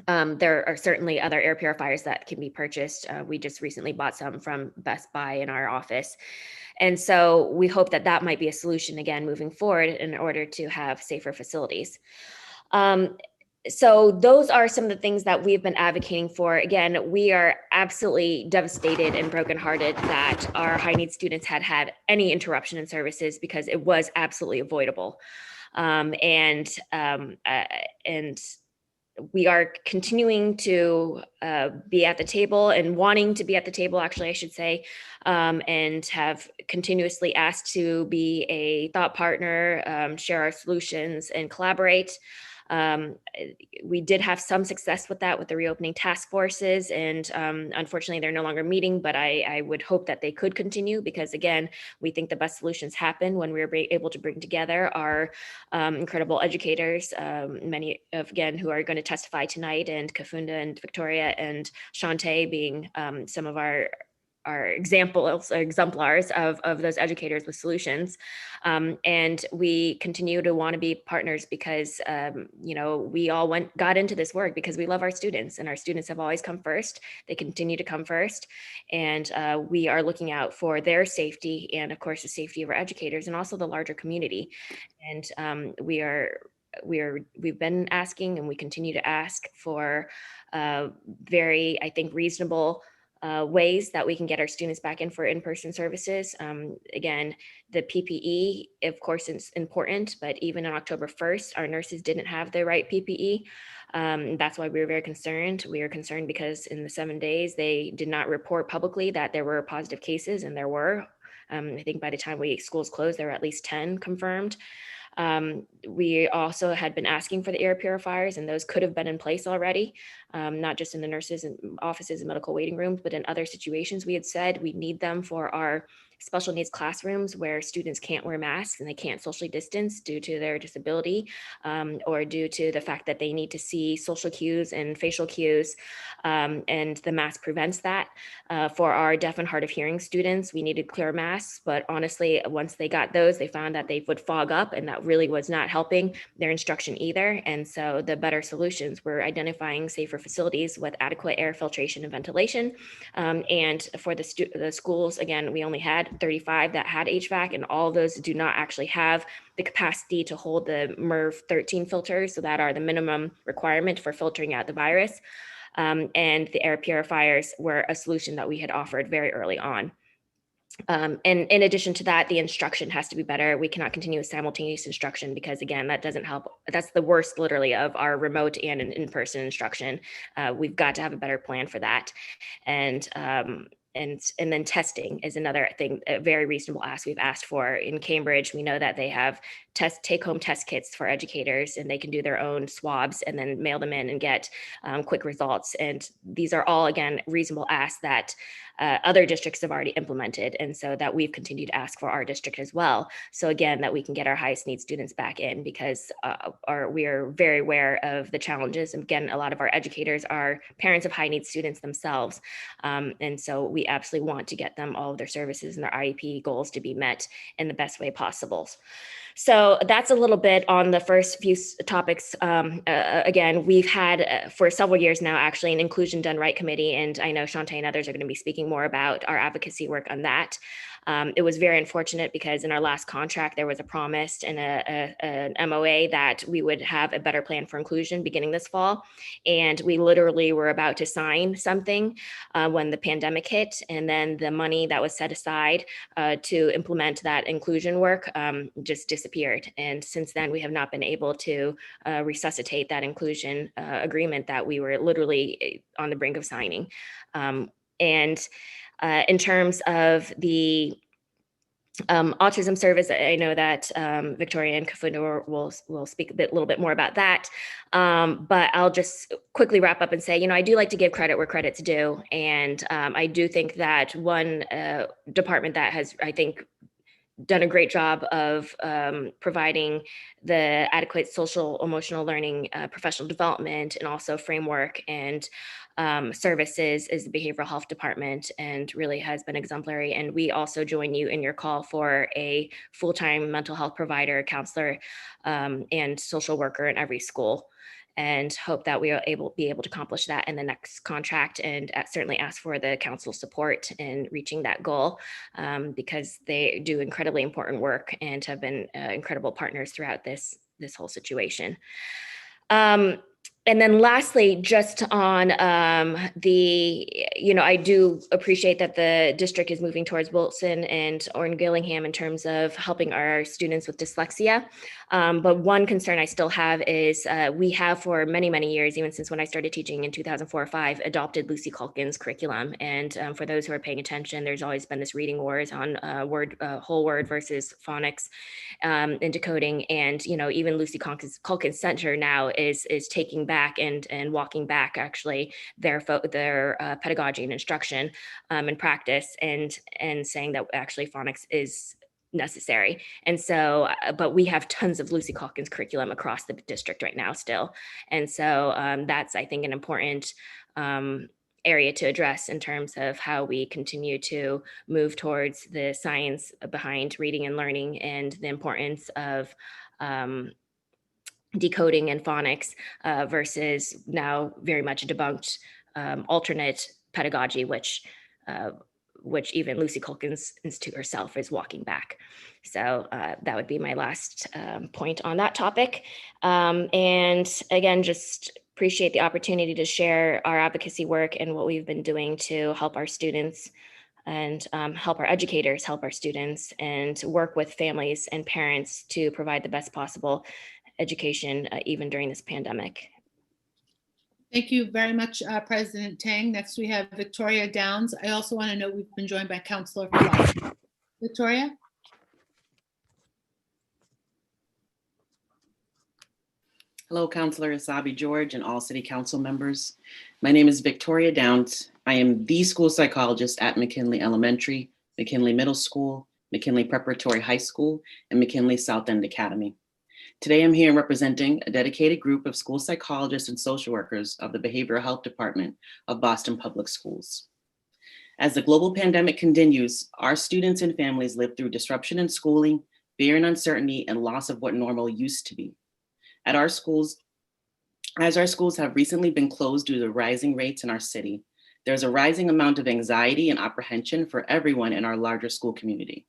there are certainly other air purifiers that can be purchased. We just recently bought some from Best Buy in our office. And so we hope that that might be a solution again moving forward in order to have safer facilities. So those are some of the things that we've been advocating for. Again, we are absolutely devastated and brokenhearted that our high needs students had any interruption in services because it was absolutely avoidable. And we are continuing to be at the table and wanting to be at the table, actually, I should say, and have continuously asked to be a thought partner, share our solutions, and collaborate. We did have some success with that with the reopening task forces, and unfortunately they're no longer meeting, but I would hope that they could continue because, again, we think the best solutions happen when we're able to bring together our incredible educators, many of, again, who are going to testify tonight, and Kafunda and Victoria and Shantae being some of our exemplars of those educators with solutions. And we continue to want to be partners because, we all got into this work because we love our students, and our students have always come first. They continue to come first. And we are looking out for their safety and, of course, the safety of our educators and also the larger community. And we've been asking, and we continue to ask for very, I think, reasonable ways that we can get our students back in for in-person services. Again, the PPE, of course, is important, but even on October 1st, our nurses didn't have the right PPE. That's why we were very concerned. We were concerned because in the 7 days, they did not report publicly that there were positive cases, and there were. I think by the time schools closed, there were at least 10 confirmed. We also had been asking for the air purifiers, and those could have been in place already, not just in the nurses' offices and medical waiting rooms, but in other situations. We had said we need them for our special needs classrooms where students can't wear masks and they can't socially distance due to their disability, or due to the fact that they need to see social cues and facial cues, and the mask prevents that. For our deaf and hard of hearing students, we needed clear masks, but honestly, once they got those, they found that they would fog up, and that really was not helping their instruction either. And so the better solutions were identifying safer facilities with adequate air filtration and ventilation. And for the schools, again, we only had 35 that had HVAC, and all of those do not actually have the capacity to hold the MERV 13 filters, so that are the minimum requirement for filtering out the virus. And the air purifiers were a solution that we had offered very early on. And in addition to that, the instruction has to be better. We cannot continue with simultaneous instruction because, again, that doesn't help. That's the worst, literally, of our remote and in-person instruction. We've got to have a better plan for that. And then testing is another thing, a very reasonable ask we've asked for. In Cambridge, we know that they have take-home test kits for educators, and they can do their own swabs and then mail them in and get quick results. And these are all, again, reasonable asks that other districts have already implemented, and so that we've continued to ask for our district as well. So again, that we can get our highest need students back in, because we are very aware of the challenges. And again, a lot of our educators are parents of high need students themselves. And so we absolutely want to get them all of their services and their IEP goals to be met in the best way possible. So that's a little bit on the first few topics. Again, we've had for several years now, actually, an Inclusion Done Right committee, and I know Shantae and others are going to be speaking more about our advocacy work on that. It was very unfortunate because in our last contract, there was a promise and an MOA that we would have a better plan for inclusion beginning this fall. And we literally were about to sign something when the pandemic hit, and then the money that was set aside to implement that inclusion work just disappeared. And since then, we have not been able to resuscitate that inclusion agreement that we were literally on the brink of signing. In terms of the autism service, I know that Victoria and Kafundor will speak a little bit more about that. But I'll just quickly wrap up and say, I do like to give credit where credit's due. And I do think that one department that has, I think, done a great job of providing the adequate social emotional learning, professional development, and also framework and services is the behavioral health department, and really has been exemplary. And we also join you in your call for a full-time mental health provider, counselor, and social worker in every school, and hope that we are be able to accomplish that in the next contract, and certainly ask for the council support in reaching that goal, because they do incredibly important work and have been incredible partners throughout this whole situation. And then lastly, just on I do appreciate that the district is moving towards Wilson and Orne Gillingham in terms of helping our students with dyslexia. But one concern I still have is we have for many, many years, even since when I started teaching in 2004 or 5, adopted Lucy Culkin's curriculum. And for those who are paying attention, there's always been this reading wars on whole word versus phonics and decoding. And, even Lucy Culkin's Center now is taking back and walking back actually their pedagogy and instruction and practice, and saying that actually phonics is necessary. And so, but we have tons of Lucy Culkin's curriculum across the district right now still. And so that's, I think, an important area to address in terms of how we continue to move towards the science behind reading and learning and the importance of decoding and phonics versus now very much debunked alternate pedagogy, which even Lucy Culkin's Institute herself is walking back. So that would be my last point on that topic. And again, just appreciate the opportunity to share our advocacy work and what we've been doing to help our students and help our educators, help our students, and work with families and parents to provide the best possible education, even during this pandemic. Thank you very much, President Tang. Next, we have Victoria Downs. I also want to know we've been joined by Councilor Flood. Victoria? Hello, Councilor Asabi George and all City Council members. My name is Victoria Downs. I am the school psychologist at McKinley Elementary, McKinley Middle School, McKinley Preparatory High School, and McKinley South End Academy. Today, I'm here representing a dedicated group of school psychologists and social workers of the Behavioral Health Department of Boston Public Schools. As the global pandemic continues, our students and families live through disruption in schooling, fear and uncertainty, and loss of what normal used to be. At our schools, as our schools have recently been closed due to rising rates in our city, there's a rising amount of anxiety and apprehension for everyone in our larger school community.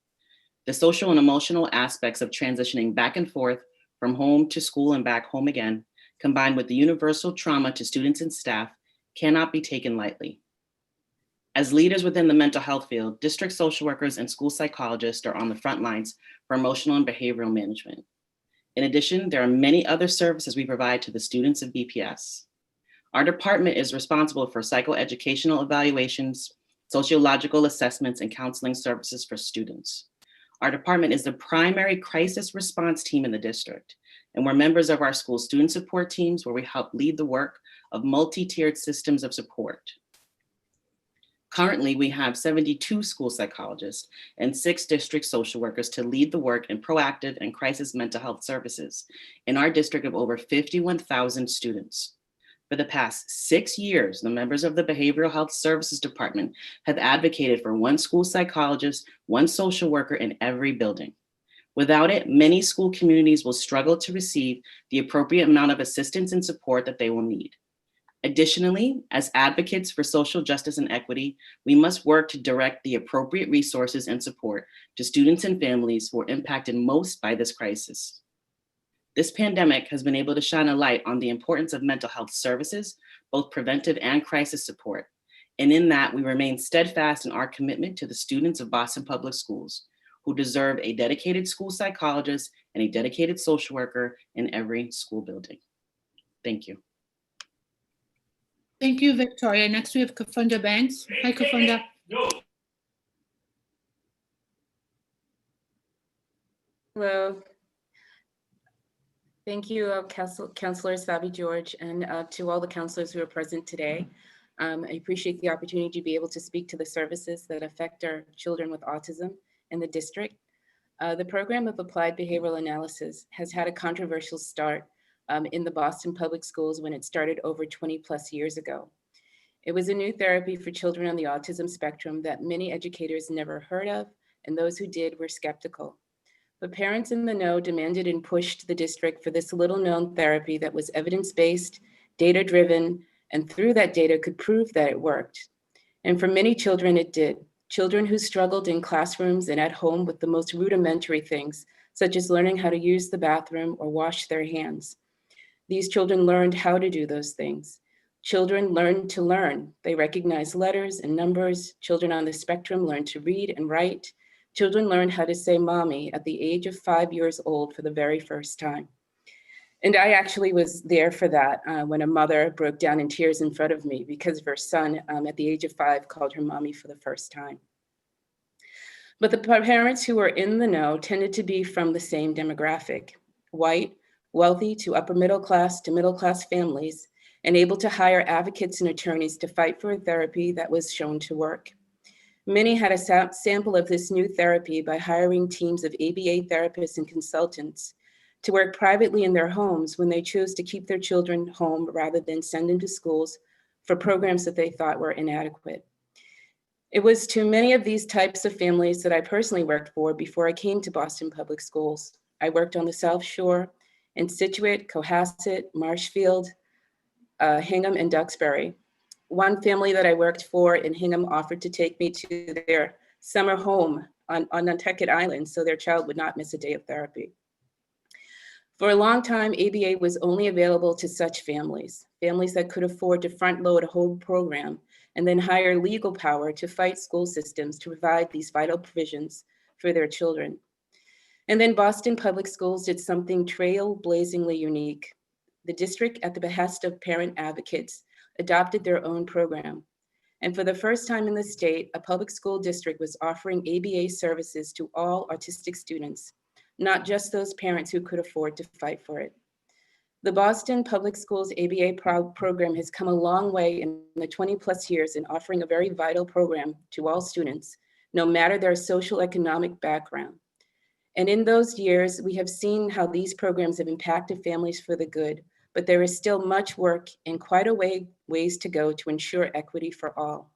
The social and emotional aspects of transitioning back and forth from home to school and back home again, combined with the universal trauma to students and staff, cannot be taken lightly. As leaders within the mental health field, district social workers and school psychologists are on the front lines for emotional and behavioral management. In addition, there are many other services we provide to the students of BPS. Our department is responsible for psychoeducational evaluations, sociological assessments, and counseling services for students. Our department is the primary crisis response team in the district, and we're members of our school student support teams where we help lead the work of multi-tiered systems of support. Currently, we have 72 school psychologists and 6 district social workers to lead the work in proactive and crisis mental health services in our district of over 51,000 students. For the past 6 years, the members of the Behavioral Health Services Department have advocated for 1 school psychologist, 1 social worker in every building. Without it, many school communities will struggle to receive the appropriate amount of assistance and support that they will need. Additionally, as advocates for social justice and equity, we must work to direct the appropriate resources and support to students and families who are impacted most by this crisis. This pandemic has been able to shine a light on the importance of mental health services, both preventive and crisis support. And in that, we remain steadfast in our commitment to the students of Boston Public Schools, who deserve a dedicated school psychologist and a dedicated social worker in every school building. Thank you. Thank you, Victoria. Next, we have Kafunda Banks. Hi, Kafunda. Hello. Thank you, Councilor Sabi George, and to all the councilors who are present today. I appreciate the opportunity to be able to speak to the services that affect our children with autism in the district. The program of applied behavioral analysis has had a controversial start in the Boston Public Schools when it started over 20 plus years ago. It was a new therapy for children on the autism spectrum that many educators never heard of, and those who did were skeptical. But parents in the know demanded and pushed the district for this little known therapy that was evidence-based, data-driven, and through that data could prove that it worked. And for many children, it did. Children who struggled in classrooms and at home with the most rudimentary things, such as learning how to use the bathroom or wash their hands. These children learned how to do those things. Children learned to learn. They recognized letters and numbers. Children on the spectrum learned to read and write. Children learned how to say mommy at the age of 5 years old for the very first time. And I actually was there for that when a mother broke down in tears in front of me because of her son at the age of 5 called her mommy for the first time. But the parents who were in the know tended to be from the same demographic: white, wealthy to upper middle class to middle class families, and able to hire advocates and attorneys to fight for a therapy that was shown to work. Many had a sample of this new therapy by hiring teams of ABA therapists and consultants to work privately in their homes when they chose to keep their children home rather than send them to schools for programs that they thought were inadequate. It was to many of these types of families that I personally worked for before I came to Boston Public Schools. I worked on the South Shore, in Situate, Cohasset, Marshfield, Hingham, and Duxbury. One family that I worked for in Hingham offered to take me to their summer home on Nantucket Island so their child would not miss a day of therapy. For a long time, ABA was only available to such families, families that could afford to front load a whole program and then hire legal power to fight school systems to provide these vital provisions for their children. And then Boston Public Schools did something trailblazingly unique. The district, at the behest of parent advocates, adopted their own program. And for the first time in the state, a public school district was offering ABA services to all autistic students, not just those parents who could afford to fight for it. The Boston Public Schools ABA program has come a long way in the 20 plus years in offering a very vital program to all students, no matter their social economic background. And in those years, we have seen how these programs have impacted families for the good, but there is still much work and quite a ways to go to ensure equity for all.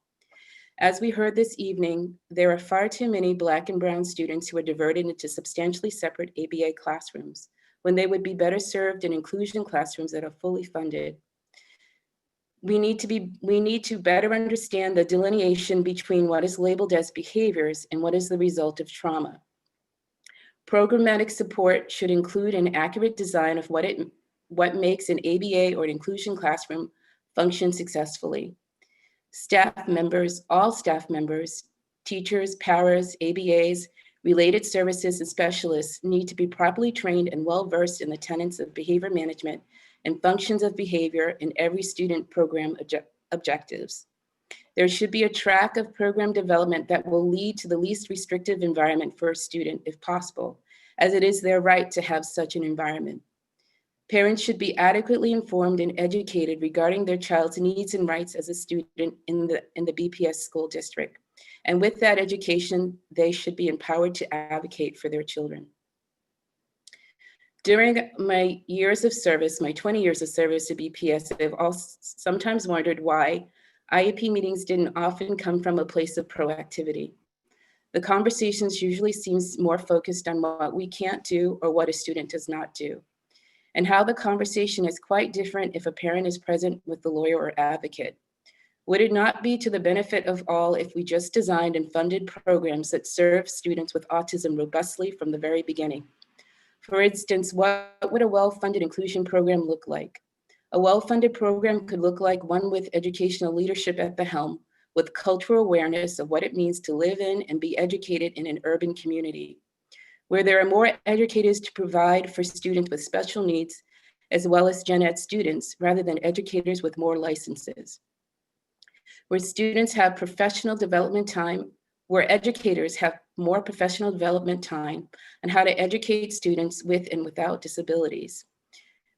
As we heard this evening, there are far too many Black and Brown students who are diverted into substantially separate ABA classrooms when they would be better served in inclusion classrooms that are fully funded. We need to better understand the delineation between what is labeled as behaviors and what is the result of trauma. Programmatic support should include an accurate design of what makes an ABA or an inclusion classroom function successfully. Staff members, all staff members, teachers, paras, ABAs, related services, and specialists need to be properly trained and well-versed in the tenets of behavior management and functions of behavior in every student program objectives. There should be a track of program development that will lead to the least restrictive environment for a student if possible, as it is their right to have such an environment. Parents should be adequately informed and educated regarding their child's needs and rights as a student in the BPS school district. And with that education, they should be empowered to advocate for their children. During my years of service, my 20 years of service to BPS, I've also sometimes wondered why IEP meetings didn't often come from a place of proactivity. The conversations usually seems more focused on what we can't do or what a student does not do, and how the conversation is quite different if a parent is present with the lawyer or advocate. Would it not be to the benefit of all if we just designed and funded programs that serve students with autism robustly from the very beginning? For instance, what would a well-funded inclusion program look like? A well-funded program could look like one with educational leadership at the helm, with cultural awareness of what it means to live in and be educated in an urban community, where there are more educators to provide for students with special needs, as well as gen ed students, rather than educators with more licenses, where students have professional development time, where educators have more professional development time on how to educate students with and without disabilities,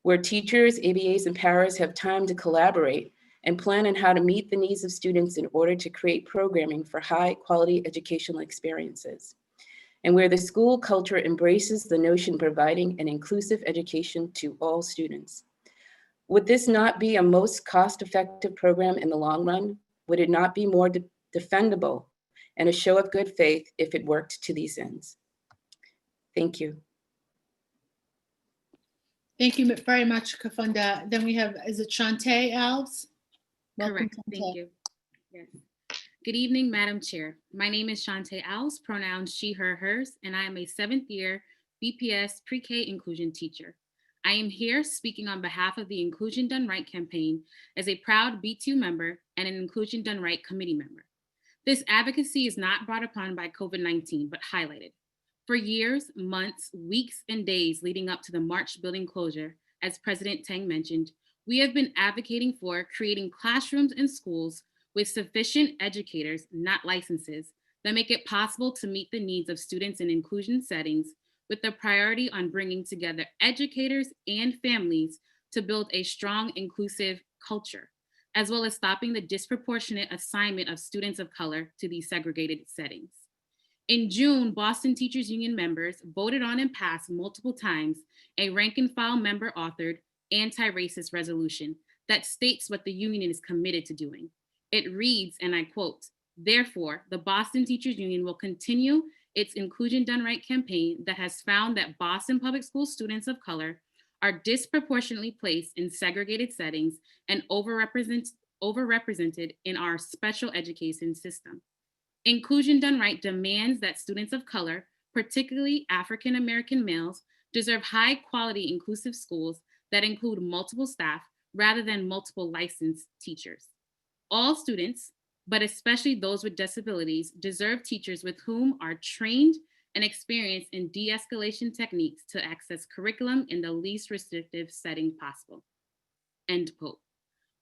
where teachers, ABAs, and paras have time to collaborate and plan on how to meet the needs of students in order to create programming for high quality educational experiences, and where the school culture embraces the notion of providing an inclusive education to all students. Would this not be a most cost-effective program in the long run? Would it not be more defendable and a show of good faith if it worked to these ends? Thank you. Thank you very much, Kafunda. Then we have, is it Shantae Alves? Welcome, Correct. Shantae. Thank you. Yes. Good evening, Madam Chair. My name is Shantae Alves, pronouns she, her, hers, and I am a 7th year BPS pre-K inclusion teacher. I am here speaking on behalf of the Inclusion Done Right campaign as a proud B2 member and an Inclusion Done Right committee member. This advocacy is not brought upon by COVID-19, but highlighted. For years, months, weeks, and days leading up to the March building closure, as President Tang mentioned, we have been advocating for creating classrooms and schools with sufficient educators, not licenses, that make it possible to meet the needs of students in inclusion settings, with the priority on bringing together educators and families to build a strong, inclusive culture, as well as stopping the disproportionate assignment of students of color to these segregated settings. In June, Boston Teachers Union members voted on and passed multiple times a rank and file member authored anti-racist resolution that states what the union is committed to doing. It reads, and I quote, "Therefore, the Boston Teachers Union will continue its Inclusion Done Right campaign that has found that Boston Public School students of color are disproportionately placed in segregated settings and overrepresented in our special education system. Inclusion Done Right demands that students of color, particularly African American males, deserve high quality inclusive schools that include multiple staff rather than multiple licensed teachers. All students, but especially those with disabilities, deserve teachers with whom are trained and experienced in de-escalation techniques to access curriculum in the least restrictive setting possible." End quote.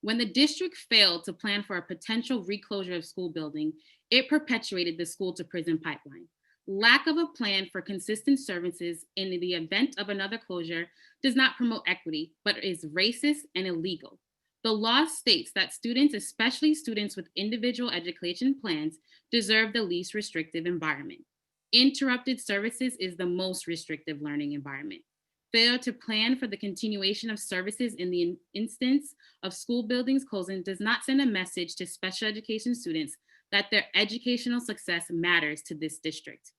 When the district failed to plan for a potential reclosure of school building, it perpetuated the school to prison pipeline. Lack of a plan for consistent services in the event of another closure does not promote equity, but is racist and illegal. The law states that students, especially students with individual education plans, deserve the least restrictive environment. Interrupted services is the most restrictive learning environment. Failure to plan for the continuation of services in the instance of school buildings closing does not send a message to special education students that their educational success matters to this district.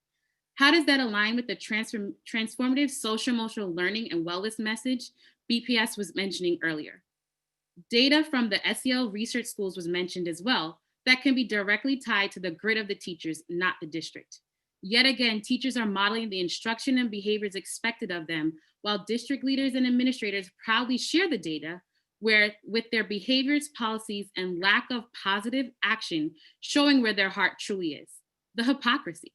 How does that align with the transformative social-emotional learning and wellness message BPS was mentioning earlier? Data from the SEL research schools was mentioned as well that can be directly tied to the grit of the teachers, not the district. Yet again, teachers are modeling the instruction and behaviors expected of them, while district leaders and administrators proudly share the data where with their behaviors, policies, and lack of positive action showing where their heart truly is. The hypocrisy.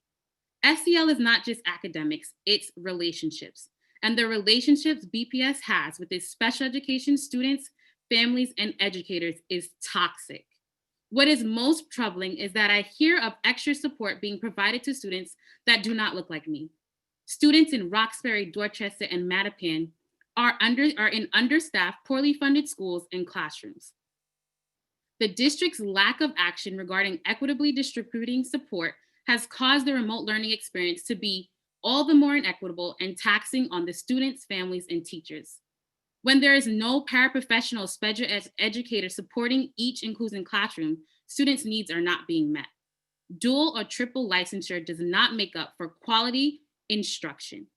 SEL is not just academics, it's relationships. And the relationships BPS has with its special education students, families, and educators is toxic. What is most troubling is that I hear of extra support being provided to students that do not look like me. Students in Roxbury, Dorchester, and Mattapan are in understaffed, poorly funded schools and classrooms. The district's lack of action regarding equitably distributing support has caused the remote learning experience to be all the more inequitable and taxing on the students, families, and teachers. When there is no paraprofessional special educator supporting each inclusive classroom, students' needs are not being met. Dual or triple licensure does not make up for quality instruction.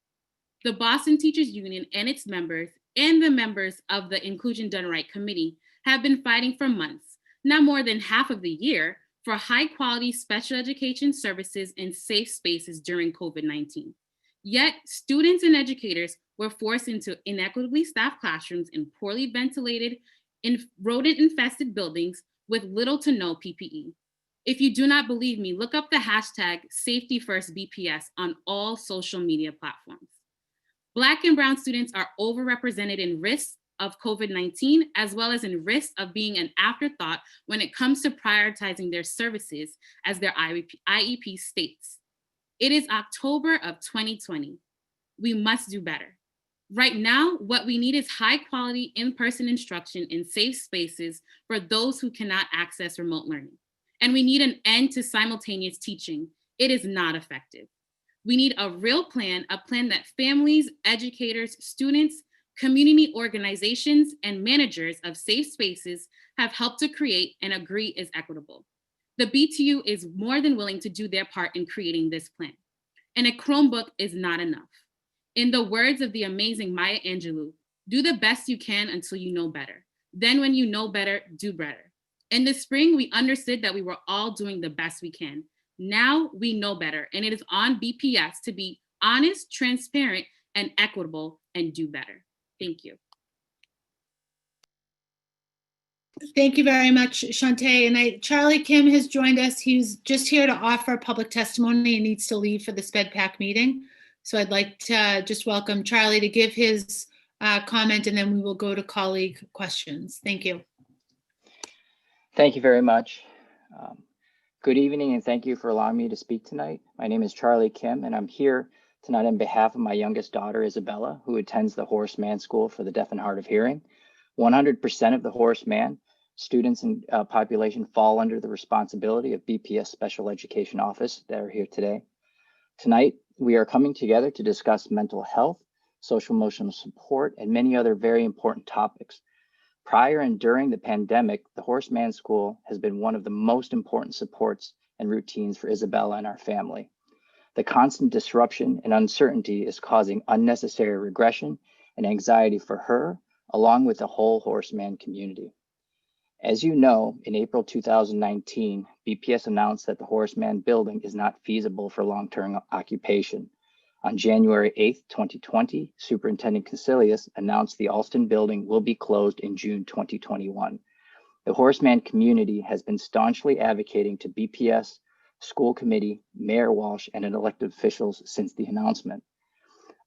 The Boston Teachers Union and its members and the members of the Inclusion Done Right Committee have been fighting for months, now more than half of the year, for high quality special education services and safe spaces during COVID-19. Yet students and educators were forced into inequitably staffed classrooms in poorly ventilated, rodent-infested buildings with little to no PPE. If you do not believe me, look up the hashtag #SafetyFirstBPS on all social media platforms. Black and brown students are overrepresented in risks of COVID-19, as well as in risk of being an afterthought when it comes to prioritizing their services as their IEP states. It is October of 2020. We must do better. Right now, what we need is high quality in-person instruction in safe spaces for those who cannot access remote learning. And we need an end to simultaneous teaching. It is not effective. We need a real plan, a plan that families, educators, students, community organizations, and managers of safe spaces have helped to create and agree is equitable. The BTU is more than willing to do their part in creating this plan. And a Chromebook is not enough. In the words of the amazing Maya Angelou, do the best you can until you know better. Then when you know better, do better. In the spring, we understood that we were all doing the best we can. Now we know better, and it is on BPS to be honest, transparent, and equitable, and do better. Thank you. Thank you very much, Shantae. And Charlie Kim has joined us. He's just here to offer public testimony and needs to leave for the SPEDPAC meeting. So I'd like to just welcome Charlie to give his comment, and then we will go to colleague questions. Thank you. Thank you very much. Good evening, and thank you for allowing me to speak tonight. My name is Charlie Kim, and I'm here tonight on behalf of my youngest daughter, Isabella, who attends the Horace Mann School for the Deaf and Hard of Hearing. 100% of the Horace Mann students and population fall under the responsibility of BPS Special Education Office that are here today. Tonight, we are coming together to discuss mental health, social emotional support, and many other very important topics. Prior and during the pandemic, the Horseman School has been one of the most important supports and routines for Isabella and our family. The constant disruption and uncertainty is causing unnecessary regression and anxiety for her, along with the whole Horseman community. As you know, in April 2019, BPS announced that the Horseman building is not feasible for long-term occupation. On January 8th, 2020, Superintendent Casilius announced the Alston building will be closed in June 2021. The Horseman community has been staunchly advocating to BPS, school committee, Mayor Walsh, and elected officials since the announcement.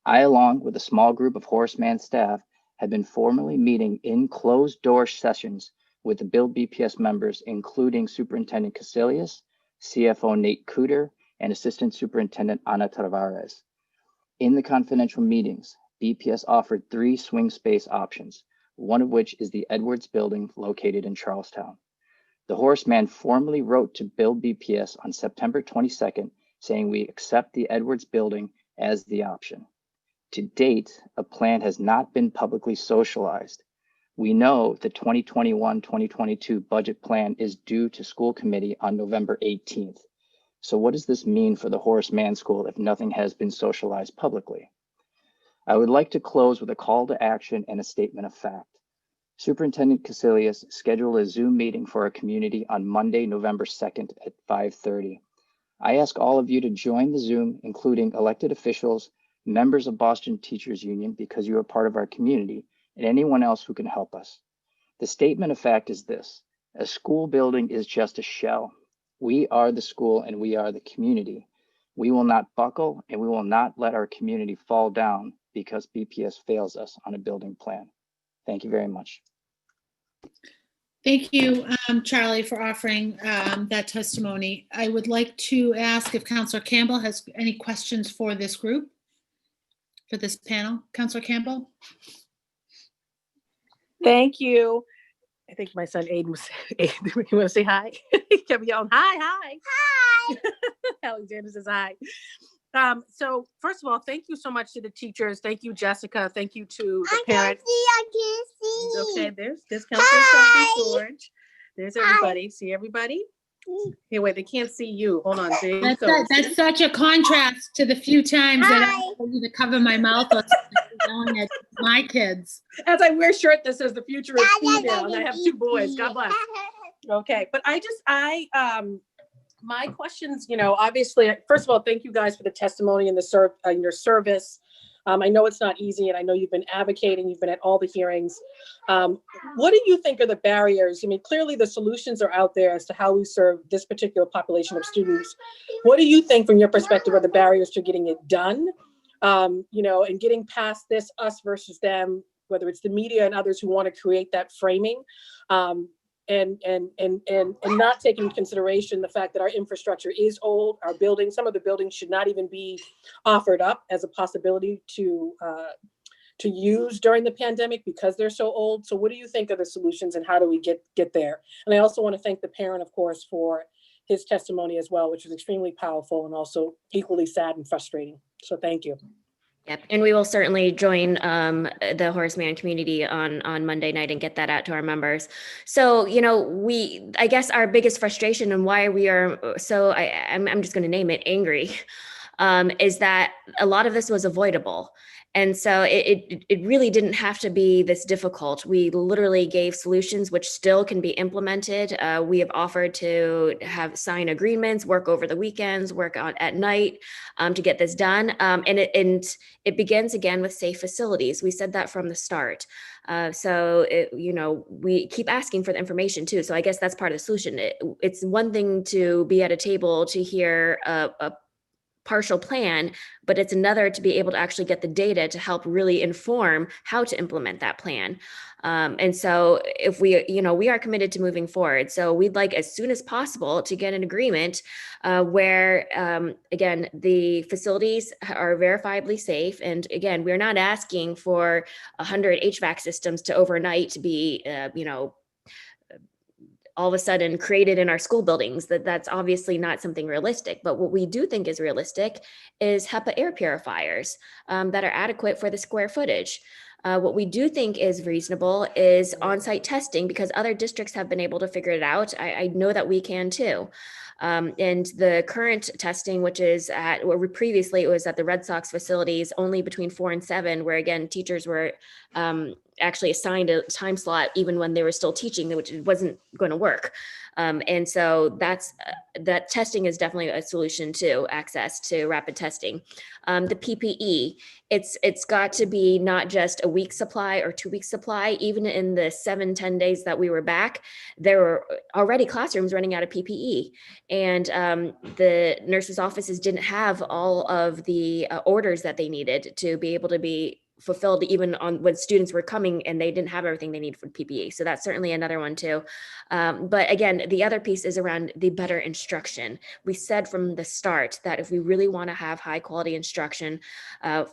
I, along with a small group of Horseman staff, have been formally meeting in closed-door sessions with the Build BPS members, including Superintendent Casilius, CFO Nate Cooter, and Assistant Superintendent Ana Tavares. In the confidential meetings, BPS offered 3 swing space options, one of which is the Edwards building located in Charlestown. The Horseman formally wrote to Build BPS on September 22nd, saying we accept the Edwards building as the option. To date, a plan has not been publicly socialized. We know the 2021-2022 budget plan is due to school committee on November 18th. So what does this mean for the Horseman School if nothing has been socialized publicly? I would like to close with a call to action and a statement of fact. Superintendent Casilius scheduled a Zoom meeting for our community on Monday, November 2nd at 5:30. I ask all of you to join the Zoom, including elected officials, members of Boston Teachers Union, because you are part of our community, and anyone else who can help us. The statement of fact is this: a school building is just a shell. We are the school and we are the community. We will not buckle and we will not let our community fall down because BPS fails us on a building plan. Thank you very much. Thank you, Charlie, for offering that testimony. I would like to ask if Councillor Campbell has any questions for this group, for this panel. Councillor Campbell? Thank you. I think my son Aiden was. Aiden, you want to say hi? He kept yelling, hi. Alexander says hi. So first of all, thank you so much to the teachers. Thank you, Jessica. Thank you to the parents. I can't see. Okay, there's Counselor Sophie George. There's everybody. See everybody? Hey, wait, they can't see you. Hold on. That's such a contrast to the few times that I need to cover my mouth or yelling at my kids. As I wear a shirt that says the future is female, and I have 2 boys. God bless. Okay, but my questions, obviously, first of all, thank you guys for the testimony and your service. I know it's not easy, and I know you've been advocating, you've been at all the hearings. What do you think are the barriers? I mean, clearly the solutions are out there as to how we serve this particular population of students. What do you think, from your perspective, are the barriers to getting it done? And getting past this us versus them, whether it's the media and others who want to create that framing. And not taking into consideration the fact that our infrastructure is old, our buildings, some of the buildings should not even be offered up as a possibility to use during the pandemic because they're so old. So what do you think are the solutions and how do we get there? And I also want to thank the parent, of course, for his testimony as well, which was extremely powerful and also equally sad and frustrating. So thank you. Yep, and we will certainly join the Horseman community on Monday night and get that out to our members. So, I guess our biggest frustration and why we are so, I'm just going to name it, angry, is that a lot of this was avoidable. And so it really didn't have to be this difficult. We literally gave solutions which still can be implemented. We have offered to sign agreements, work over the weekends, work out at night to get this done. And it begins again with safe facilities. We said that from the start. We keep asking for the information too. So I guess that's part of the solution. It's one thing to be at a table to hear a partial plan, but it's another to be able to actually get the data to help really inform how to implement that plan. And so if we are committed to moving forward. So we'd like as soon as possible to get an agreement where, again, the facilities are verifiably safe. And again, we're not asking for 100 HVAC systems to overnight be, all of a sudden created in our school buildings. That's obviously not something realistic. But what we do think is realistic is HEPA air purifiers that are adequate for the square footage. What we do think is reasonable is on-site testing, because other districts have been able to figure it out. I know that we can too. And the current testing, which is at, or previously it was at the Red Sox facilities only between 4 and 7, where again, teachers were actually assigned a time slot even when they were still teaching, which wasn't going to work. And so that testing is definitely a solution to access to rapid testing. The PPE, it's got to be not just a week supply or 2 week supply. Even in the 7-10 days that we were back, there were already classrooms running out of PPE. And the nurses' offices didn't have all of the orders that they needed to be able to be fulfilled, even on when students were coming and they didn't have everything they need for PPE. So that's certainly another one too. But again, the other piece is around the better instruction. We said from the start that if we really want to have high quality instruction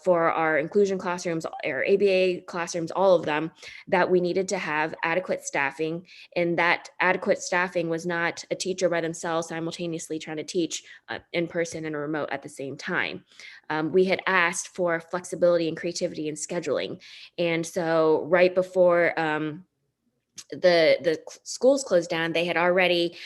for our inclusion classrooms, our ABA classrooms, all of them, that we needed to have adequate staffing, and that adequate staffing was not a teacher by themselves simultaneously trying to teach in person and remote at the same time. We had asked for flexibility and creativity in scheduling. And so right before the schools closed down, they had already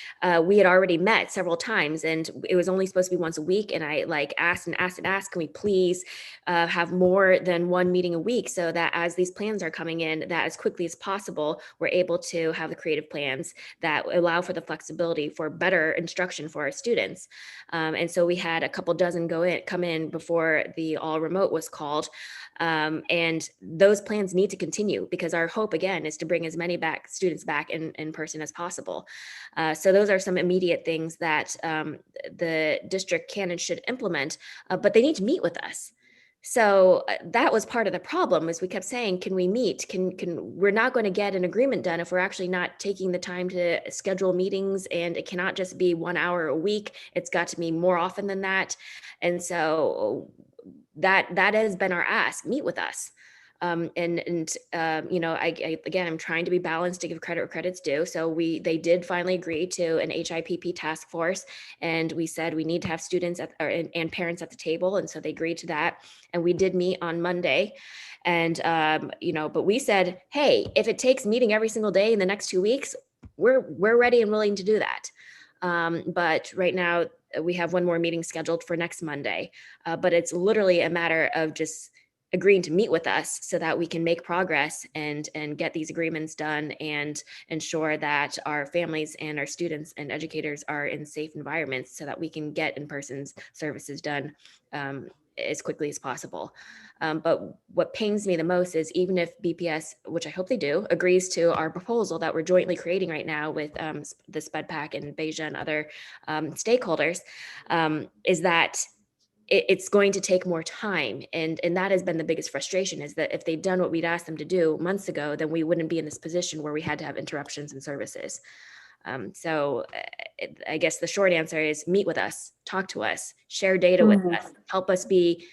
we had already met several times, and it was only supposed to be once a week. And I asked, can we please have more than one meeting a week, so that as these plans are coming in, that as quickly as possible, we're able to have the creative plans that allow for the flexibility for better instruction for our students. And so we had a couple dozen come in before the all remote was called. And those plans need to continue, because our hope again is to bring as many students back in person as possible. So those are some immediate things that the district can and should implement, but they need to meet with us. So that was part of the problem, is we kept saying, can we meet? We're not going to get an agreement done if we're actually not taking the time to schedule meetings, and it cannot just be 1 hour a week. It's got to be more often than that. And so that has been our ask: meet with us. You know, again, I'm trying to be balanced to give credit where credit's due. So they did finally agree to an HIPP task force, and we said we need to have students and parents at the table. And so they agreed to that. And we did meet on Monday. And, you know, but we said, hey, if it takes meeting every single day in the next 2 weeks, we're ready and willing to do that. But right now we have one more meeting scheduled for next Monday. But it's literally a matter of just agreeing to meet with us so that we can make progress and get these agreements done and ensure that our families and our students and educators are in safe environments, so that we can get in-person services done as quickly as possible. But what pains me the most is, even if BPS, which I hope they do, agrees to our proposal that we're jointly creating right now with the SPEDPAC and Beja and other stakeholders, is that it's going to take more time. And that has been the biggest frustration, is that if they'd done what we'd asked them to do months ago, then we wouldn't be in this position where we had to have interruptions in services. So I guess the short answer is meet with us, talk to us, share data with us, help us be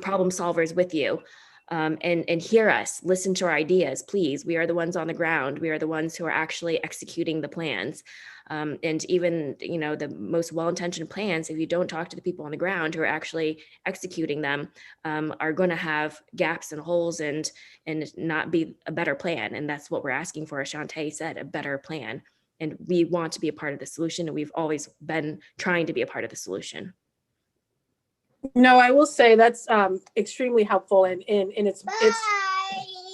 problem solvers with you, and hear us, listen to our ideas, please. We are the ones on the ground. We are the ones who are actually executing the plans. And even, you know, the most well-intentioned plans, if you don't talk to the people on the ground who are actually executing them, are going to have gaps and holes and not be a better plan. And that's what we're asking for, as Shantae said, a better plan. And we want to be a part of the solution, and we've always been trying to be a part of the solution. No, I will say that's extremely helpful, and it's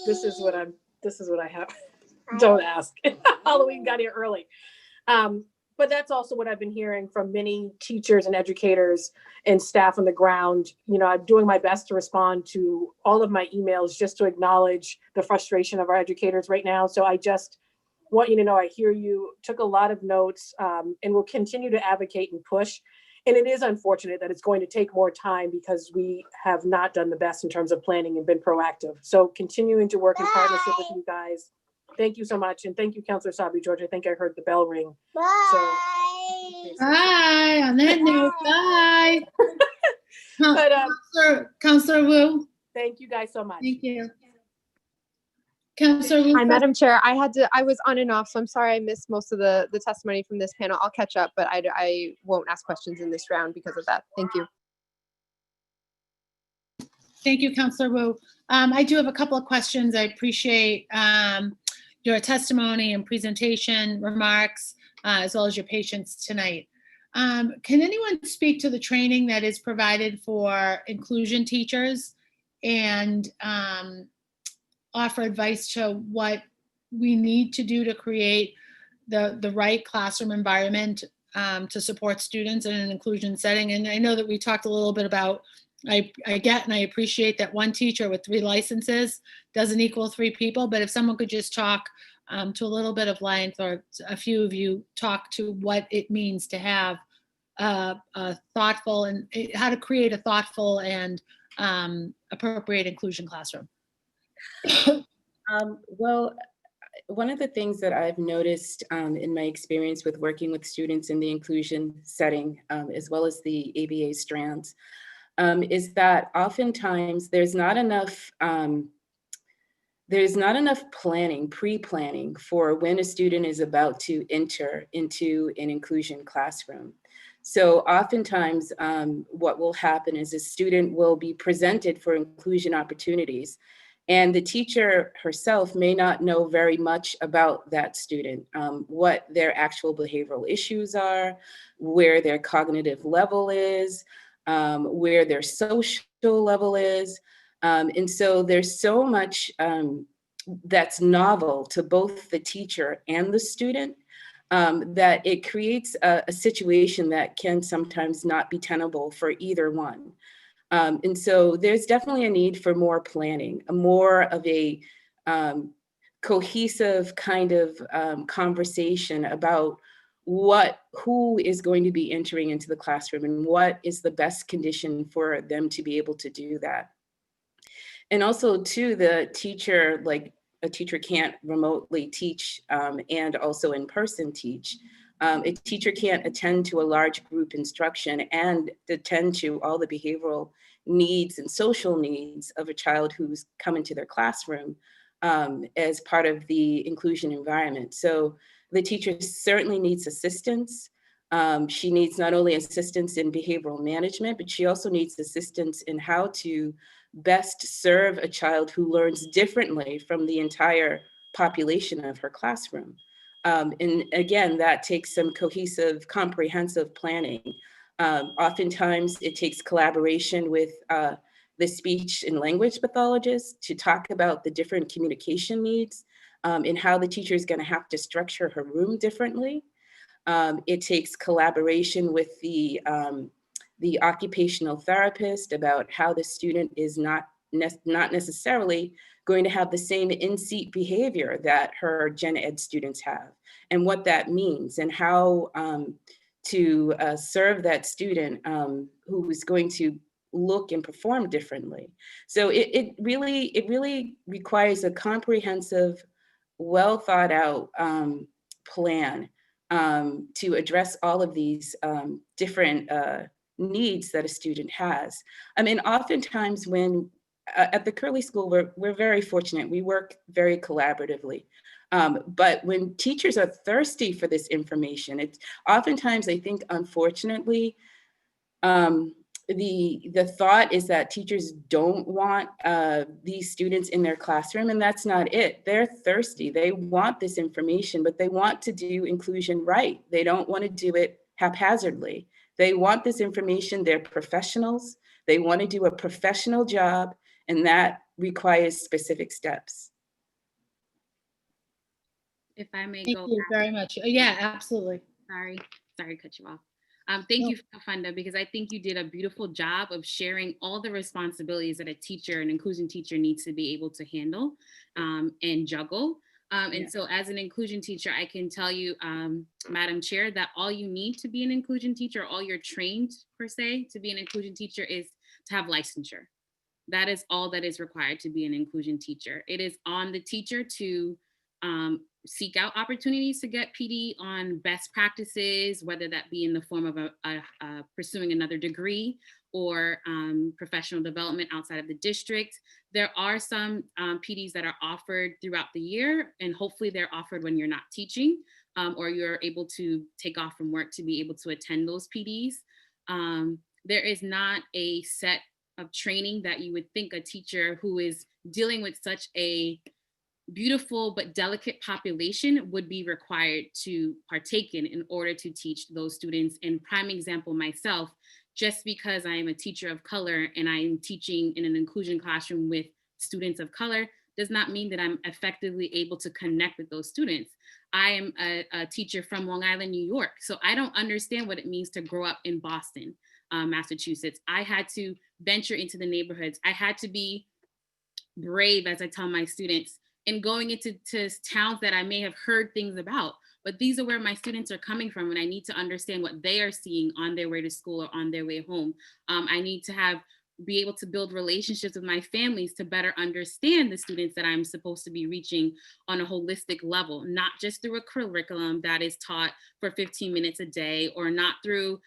this is what I have. Don't ask. Halloween got here early. But that's also what I've been hearing from many teachers and educators and staff on the ground. You know, I'm doing my best to respond to all of my emails, just to acknowledge the frustration of our educators right now. So I just want you to know I hear you, took a lot of notes, and will continue to advocate and push. And it is unfortunate that it's going to take more time, because we have not done the best in terms of planning and been proactive. So continuing to work in partnership with you guys. Thank you so much. And thank you, Counselor Sabi George. I think I heard the bell ring. Bye. On that note, bye. But Counselor Wu. Thank you guys so much. Thank you. Counselor Wu. Hi, Madam Chair. I was on and off, so I'm sorry I missed most of the testimony from this panel. I'll catch up, but I won't ask questions in this round because of that. Thank you. Thank you, Counselor Wu. I do have a couple of questions. I appreciate your testimony and presentation remarks, as well as your patience tonight. Can anyone speak to the training that is provided for inclusion teachers and offer advice to what we need to do to create the right classroom environment to support students in an inclusion setting? And I know that we talked a little bit about, I get and I appreciate that one teacher with 3 licenses doesn't equal 3 people, but if someone could just talk to a little bit of length, or a few of you talk to what it means to have a thoughtful and how to create a thoughtful and appropriate inclusion classroom. Well, one of the things that I've noticed in my experience with working with students in the inclusion setting, as well as the ABA strands, is that oftentimes there's not enough planning, pre-planning for when a student is about to enter into an inclusion classroom. So oftentimes what will happen is a student will be presented for inclusion opportunities, and the teacher herself may not know very much about that student, what their actual behavioral issues are, where their cognitive level is, where their social level is. And so there's so much that's novel to both the teacher and the student, that it creates a situation that can sometimes not be tenable for either one. And so there's definitely a need for more planning, more of a cohesive kind of conversation about who is going to be entering into the classroom and what is the best condition for them to be able to do that. And also too, the teacher, like a teacher can't remotely teach and also in person teach. A teacher can't attend to a large group instruction and attend to all the behavioral needs and social needs of a child who's come into their classroom as part of the inclusion environment. So the teacher certainly needs assistance. She needs not only assistance in behavioral management, but she also needs assistance in how to best serve a child who learns differently from the entire population of her classroom. And again, that takes some cohesive, comprehensive planning. Oftentimes it takes collaboration with the speech and language pathologist to talk about the different communication needs and how the teacher is going to have to structure her room differently. It takes collaboration with the occupational therapist about how the student is not necessarily going to have the same in-seat behavior that her gen ed students have, and what that means, and how to serve that student who is going to look and perform differently. So it really requires a comprehensive, well thought out plan to address all of these different needs that a student has. I mean, oftentimes when at the Curley School, we're very fortunate. We work very collaboratively. But when teachers are thirsty for this information, it's oftentimes, I think, unfortunately, the thought is that teachers don't want these students in their classroom, and that's not it. They're thirsty. They want this information, but they want to do inclusion right. They don't want to do it haphazardly. They want this information. They're professionals. They want to do a professional job, and that requires specific steps. If I may Thank go. you very much. Yeah, absolutely. Sorry to cut you off. Thank you, Funda, because I think you did a beautiful job of sharing all the responsibilities that a teacher, an inclusion teacher, needs to be able to handle and juggle. And so as an inclusion teacher, I can tell you, Madam Chair, that all you need to be an inclusion teacher, all you're trained per se to be an inclusion teacher, is to have licensure. That is all that is required to be an inclusion teacher. It is on the teacher to seek out opportunities to get PD on best practices, whether that be in the form of pursuing another degree or professional development outside of the district. There are some PDs that are offered throughout the year, and hopefully they're offered when you're not teaching or you're able to take off from work to be able to attend those PDs. There is not a set of training that you would think a teacher who is dealing with such a beautiful but delicate population would be required to partake in order to teach those students. And prime example myself, just because I am a teacher of color and I am teaching in an inclusion classroom with students of color does not mean that I'm effectively able to connect with those students. I am a teacher from Long Island, New York, so I don't understand what it means to grow up in Boston, Massachusetts. I had to venture into the neighborhoods. I had to be brave, as I tell my students, in going into towns that I may have heard things about. But these are where my students are coming from, and I need to understand what they are seeing on their way to school or on their way home. I need to be able to build relationships with my families to better understand the students that I'm supposed to be reaching on a holistic level, not just through a curriculum that is taught for 15 minutes a day, or not through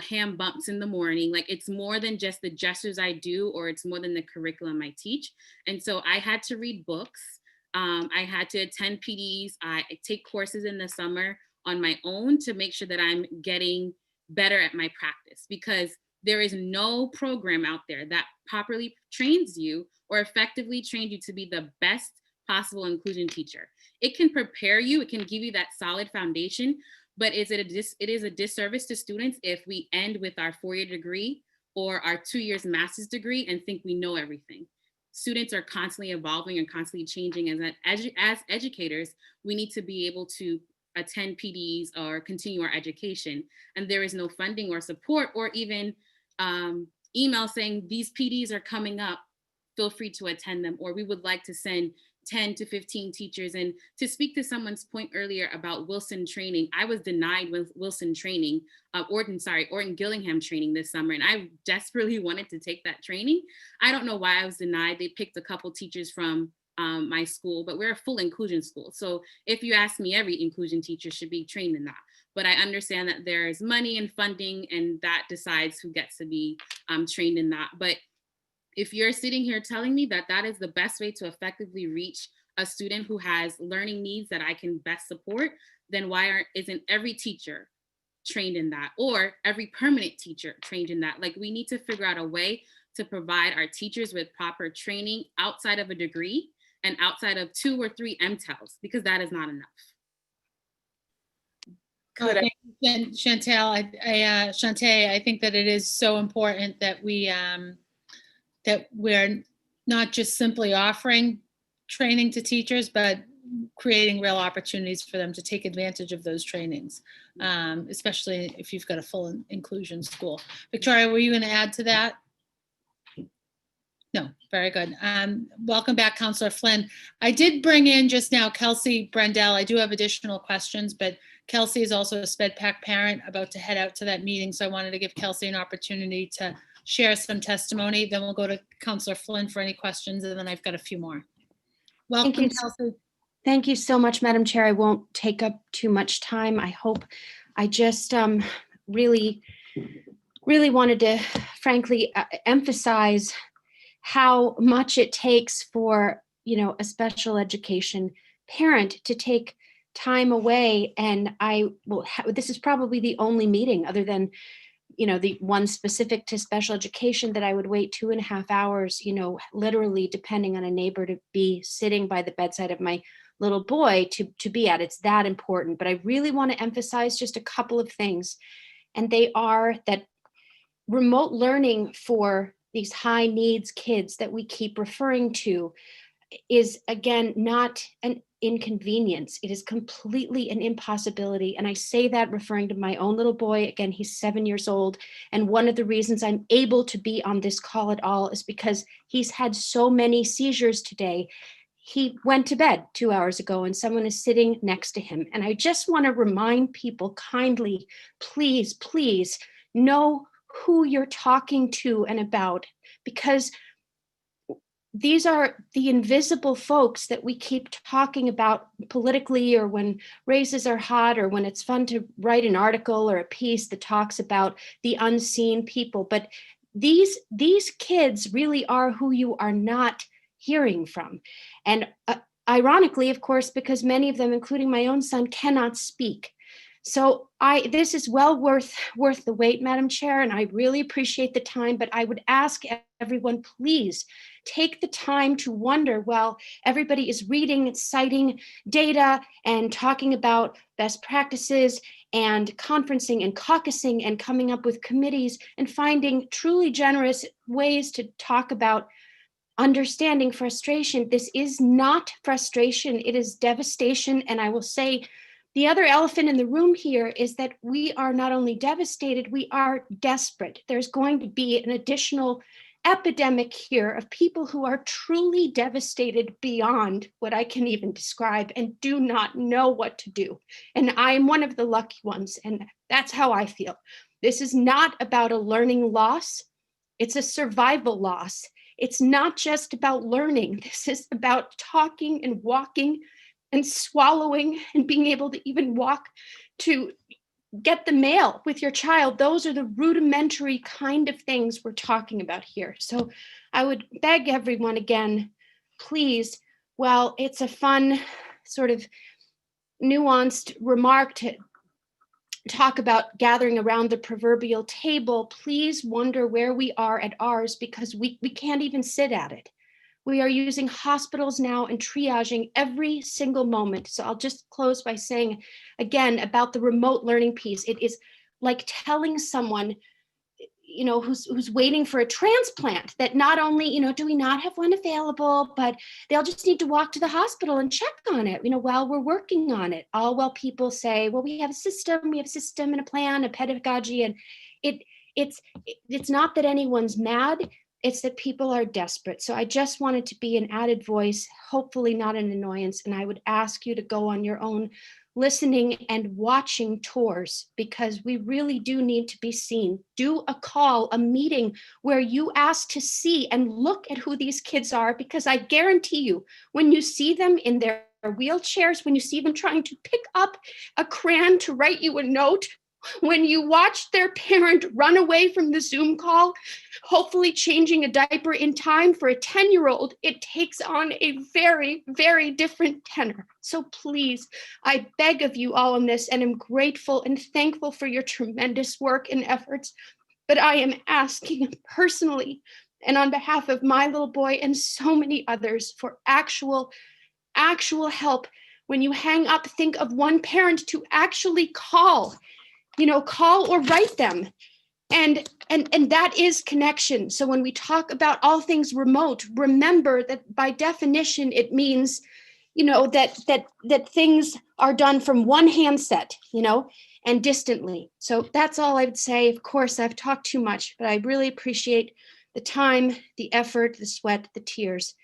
hand bumps in the morning. Like, it's more than just the gestures I do, or it's more than the curriculum I teach. And so I had to read books. I had to attend PDs. I take courses in the summer on my own to make sure that I'm getting better at my practice, because there is no program out there that properly trains you or effectively trains you to be the best possible inclusion teacher. It can prepare you, it can give you that solid foundation, but it is a disservice to students if we end with our 4-year degree or our 2 years master's degree and think we know everything. Students are constantly evolving and constantly changing, and as educators, we need to be able to attend PDs or continue our education. And there is no funding or support, or even email saying these PDs are coming up, feel free to attend them, or we would like to send 10 to 15 teachers. And to speak to someone's point earlier about Wilson training, I was denied with Wilson training, Orton Gillingham training this summer, and I desperately wanted to take that training. I don't know why I was denied. They picked a couple teachers from my school, but we're a full inclusion school. So if you ask me, every inclusion teacher should be trained in that. But I understand that there is money and funding, and that decides who gets to be trained in that. But if you're sitting here telling me that that is the best way to effectively reach a student who has learning needs that I can best support, then why isn't every teacher trained in that, or every permanent teacher trained in that? Like, we need to figure out a way to provide our teachers with proper training outside of a degree and outside of 2 or 3 MTELs, because that is not enough. Thank you, Chantel. Shantae, I think that it is so important that we're not just simply offering training to teachers, but creating real opportunities for them to take advantage of those trainings, especially if you've got a full inclusion school. Victoria, were you going to add to that? No, very good. Welcome back, Counselor Flynn. I did bring in just now Kelsey Brendel. I do have additional questions, but Kelsey is also a SPED PAC parent about to head out to that meeting. So I wanted to give Kelsey an opportunity to share some testimony. Then we'll go to Counselor Flynn for any questions, and then I've got a few more. Welcome, Kelsey. Thank you so much, Madam Chair. I won't take up too much time. I just really wanted to frankly emphasize how much it takes for, a special education parent to take time away. And this is probably the only meeting other than, the one specific to special education that I would wait 2.5 hours, literally depending on a neighbor, to be sitting by the bedside of my little boy to be at. It's that important. But I really want to emphasize just a couple of things. And they are that remote learning for these high needs kids that we keep referring to is, again, not an inconvenience. It is completely an impossibility. And I say that referring to my own little boy. Again, he's 7 years old. And one of the reasons I'm able to be on this call at all is because he's had so many seizures today. He went to bed 2 hours ago and someone is sitting next to him. And I just want to remind people kindly, please, please know who you're talking to and about, because these are the invisible folks that we keep talking about politically, or when races are hot, or when it's fun to write an article or a piece that talks about the unseen people. But these kids really are who you are not hearing from. And ironically, of course, because many of them, including my own son, cannot speak. So this is well worth the wait, Madam Chair, and I really appreciate the time, but I would ask everyone, please take the time to wonder, while everybody is reading, citing data and talking about best practices and conferencing and caucusing and coming up with committees and finding truly generous ways to talk about understanding frustration. This is not frustration, it is devastation. And I will say, the other elephant in the room here is that we are not only devastated, we are desperate. There's going to be an additional epidemic here of people who are truly devastated beyond what I can even describe and do not know what to do. And I am one of the lucky ones, and that's how I feel. This is not about a learning loss, it's a survival loss. It's not just about learning. This is about talking and walking and swallowing and being able to even walk to get the mail with your child. Those are the rudimentary kind of things we're talking about here. So I would beg everyone again, please, while it's a fun sort of nuanced remark to talk about gathering around the proverbial table, please wonder where we are at ours, because we can't even sit at it. We are using hospitals now and triaging every single moment. So I'll just close by saying again about the remote learning piece. It is like telling someone, you know, who's waiting for a transplant that not only, you know, do we not have one available, but they'll just need to walk to the hospital and check on it, you know, while we're working on it. All while people say, well, we have a system and a plan, a pedagogy, and it's not that anyone's mad. It's that people are desperate. So I just wanted to be an added voice, hopefully not an annoyance. And I would ask you to go on your own listening and watching tours, because we really do need to be seen. Do a call, a meeting where you ask to see and look at who these kids are, because I guarantee you, when you see them in their wheelchairs, when you see them trying to pick up a crayon to write you a note, when you watch their parent run away from the Zoom call, hopefully changing a diaper in time for a 10-year-old, it takes on a very, very different tenor. So please, I beg of you all on this, and am grateful and thankful for your tremendous work and efforts. But I am asking personally, and on behalf of my little boy and so many others, for actual help. When you hang up, think of one parent to actually call. Call or write them. And that is connection. So when we talk about all things remote, remember that by definition, it means, that things are done from one handset, and distantly. So that's all I would say. Of course, I've talked too much, but I really appreciate the time, the effort, the sweat, the tears.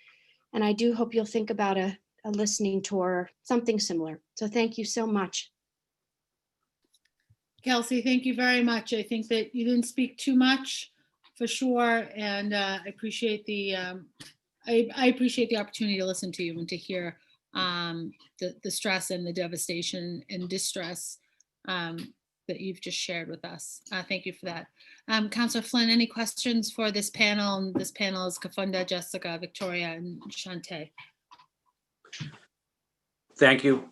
And I do hope you'll think about a listening tour or something similar. So thank you so much. Kelsey, thank you very much. I think that you didn't speak too much, for sure, and I appreciate the I appreciate the opportunity to listen to you and to hear the stress and the devastation and distress that you've just shared with us. Thank you for that. Councilor Flynn, any questions for this panel? This panel is Kafunda, Jessica, Victoria, and Shantae. Thank you,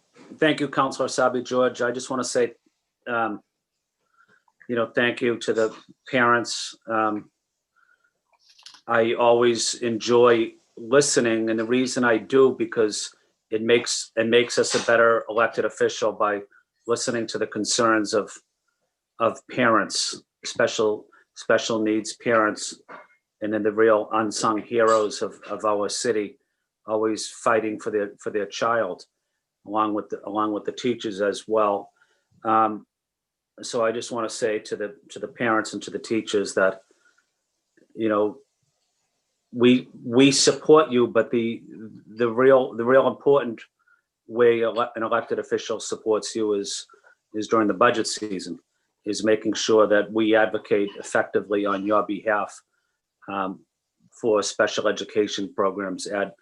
Councilor Sabi George. I just want to say, thank you to the parents. I always enjoy listening, and the reason I do, because it makes us a better elected official by listening to the concerns of parents, special needs parents, and then the real unsung heroes of our city, always fighting for their child, along with the teachers as well. So I just want to say to the parents and to the teachers that, we support you, but the real important way an elected official supports you is during the budget season, is making sure that we advocate effectively on your behalf for special education programs at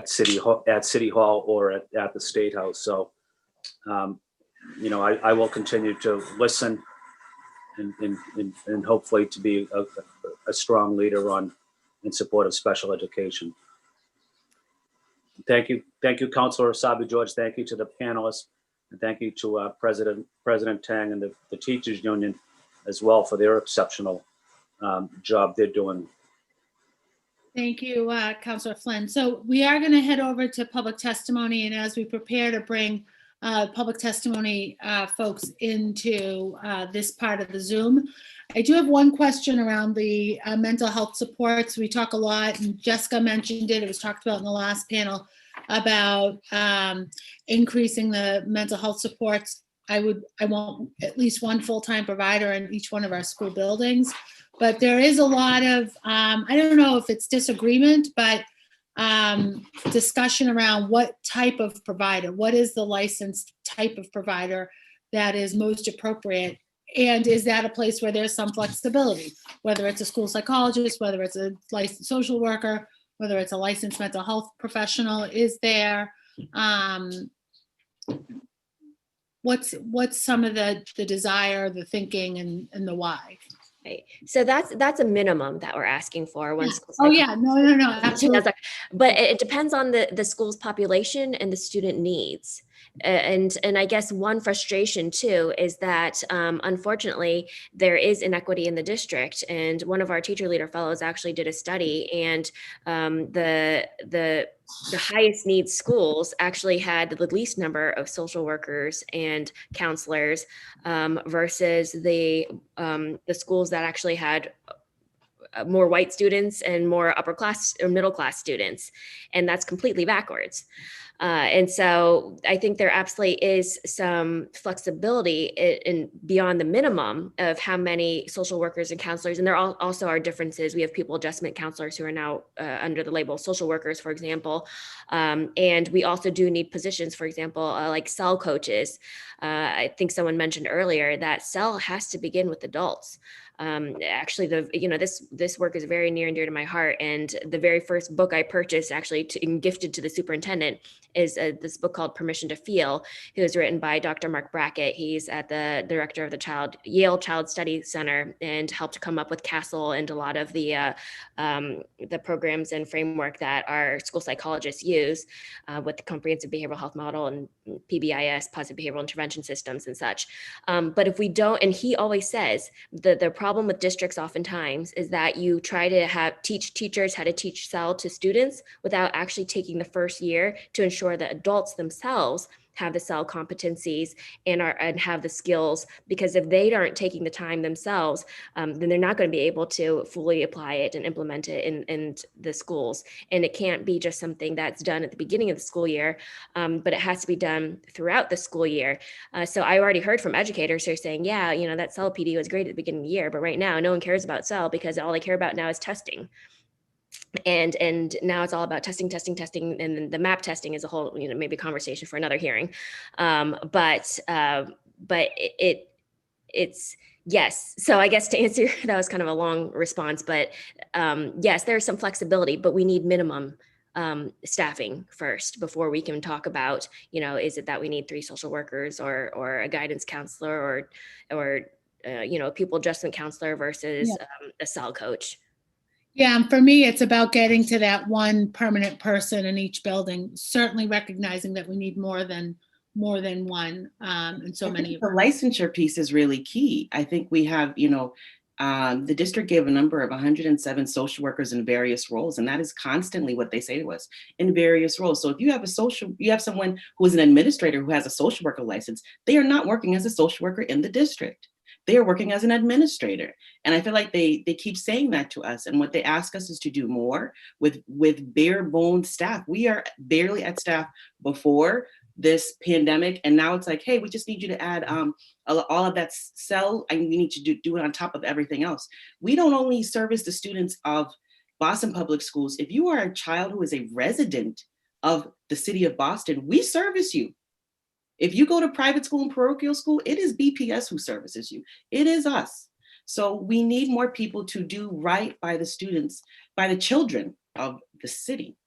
City Hall or at the State House. So I will continue to listen and hopefully to be a strong leader in support of special education. Thank you, Councilor Sabi George. Thank you to the panelists. And thank you to President Tang and the Teachers Union as well for their exceptional job they're doing. Thank you, Councilor Flynn. So we are going to head over to public testimony, and as we prepare to bring public testimony folks into this part of the Zoom, I do have one question around the mental health supports. We talk a lot, and Jessica mentioned it. It was talked about in the last panel about increasing the mental health supports. I want at least one full-time provider in each one of our school buildings. But there is a lot of, I don't know if it's disagreement, but discussion around what type of provider, what is the licensed type of provider that is most appropriate? And is that a place where there's some flexibility, whether it's a school psychologist, whether it's a licensed social worker, whether it's a licensed mental health professional? Is there, what's some of the desire, the thinking, and the why? Right. So that's a minimum that we're asking for. One school Oh yeah, no, absolutely. But it depends on the school's population and the student needs. And I guess one frustration too is that unfortunately there is inequity in the district. And one of our teacher leader fellows actually did a study, and the highest needs schools actually had the least number of social workers and counselors versus the schools that actually had more white students and more upper class or middle class students. And that's completely backwards. And so I think there absolutely is some flexibility in beyond the minimum of how many social workers and counselors. And there also are differences. We have pupil adjustment counselors who are now under the label social workers, for example. And we also do need positions, for example, like cell coaches. I think someone mentioned earlier that cell has to begin with adults. Actually, this work is very near and dear to my heart. And the very first book I purchased, actually and gifted to the superintendent, is this book called Permission to Feel. It was written by Dr. Mark Brackett. He's at the director of the Yale Child Study Center, and helped come up with CASEL and a lot of the programs and framework that our school psychologists use with the comprehensive behavioral health model and PBIS, positive behavioral intervention systems and such. But if we don't, and he always says the problem with districts oftentimes is that you try to teach teachers how to teach cell to students without actually taking the first year to ensure that adults themselves have the cell competencies and have the skills, because if they aren't taking the time themselves, then they're not going to be able to fully apply it and implement it in the schools. And it can't be just something that's done at the beginning of the school year, but it has to be done throughout the school year. So I already heard from educators who are saying, yeah, that cell PD was great at the beginning of the year, but right now no one cares about cell because all they care about now is testing. And now it's all about testing, and then the MAP testing is a whole, maybe a conversation for another hearing. But it's yes. So I guess to answer, that was kind of a long response, but yes, there's some flexibility, but we need minimum staffing first before we can talk about, is it that we need 3 social workers or a guidance counselor or a pupil adjustment counselor versus a cell coach. Yeah, and for me, it's about getting to that one permanent person in each building, certainly recognizing that we need more than one, and so many of the licensure piece is really key. I think we have, the district gave a number of 107 social workers in various roles, and that is constantly what they say to us, in various roles. So if you have someone who is an administrator who has a social worker license, they are not working as a social worker in the district. They are working as an administrator. And I feel like they keep saying that to us. And what they ask us is to do more with bare bones staff. We are barely at staff before this pandemic. And now it's like, hey, we just need you to add all of that cell, and we need to do it on top of everything else. We don't only service the students of Boston Public Schools. If you are a child who is a resident of the city of Boston, we service you. If you go to private school and parochial school, it is BPS who services you. It is us. So we need more people to do right by the students, by the children of the city.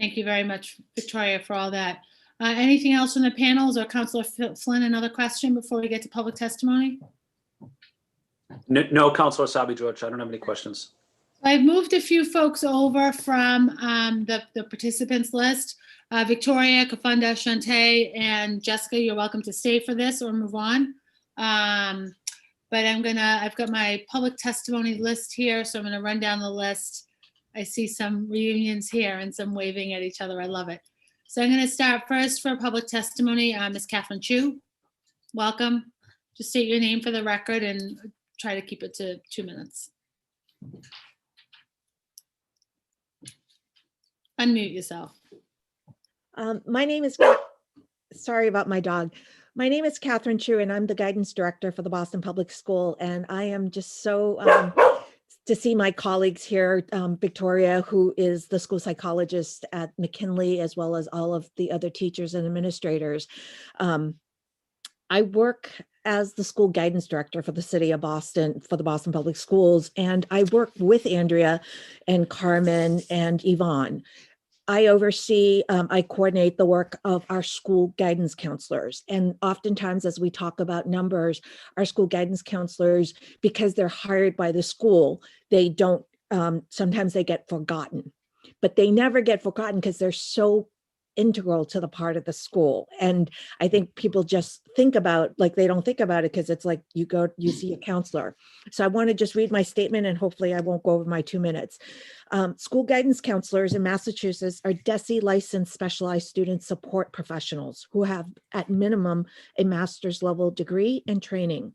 Thank you very much, Victoria, for all that. Anything else from the panels, or Councilor Flynn, another question before we get to public testimony? No, Councilor Sabi George, I don't have any questions. I've moved a few folks over from the participants list. Victoria, Kafunda, Shantae, and Jessica, you're welcome to stay for this or move on. But I've got my public testimony list here, so I'm gonna run down the list. I see some reunions here and some waving at each other. I love it. So I'm gonna start first for public testimony. Ms. Catherine Chu, welcome. Just state your name for the record and try to keep it to 2 minutes. Unmute yourself. My name is, sorry about my dog. My name is Catherine Chu, and I'm the guidance director for the Boston Public School. And I am just so to see my colleagues here, Victoria, who is the school psychologist at McKinley, as well as all of the other teachers and administrators. I work as the school guidance director for the city of Boston, for the Boston Public Schools, and I work with Andrea and Carmen and Yvonne. I oversee, I coordinate the work of our school guidance counselors. And oftentimes, as we talk about numbers, our school guidance counselors, because they're hired by the school, they don't, sometimes they get forgotten. But they never get forgotten because they're so integral to the part of the school. And I think people just think about, like, they don't think about it because it's like you go, you see a counselor. So I want to just read my statement, and hopefully I won't go over my 2 minutes. School guidance counselors in Massachusetts are DESE licensed specialized student support professionals who have at minimum a master's level degree and training.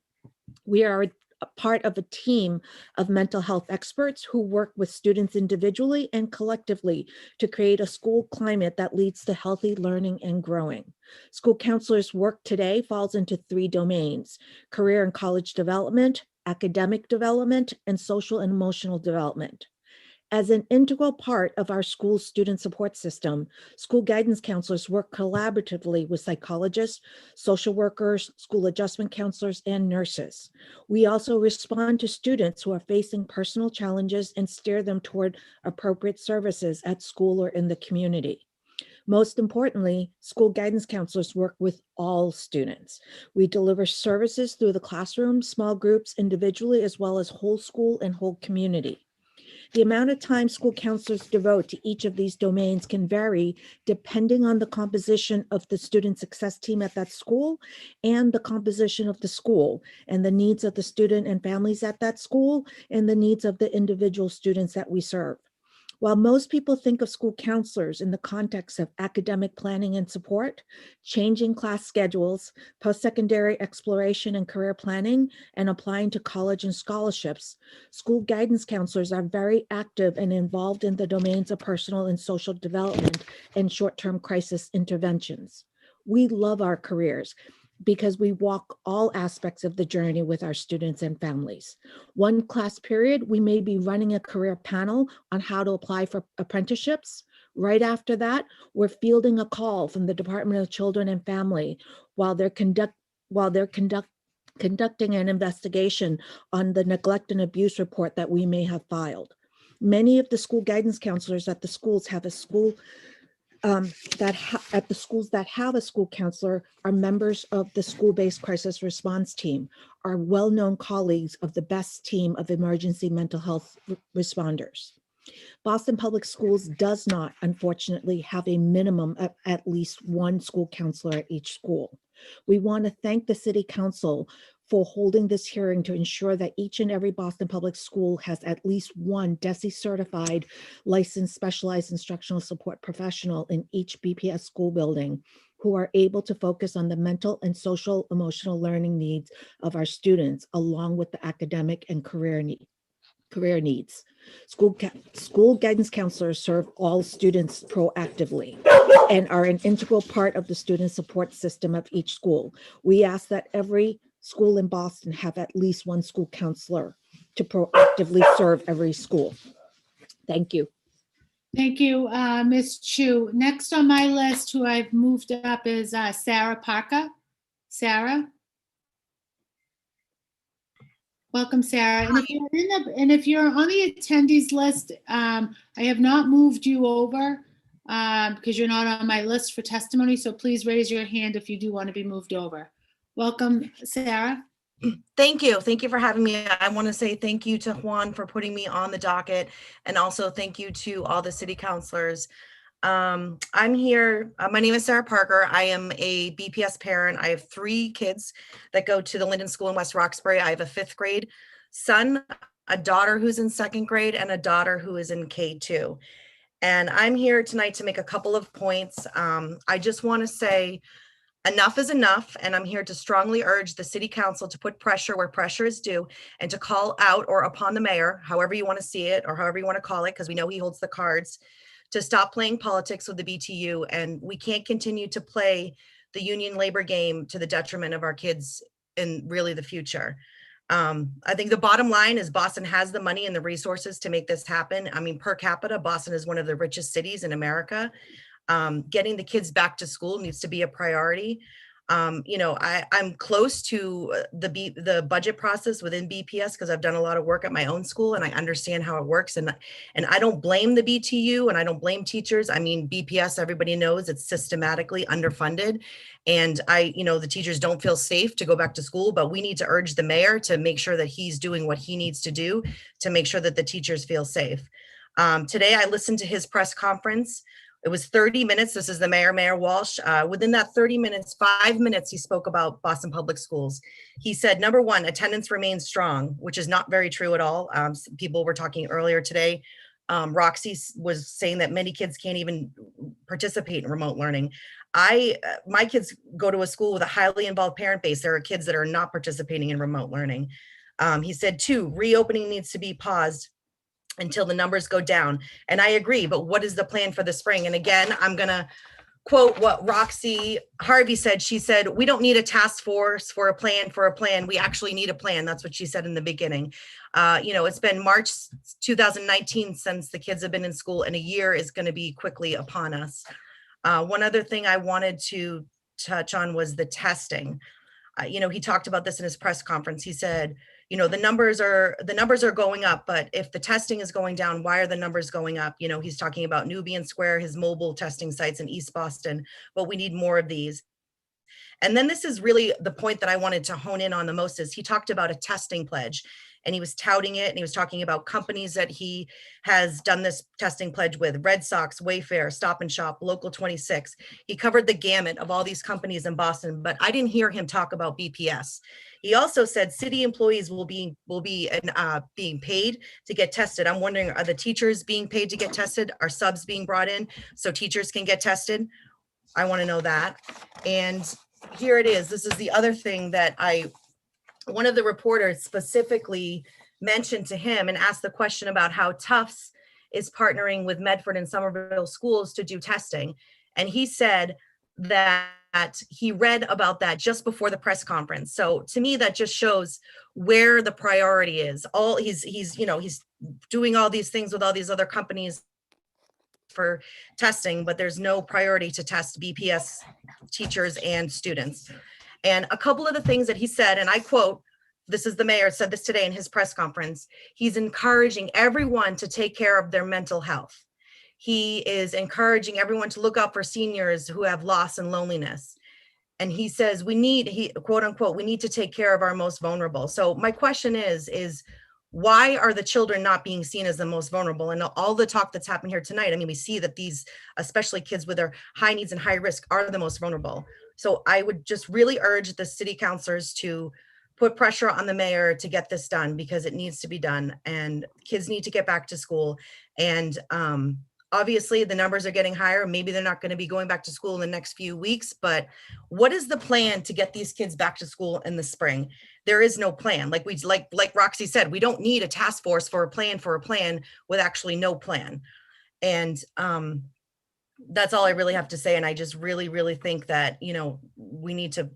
We are a part of a team of mental health experts who work with students individually and collectively to create a school climate that leads to healthy learning and growing. School counselors' work today falls into 3 domains: career and college development, academic development, and social and emotional development. As an integral part of our school student support system, school guidance counselors work collaboratively with psychologists, social workers, school adjustment counselors, and nurses. We also respond to students who are facing personal challenges and steer them toward appropriate services at school or in the community. Most importantly, school guidance counselors work with all students. We deliver services through the classroom, small groups, individually, as well as whole school and whole community. The amount of time school counselors devote to each of these domains can vary depending on the composition of the student success team at that school and the composition of the school and the needs of the student and families at that school and the needs of the individual students that we serve. While most people think of school counselors in the context of academic planning and support, changing class schedules, post-secondary exploration and career planning, and applying to college and scholarships, school guidance counselors are very active and involved in the domains of personal and social development and short-term crisis interventions. We love our careers because we walk all aspects of the journey with our students and families. One class period, we may be running a career panel on how to apply for apprenticeships. Right after that, we're fielding a call from the Department of Children and Family while they're conducting an investigation on the neglect and abuse report that we may have filed. Many of the school guidance counselors at the schools have a school at the schools that have a school counselor are members of the school-based crisis response team, are well-known colleagues of the best team of emergency mental health responders. Boston Public Schools does not, unfortunately, have a minimum of at least 1 school counselor at each school. We want to thank the City Council for holding this hearing to ensure that each and every Boston Public School has at least 1 DESE certified licensed specialized instructional support professional in each BPS school building who are able to focus on the mental and social emotional learning needs of our students along with the academic and career needs. School guidance counselors serve all students proactively and are an integral part of the student support system of each school. We ask that every school in Boston have at least 1 school counselor to proactively serve every school. Thank you. Thank you, Ms. Chu. Next on my list, who I've moved up, is Sarah Parker. Sarah? Welcome, Sarah. And if you're on the attendees list, I have not moved you over because you're not on my list for testimony. So please raise your hand if you do want to be moved over. Welcome, Sarah. Thank you. Thank you for having me. I want to say thank you to Juan for putting me on the docket, and also thank you to all the city councilors. I'm here. My name is Sarah Parker. I am a BPS parent. I have 3 kids that go to the Linden School in West Roxbury. I have a 5th grade son, a daughter who's in 2nd grade, and a daughter who is in K2. And I'm here tonight to make a couple of points. I just want to say enough is enough, and I'm here to strongly urge the city council to put pressure where pressure is due and to call out or upon the mayor, however you want to see it or however you want to call it, because we know he holds the cards, to stop playing politics with the BTU. And we can't continue to play the union labor game to the detriment of our kids in really the future. I think the bottom line is Boston has the money and the resources to make this happen. I mean, per capita, Boston is one of the richest cities in America. Getting the kids back to school needs to be a priority. You know, I'm close to the budget process within BPS because I've done a lot of work at my own school and I understand how it works. And I don't blame the BTU and I don't blame teachers. I mean, BPS, everybody knows it's systematically underfunded. And you know, the teachers don't feel safe to go back to school, but we need to urge the mayor to make sure that he's doing what he needs to do to make sure that the teachers feel safe. Today, I listened to his press conference. It was 30 minutes. This is the mayor, Mayor Walsh. Within that 30 minutes, 5 minutes, he spoke about Boston Public Schools. He said, number one, attendance remains strong, which is not very true at all. People were talking earlier today. Roxy was saying that many kids can't even participate in remote learning. My kids go to a school with a highly involved parent base. There are kids that are not participating in remote learning. He said, 2, reopening needs to be paused until the numbers go down. And I agree, but what is the plan for the spring? And again, I'm gonna quote what Roxy Harvey said. She said, we don't need a task force for a plan. We actually need a plan. That's what she said in the beginning. You know, it's been March 2019 since the kids have been in school and a year is gonna be quickly upon us. One other thing I wanted to touch on was the testing. You know, he talked about this in his press conference. He said, you know, the numbers are going up, but if the testing is going down, why are the numbers going up? You know, he's talking about Nubian Square, his mobile testing sites in East Boston, but we need more of these. And then this is really the point that I wanted to hone in on the most is he talked about a testing pledge and he was touting it and he was talking about companies that he has done this testing pledge with: Red Sox, Wayfair, Stop and Shop, Local 26. He covered the gamut of all these companies in Boston, but I didn't hear him talk about BPS. He also said city employees will be being paid to get tested. I'm wondering, are the teachers being paid to get tested? Are subs being brought in so teachers can get tested? I want to know that. And here it is. This is the other thing that one of the reporters specifically mentioned to him and asked the question about how Tufts is partnering with Medford and Somerville schools to do testing. And he said that he read about that just before the press conference. So to me, that just shows where the priority is. He's doing all these things with all these other companies for testing, but there's no priority to test BPS teachers and students. And a couple of the things that he said, and I quote, this is the mayor said this today in his press conference, he's encouraging everyone to take care of their mental health. He is encouraging everyone to look out for seniors who have loss and loneliness. And he says, quote unquote, we need to take care of our most vulnerable. So my question is why are the children not being seen as the most vulnerable? And all the talk that's happened here tonight, I mean, we see that these, especially kids with their high needs and high risk, are the most vulnerable. So I would just really urge the city councilors to put pressure on the mayor to get this done because it needs to be done and kids need to get back to school. And obviously the numbers are getting higher. Maybe they're not going to be going back to school in the next few weeks, but what is the plan to get these kids back to school in the spring? There is no plan. Like Roxy said, we don't need a task force for a plan with actually no plan. And that's all I really have to say. And I just really, really think that, you know, we need to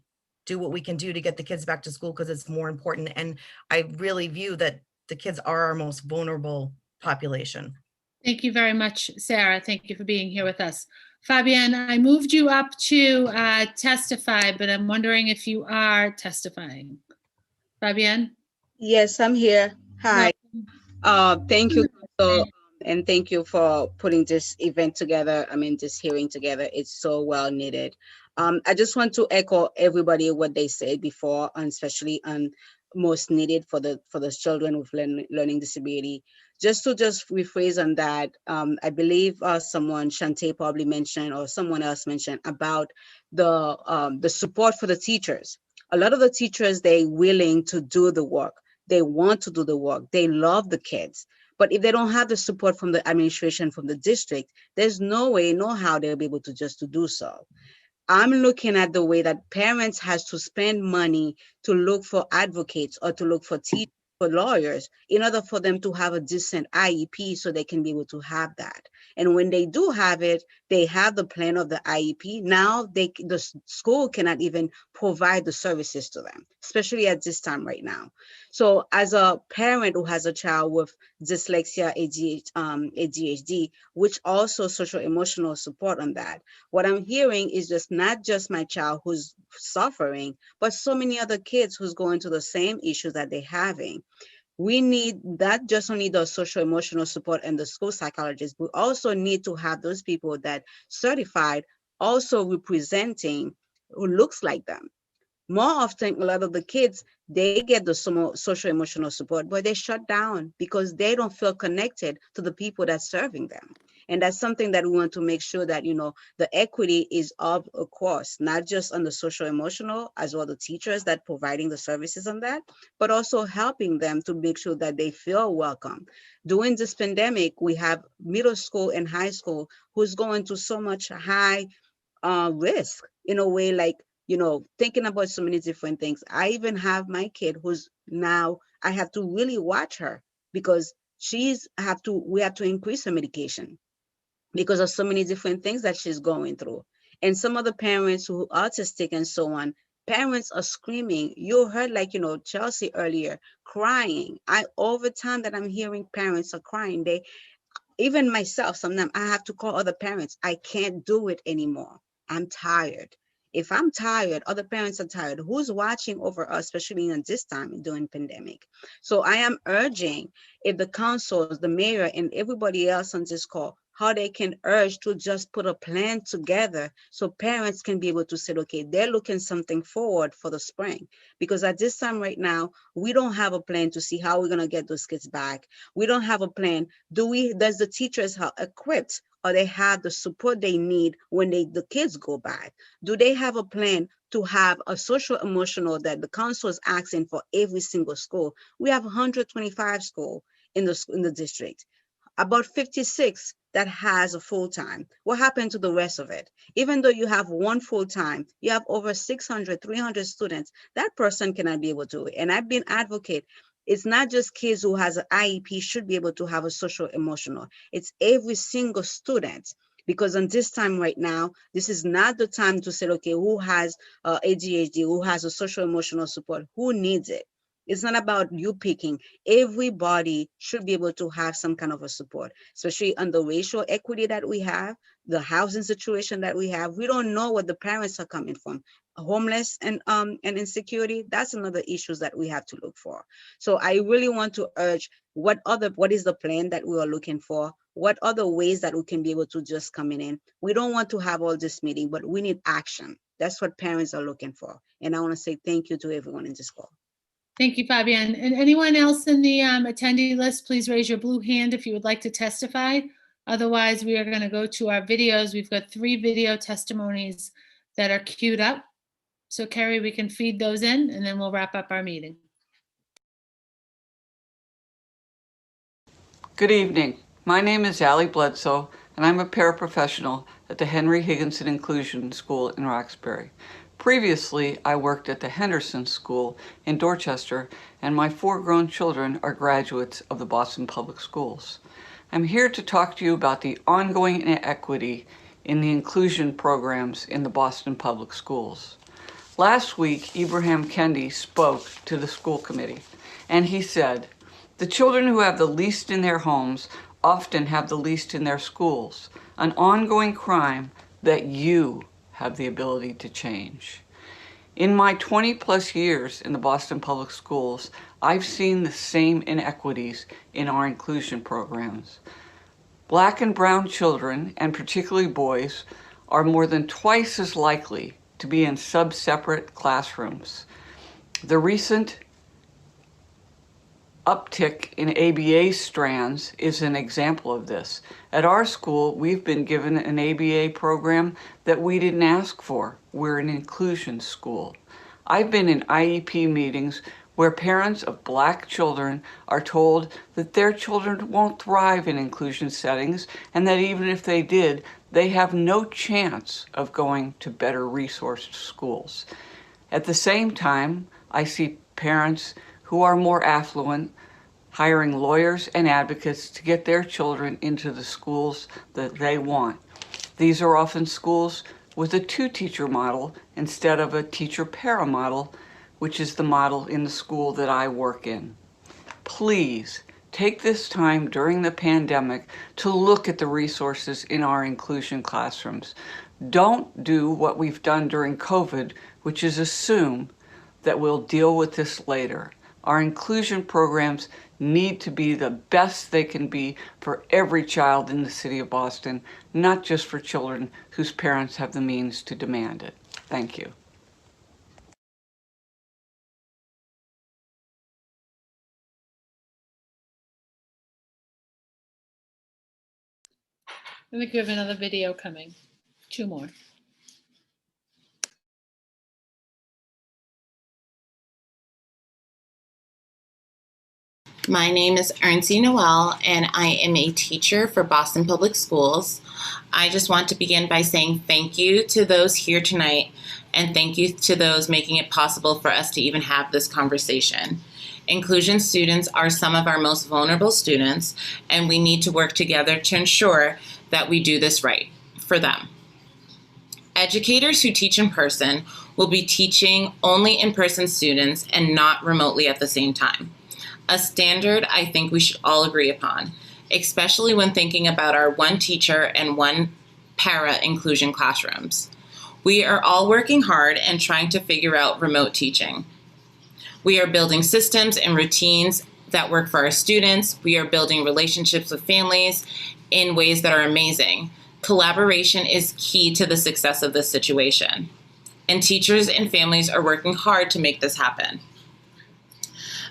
do what we can do to get the kids back to school because it's more important. And I really view that the kids are our most vulnerable population. Thank you very much, Sarah. Thank you for being here with us. Fabienne, I moved you up to testify, but I'm wondering if you are testifying. Fabienne? Yes, I'm here. Hi. Thank you, and thank you for putting this event together. I mean, this hearing together. It's so well needed. I just want to echo everybody what they said before, and especially on most needed for the children with learning disability. Just to rephrase on that, I believe someone, Shantae probably mentioned, or someone else mentioned about the support for the teachers. A lot of the teachers, they're willing to do the work. They want to do the work. They love the kids. But if they don't have the support from the administration, from the district, there's no way, no how they'll be able to just to do so. I'm looking at the way that parents has to spend money to look for advocates or to look for teachers, for lawyers, in order for them to have a decent IEP so they can be able to have that. And when they do have it, they have the plan of the IEP. Now the school cannot even provide the services to them, especially at this time right now. So as a parent who has a child with dyslexia, ADHD, which also social emotional support on that, what I'm hearing is just not just my child who's suffering, but so many other kids who's going through the same issues that they're having. We need that, just only the social emotional support and the school psychologist. We also need to have those people that certified, also representing who looks like them. More often, a lot of the kids, they get the social emotional support, but they shut down because they don't feel connected to the people that's serving them. And that's something that we want to make sure that, the equity is of a course, not just on the social emotional, as well the teachers that providing the services on that, but also helping them to make sure that they feel welcome. During this pandemic, we have middle school and high school who's going to so much high risk, in a way, like, thinking about so many different things. I even have my kid who's now, I have to really watch her because we have to increase her medication because of so many different things that she's going through. And some of the parents who are autistic and so on, parents are screaming. You heard, like, Chelsea earlier, crying. All the time that I'm hearing parents are crying, even myself, sometimes I have to call other parents. I can't do it anymore. I'm tired. If I'm tired, other parents are tired. Who's watching over us, especially in this time during pandemic? So I am urging, if the councils, the mayor, and everybody else on this call, how they can urge to just put a plan together so parents can be able to say, okay, they're looking something forward for the spring. Because at this time right now, we don't have a plan to see how we're gonna get those kids back. We don't have a plan. Does the teachers have equipped, or they have the support they need when the kids go back? Do they have a plan to have a social emotional that the council is asking for every single school? We have 125 schools in the district, about 56 that has a full-time. What happened to the rest of it? Even though you have one full-time, you have over 600, 300 students, that person cannot be able to do it. And I've been advocate, it's not just kids who has an IEP should be able to have a social emotional. It's every single student. Because on this time right now, this is not the time to say, okay, who has ADHD, who has a social emotional support, who needs it? It's not about you picking. Everybody should be able to have some kind of a support, especially on the racial equity that we have, the housing situation that we have. We don't know where the parents are coming from. Homeless and insecurity, that's another issues that we have to look for. So I really want to urge, what is the plan that we are looking for? What other ways that we can be able to just come in? We don't want to have all this meeting, but we need action. That's what parents are looking for. And I want to say thank you to everyone in this call. Thank you, Fabienne. And anyone else in the attendee list, please raise your blue hand if you would like to testify. Otherwise, we are going to go to our videos. We've got 3 video testimonies that are queued up. So Carrie, we can feed those in and then we'll wrap up our meeting. Good evening. My name is Allie Bledsoe, and I'm a paraprofessional at the Henry Higginson Inclusion School in Roxbury. Previously, I worked at the Henderson School in Dorchester, and my 4 grown children are graduates of the Boston Public Schools. I'm here to talk to you about the ongoing inequity in the inclusion programs in the Boston Public Schools. Last week, Ibrahim Kendi spoke to the school committee, and he said, "The children who have the least in their homes often have the least in their schools, an ongoing crime that you have the ability to change." In my 20+ years in the Boston Public Schools, I've seen the same inequities in our inclusion programs. Black and brown children, and particularly boys, are more than twice as likely to be in sub-separate classrooms. The recent uptick in ABA strands is an example of this. At our school, we've been given an ABA program that we didn't ask for. We're an inclusion school. I've been in IEP meetings where parents of Black children are told that their children won't thrive in inclusion settings, and that even if they did, they have no chance of going to better resourced schools. At the same time, I see parents who are more affluent hiring lawyers and advocates to get their children into the schools that they want. These are often schools with a two-teacher model instead of a teacher-para model, which is the model in the school that I work in. Please take this time during the pandemic to look at the resources in our inclusion classrooms. Don't do what we've done during COVID, which is assume that we'll deal with this later. Our inclusion programs need to be the best they can be for every child in the city of Boston, not just for children whose parents have the means to demand it. Thank you. I think we have another video coming. 2 more. My name is Ernzi Noel, and I am a teacher for Boston Public Schools. I just want to begin by saying thank you to those here tonight, and thank you to those making it possible for us to even have this conversation. Inclusion students are some of our most vulnerable students, and we need to work together to ensure that we do this right for them. Educators who teach in person will be teaching only in-person students and not remotely at the same time. A standard I think we should all agree upon, especially when thinking about our one teacher and one para inclusion classrooms. We are all working hard and trying to figure out remote teaching. We are building systems and routines that work for our students. We are building relationships with families in ways that are amazing. Collaboration is key to the success of this situation, and teachers and families are working hard to make this happen.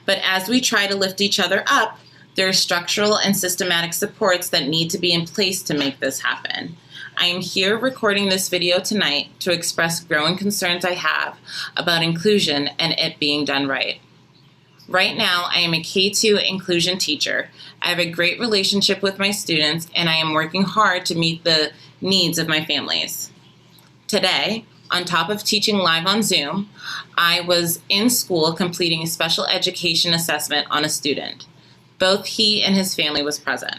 But as we try to lift each other up, there are structural and systematic supports that need to be in place to make this happen. I am here recording this video tonight to express growing concerns I have about inclusion and it being done right. Right now, I am a K-2 inclusion teacher. I have a great relationship with my students, and I am working hard to meet the needs of my families. Today, on top of teaching live on Zoom, I was in school completing a special education assessment on a student. Both he and his family was present.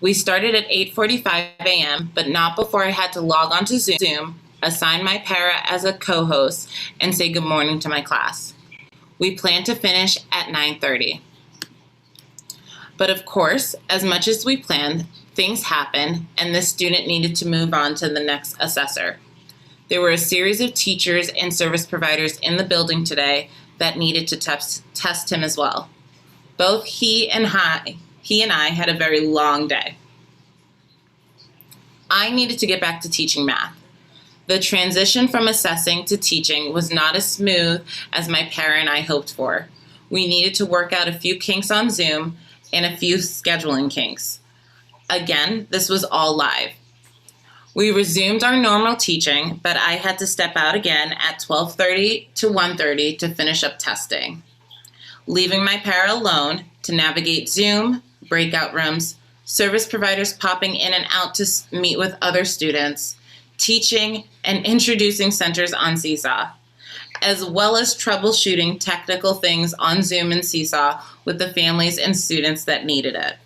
We started at 8:45 a.m., but not before I had to log on to Zoom, assign my para as a co-host, and say good morning to my class. We plan to finish at 9:30. But of course, as much as we planned, things happened, and this student needed to move on to the next assessor. There were a series of teachers and service providers in the building today that needed to test him as well. Both he and I had a very long day. I needed to get back to teaching math. The transition from assessing to teaching was not as smooth as my para and I hoped for. We needed to work out a few kinks on Zoom and a few scheduling kinks. Again, this was all live. We resumed our normal teaching, but I had to step out again at 12:30 to 1:30 to finish up testing, leaving my para alone to navigate Zoom, breakout rooms, service providers popping in and out to meet with other students, teaching and introducing centers on Seesaw, as well as troubleshooting technical things on Zoom and Seesaw with the families and students that needed it.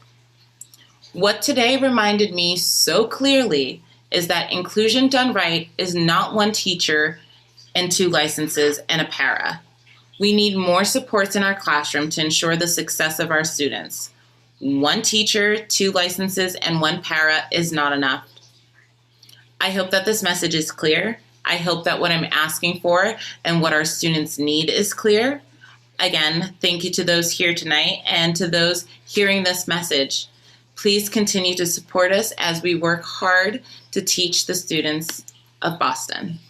What today reminded me so clearly is that inclusion done right is not one teacher and 2 licenses and a para. We need more supports in our classroom to ensure the success of our students. 1 teacher, 2 licenses, and 1 para is not enough. I hope that this message is clear. I hope that what I'm asking for and what our students need is clear. Again, thank you to those here tonight and to those hearing this message. Please continue to support us as we work hard to teach the students of Boston.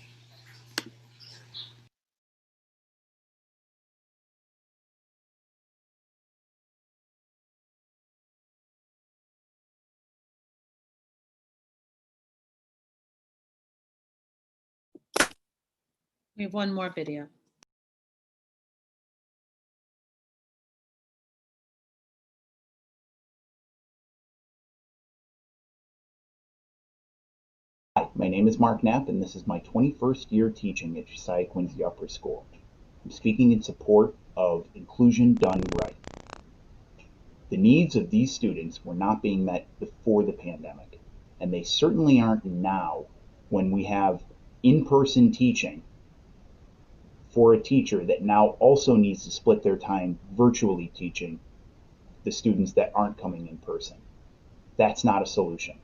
We have one more video. Hi, my name is Mark Knapp, and this is my 21st year teaching at Josiah Quincy Upper School. I'm speaking in support of inclusion done right. The needs of these students were not being met before the pandemic, and they certainly aren't now when we have in-person teaching for a teacher that now also needs to split their time virtually teaching the students that aren't coming in person. That's not a solution.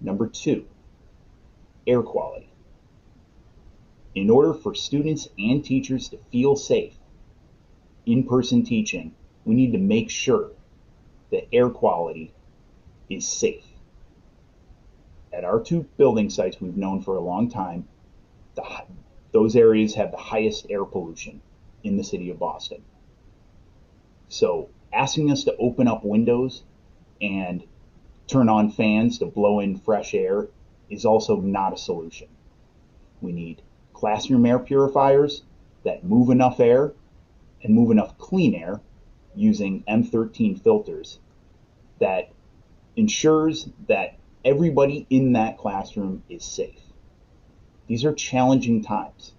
Number two, air quality. In order for students and teachers to feel safe in-person teaching, we need to make sure that air quality is safe. At our two building sites we've known for a long time, those areas have the highest air pollution in the city of Boston. So asking us to open up windows and turn on fans to blow in fresh air is also not a solution. We need classroom air purifiers that move enough air and move enough clean air using M13 filters that ensures that everybody in that classroom is safe. These are challenging times,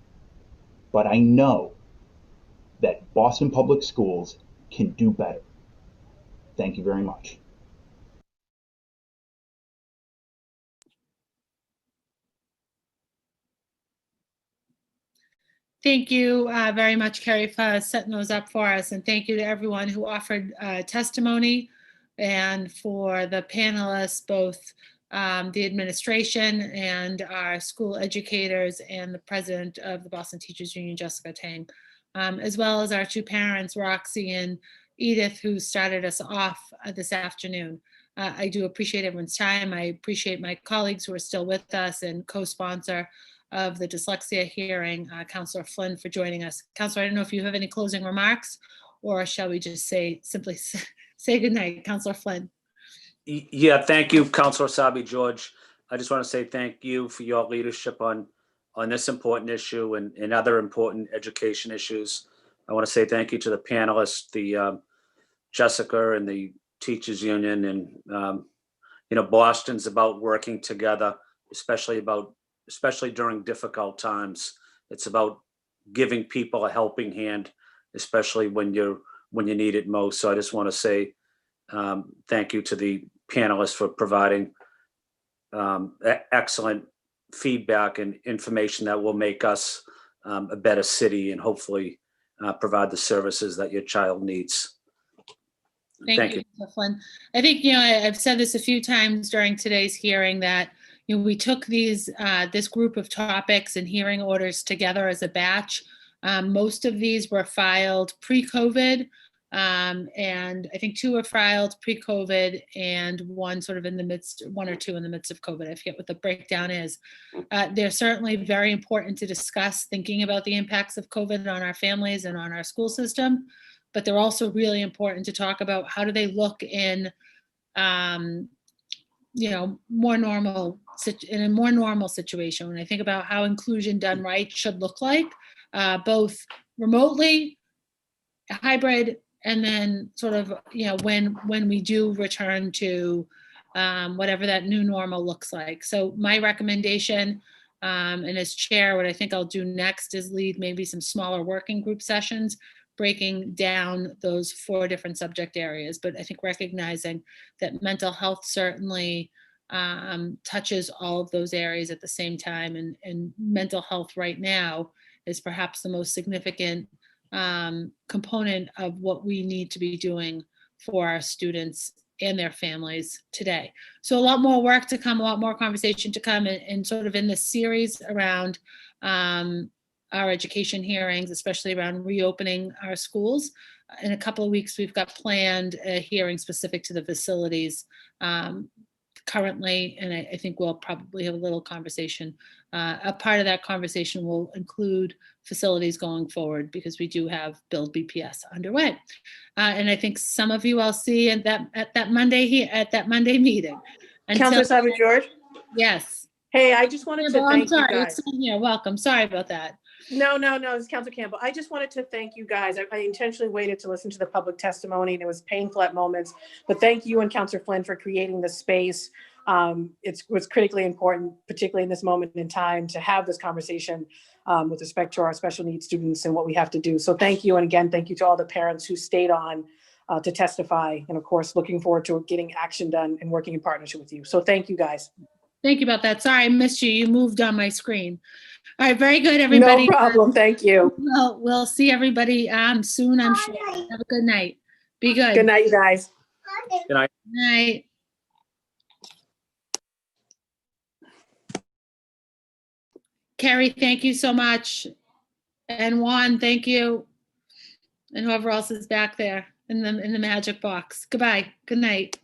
but I know that Boston Public Schools can do better. Thank you very much. Thank you very much, Carrie, for setting those up for us. And thank you to everyone who offered testimony, and for the panelists, both the administration and our school educators and the president of the Boston Teachers Union, Jessica Tang, as well as our two parents, Roxy and Edith, who started us off this afternoon. I do appreciate everyone's time. I appreciate my colleagues who are still with us and co-sponsor of the dyslexia hearing, Councillor Flynn, for joining us. Councillor, I don't know if you have any closing remarks, or shall we just simply say goodnight? Councillor Flynn. Yeah, thank you, Councillor Sabi George. I just want to say thank you for your leadership on this important issue and other important education issues. I want to say thank you to the panelists, the Jessica and the Teachers Union, and Boston's about working together, especially during difficult times. It's about giving people a helping hand, especially when you need it most. So I just want to say thank you to the panelists for providing excellent feedback and information that will make us a better city, and hopefully provide the services that your child needs. Thank you, Councillor Flynn. I think, I've said this a few times during today's hearing that we took this group of topics and hearing orders together as a batch. Most of these were filed pre-COVID, and I think 2 were filed pre-COVID, and one or two in the midst of COVID. I forget what the breakdown is. They're certainly very important to discuss, thinking about the impacts of COVID on our families and on our school system, but they're also really important to talk about how do they look in more normal situation. When I think about how inclusion done right should look like, both remotely, hybrid, and then sort of, when we do return to whatever that new normal looks like. So my recommendation, and as chair, what I think I'll do next is lead maybe some smaller working group sessions, breaking down those 4 different subject areas. But I think recognizing that mental health certainly touches all of those areas at the same time, and mental health right now is perhaps the most significant component of what we need to be doing for our students and their families today. So a lot more work to come, a lot more conversation to come, and sort of in this series around our education hearings, especially around reopening our schools. In a couple of weeks, we've got planned a hearing specific to the facilities currently, and I think we'll probably have a little conversation. A part of that conversation will include facilities going forward, because we do have Build BPS underway. And I think some of you I'll see at that Monday meeting. Councillor Sabi George? Yes. Hey, I just wanted to thank you guys. You're welcome. Sorry about that. No, it's Councilor Campbell. I just wanted to thank you guys. I intentionally waited to listen to the public testimony, and it was painful at moments. But thank you and Councilor Flynn for creating this space. It was critically important, particularly in this moment in time, to have this conversation with respect to our special needs students and what we have to do. So thank you. And again, thank you to all the parents who stayed on to testify. And of course, looking forward to getting action done and working in partnership with you. So thank you, guys. Thank you about that. Sorry, I missed you. You moved on my screen. All right, very good, everybody. No problem. Thank you. We'll see everybody soon, I'm sure. Have a good night. Be good. Good night, you guys. Good night. Night. Carrie, thank you so much. And Juan, thank you. And whoever else is back there in the magic box. Goodbye. Good night.